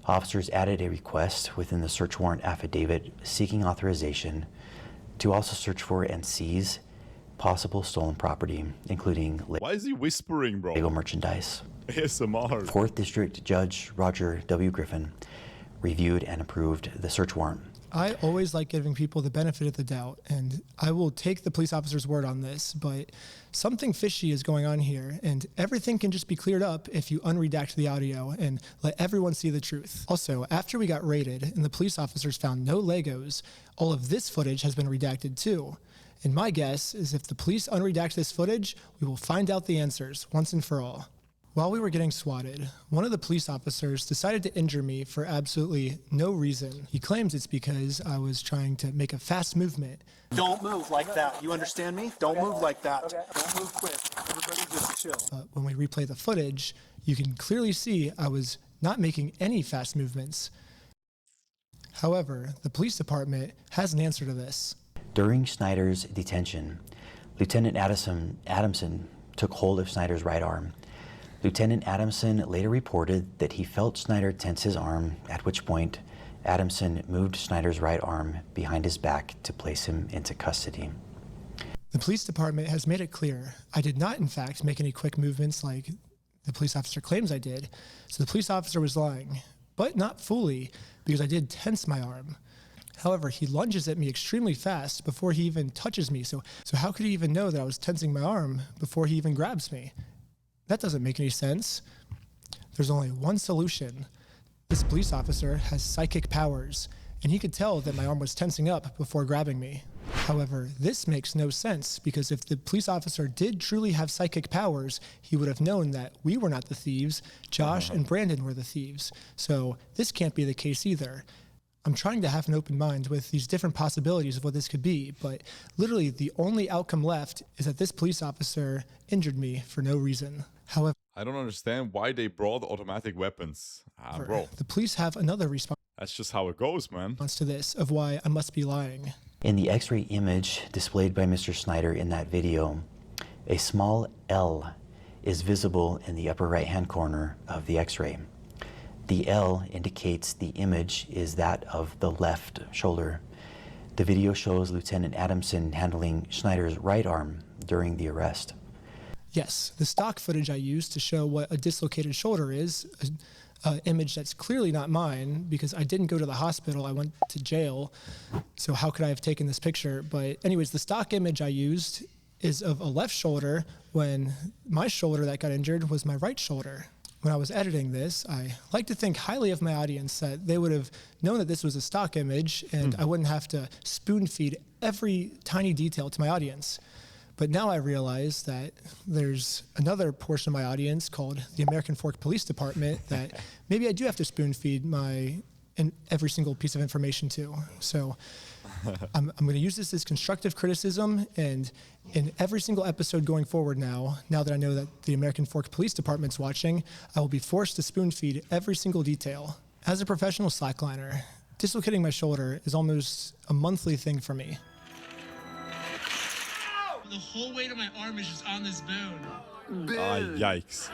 officers added a request within the search warrant affidavit seeking authorization to also search for and seize possible stolen property, including Why is he whispering, bro? Lego merchandise. ASMR. 4th District Judge Roger W. Griffin reviewed and approved the search warrant. I always like giving people the benefit of the doubt, and I will take the police officer's word on this, but something fishy is going on here, and everything can just be cleared up if you unredact the audio and let everyone see the truth. Also, after we got raided and the police officers found no Legos, all of this footage has been redacted too. And my guess is if the police unredact this footage, we will find out the answers once and for all. While we were getting swatted, one of the police officers decided to injure me for absolutely no reason. He claims it's because I was trying to make a fast movement. Don't move like that. You understand me? Don't move like that. Don't move quick. Everybody just chill. But when we replay the footage, you can clearly see I was not making any fast movements. However, the police department has an answer to this. During Snyder's detention, Lieutenant Adamson took hold of Snyder's right arm. Lieutenant Adamson later reported that he felt Snyder tense his arm, at which point Adamson moved Snyder's right arm behind his back to place him into custody. The police department has made it clear I did not, in fact, make any quick movements like the police officer claims I did. So the police officer was lying, but not fully, because I did tense my arm. However, he lunges at me extremely fast before he even touches me. So how could he even know that I was tensing my arm before he even grabs me? That doesn't make any sense. There's only one solution. This police officer has psychic powers, and he could tell that my arm was tensing up before grabbing me. However, this makes no sense because if the police officer did truly have psychic powers, he would have known that we were not the thieves, Josh and Brandon were the thieves. So this can't be the case either. I'm trying to have an open mind with these different possibilities of what this could be, but literally the only outcome left is that this police officer injured me for no reason. However, I don't understand why they brought automatic weapons. Bro. The police have another response. That's just how it goes, man. To this of why I must be lying. In the X-ray image displayed by Mr. Snyder in that video, a small L is visible in the upper right-hand corner of the X-ray. The L indicates the image is that of the left shoulder. The video shows Lieutenant Adamson handling Schneider's right arm during the arrest. Yes, the stock footage I used to show what a dislocated shoulder is, an image that's clearly not mine because I didn't go to the hospital, I went to jail, so how could I have taken this picture? But anyways, the stock image I used is of a left shoulder when my shoulder that got injured was my right shoulder. When I was editing this, I like to think highly of my audience that they would have known that this was a stock image and I wouldn't have to spoon feed every tiny detail to my audience. But now I realize that there's another portion of my audience called the American Fork Police Department that maybe I do have to spoon feed every single piece of information to. So I'm going to use this as constructive criticism, and in every single episode going forward now that I know that the American Fork Police Department's watching, I will be forced to spoon feed every single detail. As a professional slackliner, dislocating my shoulder is almost a monthly thing for me. The whole weight of my arm is just on this bone. Yikes.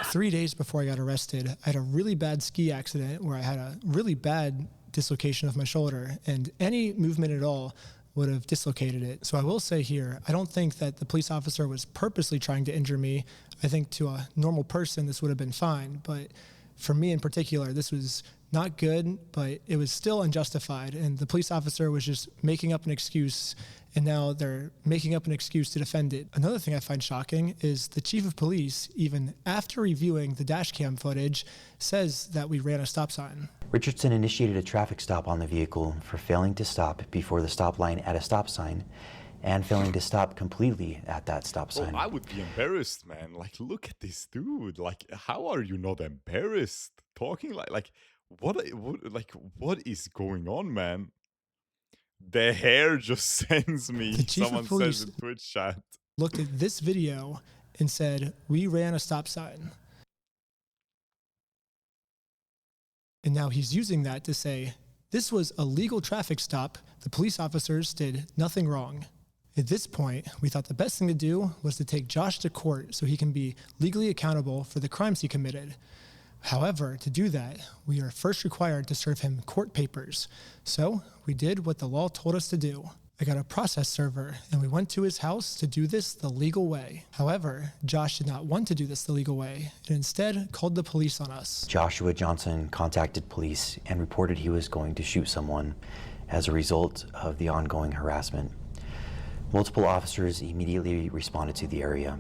3 days before I got arrested, I had a really bad ski accident where I had a really bad dislocation of my shoulder, and any movement at all would have dislocated it. So I will say here, I don't think that the police officer was purposely trying to injure me. I think to a normal person, this would have been fine. But for me in particular, this was not good, but it was still unjustified. And the police officer was just making up an excuse, and now they're making up an excuse to defend it. Another thing I find shocking is the chief of police, even after reviewing the dash cam footage, says that we ran a stop sign. Richardson initiated a traffic stop on the vehicle for failing to stop before the stop line at a stop sign and failing to stop completely at that stop sign. Oh, I would be embarrassed, man. Like, look at this dude. Like, how are you not embarrassed? Talking like what is going on, man? The hair just sends me. The chief Someone of police says in Twitch chat. Looked at this video and said, we ran a stop sign. And now he's using that to say, this was a legal traffic stop. The police officers did nothing wrong. At this point, we thought the best thing to do was to take Josh to court so he can be legally accountable for the crimes he committed. However, to do that, we are first required to serve him court papers. So we did what the law told us to do. I got a process server, and we went to his house to do this the legal way. However, Josh did not want to do this the legal way, and instead called the police on us. Joshua Johnson contacted police and reported he was going to shoot someone as a result of the ongoing harassment. Multiple officers immediately responded to the area.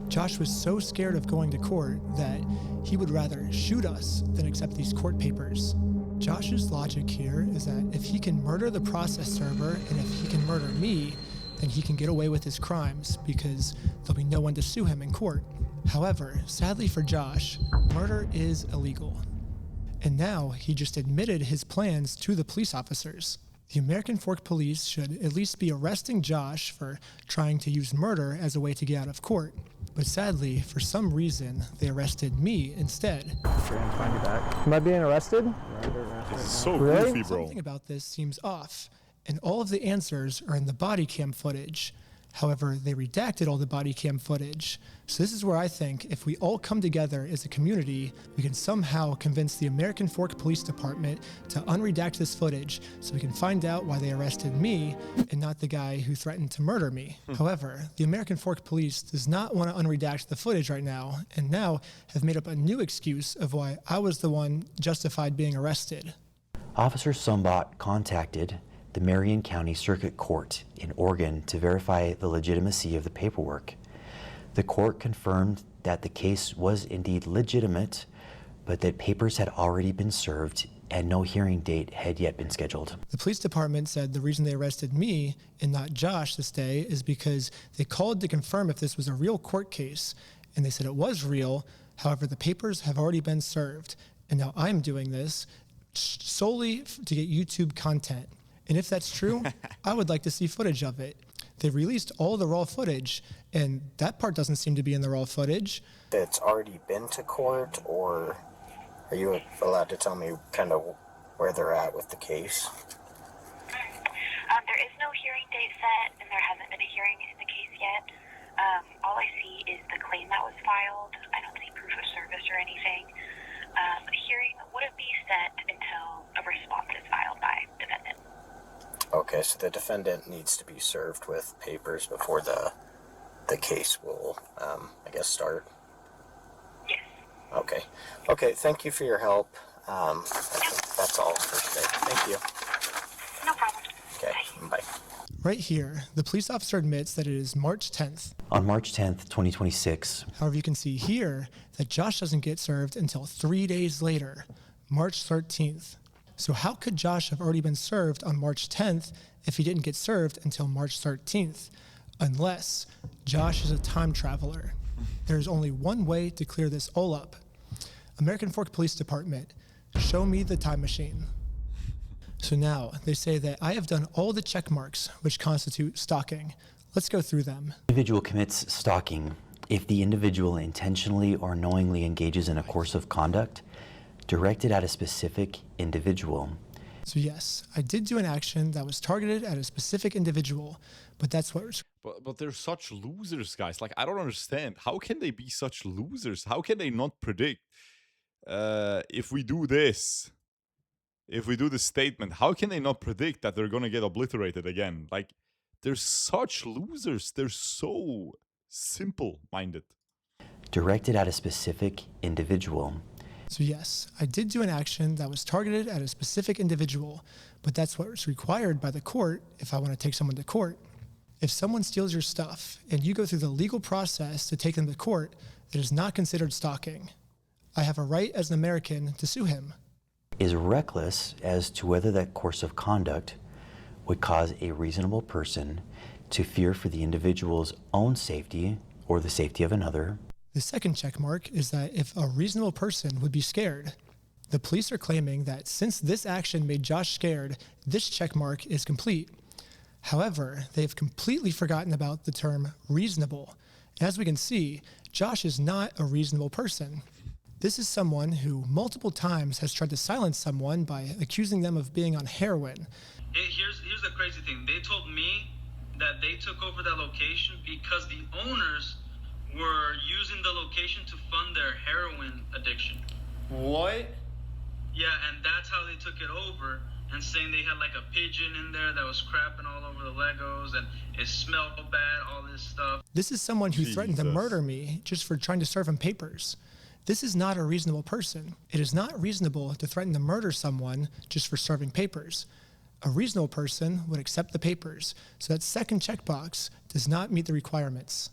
Josh was so scared of going to court that he would rather shoot us than accept these court papers. Josh's logic here is that if he can murder the process server and if he can murder me, then he can get away with his crimes because there'll be no one to sue him in court. However, sadly for Josh, murder is illegal. And now he just admitted his plans to the police officers. The American Fork Police should at least be arresting Josh for trying to use murder as a way to get out of court. But sadly, for some reason, they arrested me instead. Am I being arrested? This is so Really? goofy, bro. Something about this seems off, and all of the answers are in the body cam footage. However, they redacted all the body cam footage. So this is where I think if we all come together as a community, we can somehow convince the American Fork Police Department to unredact this footage so we can find out why they arrested me and not the guy who threatened to murder me. However, the American Fork Police does not want to unredact the footage right now, and now have made up a new excuse of why I was the one justified being arrested. Officer Sumbot contacted the Marion County Circuit Court in Oregon to verify the legitimacy of the paperwork. The court confirmed that the case was indeed legitimate, but that papers had already been served and no hearing date had yet been scheduled. The police department said the reason they arrested me and not Josh this day is because they called to confirm if this was a real court case, and they said it was real. However, the papers have already been served, and now I'm doing this solely to get YouTube content. And if that's true, I would like to see footage of it. They released all the raw footage, and that part doesn't seem to be in the raw footage. It's already been to court, or are you allowed to tell me kind of where they're at with the case? There is no hearing date set, and there hasn't been a hearing in the case yet. All I see is the claim that was filed. I don't see proof of service or anything. The hearing wouldn't be set until a response is filed by defendant. Okay, so the defendant needs to be served with papers before the the case will, I guess, start? Yes. Okay. Okay, thank you for your help. I think that's all for today. Thank you. No problem. Okay, bye. Right here, the police officer admits that it is March 10th. On March 10th, 2026. However, you can see here that Josh doesn't get served until 3 days later, March 13th. So how could Josh have already been served on March 10th if he didn't get served until March 13th? Unless Josh is a time traveler. There's only one way to clear this all up. American Fork Police Department, show me the time machine. So now they say that I have done all the check marks which constitute stalking. Let's go through them. Individual commits stalking if the individual intentionally or knowingly engages in a course of conduct directed at a specific individual. So yes, I did do an action that was targeted at a specific individual, but that's what... But they're such losers, guys. Like, I don't understand. How can they be such losers? How can they not predict if we do this? If we do this statement, how can they not predict that they're going to get obliterated again? Like, they're such losers. They're so simple-minded. Directed at a specific individual. So yes, I did do an action that was targeted at a specific individual, but that's what's required by the court if I want to take someone to court. If someone steals your stuff and you go through the legal process to take them to court, it is not considered stalking. I have a right as an American to sue him. Is reckless as to whether that course of conduct would cause a reasonable person to fear for the individual's own safety or the safety of another. The second check mark is that if a reasonable person would be scared. The police are claiming that since this action made Josh scared, this check mark is complete. However, they have completely forgotten about the term reasonable. As we can see, Josh is not a reasonable person. This is someone who multiple times has tried to silence someone by accusing them of being on heroin. Here's the crazy thing. They told me that they took over that location because the owners were using the location to fund their heroin addiction. What? Yeah, and that's how they took it over, and saying they had like a pigeon in there that was crapping all over the Legos and it smelled bad, all this stuff. This is someone who threatened to murder me just for trying to serve him papers. This is not a reasonable person. It is not reasonable to threaten to murder someone just for serving papers. A reasonable person would accept the papers, so that second checkbox does not meet the requirements.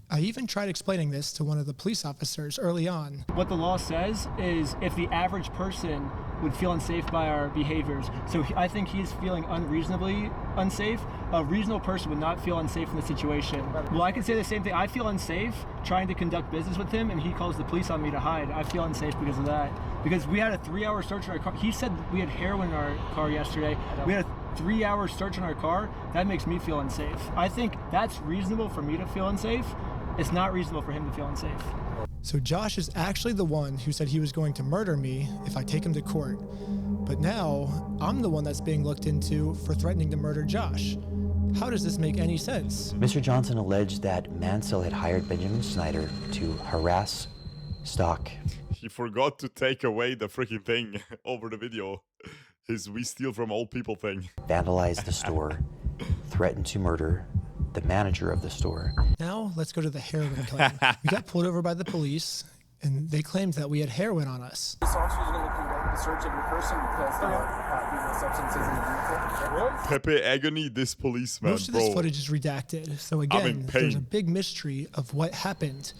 I even tried explaining this to one of the police officers early on. What the law says is if the average person would feel unsafe by our behaviors. So I think he's feeling unreasonably unsafe. A reasonable person would not feel unsafe in the situation. Well, I can say the same thing. I feel unsafe trying to conduct business with him, and he calls the police on me to hide. I feel unsafe because of that. Because we had a 3-hour search in our car. He said we had heroin in our car yesterday. We had a 3-hour search in our car. That makes me feel unsafe. I think that's reasonable for me to feel unsafe. It's not reasonable for him to feel unsafe. So Josh is actually the one who said he was going to murder me if I take him to court. But now I'm the one that's being looked into for threatening to murder Josh. How does this make any sense? Mr. Johnson alleged that Mansell had hired Benjamin Snyder to harass, stalk. He forgot to take away the freaking thing over the video. His "we steal from old people" thing. Vandalize the store, threatened to murder the manager of the store. Now let's go to the heroin claim. We got pulled over by the police, and they claimed that we had heroin on us. This officer is going to conduct the search of your person because the substances in the vehicle. Pepe Agony, this policeman, Most of this footage is redacted, so again, there's a big mystery of what happened.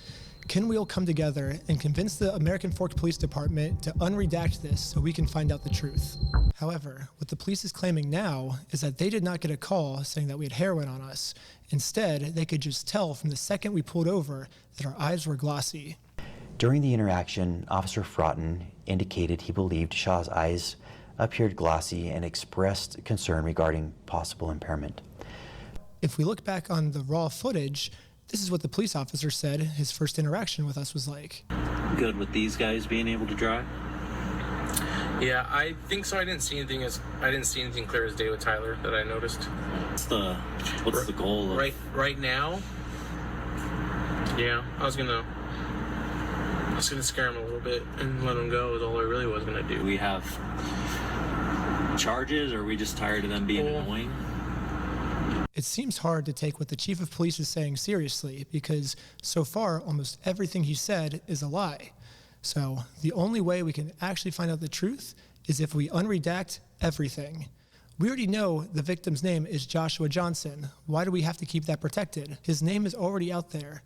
Can we all come together and convince the American Fork Police Department to unredact this so we can find out the truth? However, what the police is claiming now is that they did not get a call saying that we had heroin on us. Instead, they could just tell from the second we pulled over that our eyes were glossy. During the interaction, Officer Fraughton indicated he believed Shaw's eyes appeared glossy and expressed concern regarding possible impairment. If we look back on the raw footage, this is what the police officer said his first interaction with us was like. Good with these guys being able to drive? Yeah, I think so. I didn't see anything clear as day with Tyler that I noticed. What's the goal of... Right now? Yeah, I was gonna scare him a little bit and let him go is all I really was gonna do. Do we have charges, or are we just tired of them being annoying? It seems hard to take what the chief of police is saying seriously because so far almost everything he said is a lie. So the only way we can actually find out the truth is if we unredact everything. We already know the victim's name is Joshua Johnson. Why do we have to keep that protected? His name is already out there.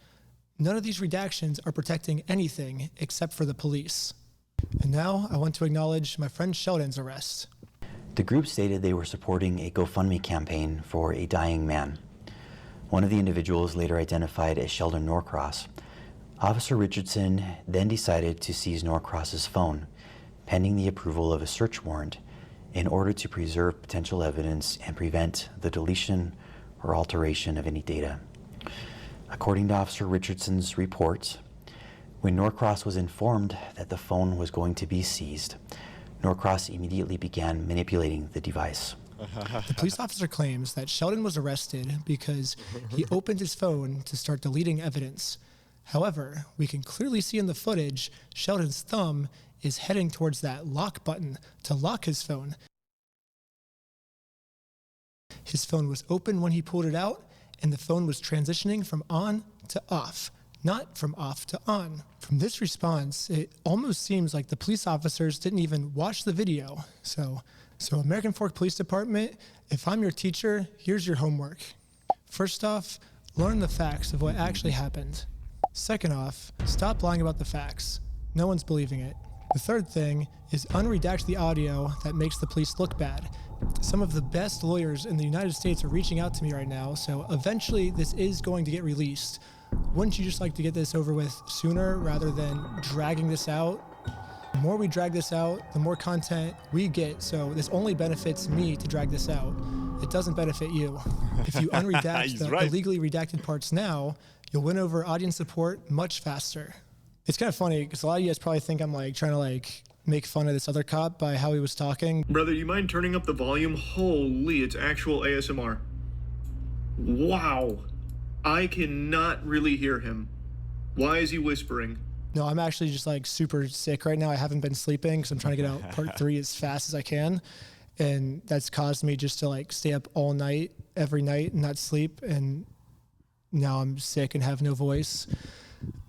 None of these redactions are protecting anything except for the police. And now I want to acknowledge my friend Sheldon's arrest. The group stated they were supporting a GoFundMe campaign for a dying man. One of the individuals, later identified as Sheldon Norcross. Officer Richardson then decided to seize Norcross's phone, pending the approval of a search warrant, in order to preserve potential evidence and prevent the deletion or alteration of any data. According to Officer Richardson's reports, when Norcross was informed that the phone was going to be seized, Norcross immediately began manipulating the device. The police officer claims that Sheldon was arrested because he opened his phone to start deleting evidence. However, we can clearly see in the footage Sheldon's thumb is heading towards that lock button to lock his phone. His phone was open when he pulled it out, and the phone was transitioning from on to off, not from off to on. From this response, it almost seems like the police officers didn't even watch the video. So American Fork Police Department, if I'm your teacher, here's your homework. First off, learn the facts of what actually happened. Second off, stop lying about the facts. No one's believing it. The third thing is unredact the audio that makes the police look bad. Some of the best lawyers in the United States are reaching out to me right now, so eventually this is going to get released. Wouldn't you just like to get this over with sooner rather than dragging this out? The more we drag this out, the more content we get, so this only benefits me to drag this out. It doesn't benefit you. If you unredact the illegally redacted parts now, you'll win over audience support much faster. It's kind of funny because a lot of you guys probably think I'm like trying to like make fun of this other cop by how he was talking. Brother, you mind turning up the volume? Holy, it's actual ASMR. Wow. I cannot really hear him. Why is he whispering? No, I'm actually just like super sick right now. I haven't been sleeping because I'm trying to get out part 3 as fast as I can. And that's caused me just to like stay up all night, every night, and not sleep. And now I'm sick and have no voice.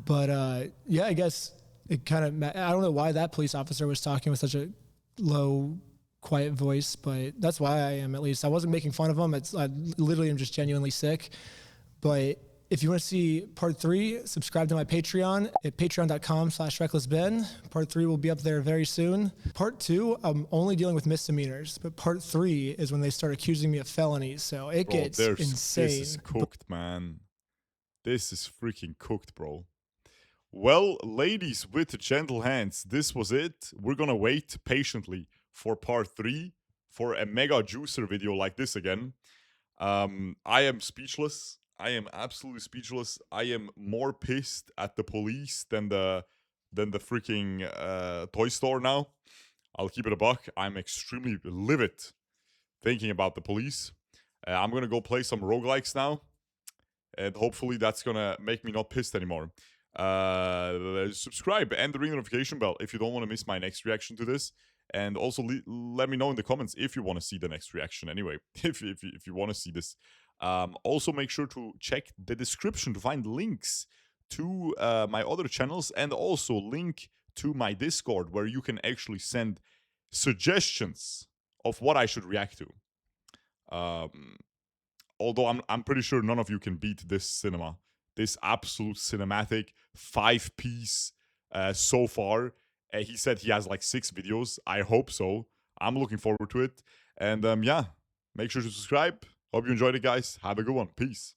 But yeah, I guess it kind of, I don't know why that police officer was talking with such a low, quiet voice, but that's why I am, at least. I wasn't making fun of him. I literally am just genuinely sick. But if you want to see part 3, subscribe to my Patreon at patreon.com/recklessben. Part 3 will be up there very soon. Part 2, I'm only dealing with misdemeanors, but part 3 is when they start accusing me of felonies. So it gets insane. This is cooked, man. This is freaking cooked, bro. Well, ladies with gentle hands, this was it. We're gonna wait patiently for part 3 for a mega juicer video like this again. I am speechless. I am absolutely speechless. I am more pissed at the police than the freaking toy store now. I'll keep it a buck. I'm extremely livid thinking about the police. I'm gonna go play some roguelikes now, and hopefully that's gonna make me not pissed anymore. Subscribe and the ring notification bell if you don't want to miss my next reaction to this. And also let me know in the comments if you want to see the next reaction anyway, if you want to see this. Also make sure to check the description to find links to my other channels, and also link to my Discord where you can actually send suggestions of what I should react to. Although I'm pretty sure none of you can beat this cinema. This absolute cinematic 5-piece so far. He said he has like 6 videos. I hope so. I'm looking forward to it. And yeah, make sure to subscribe. Hope you enjoyed it, guys. Have a good one. Peace.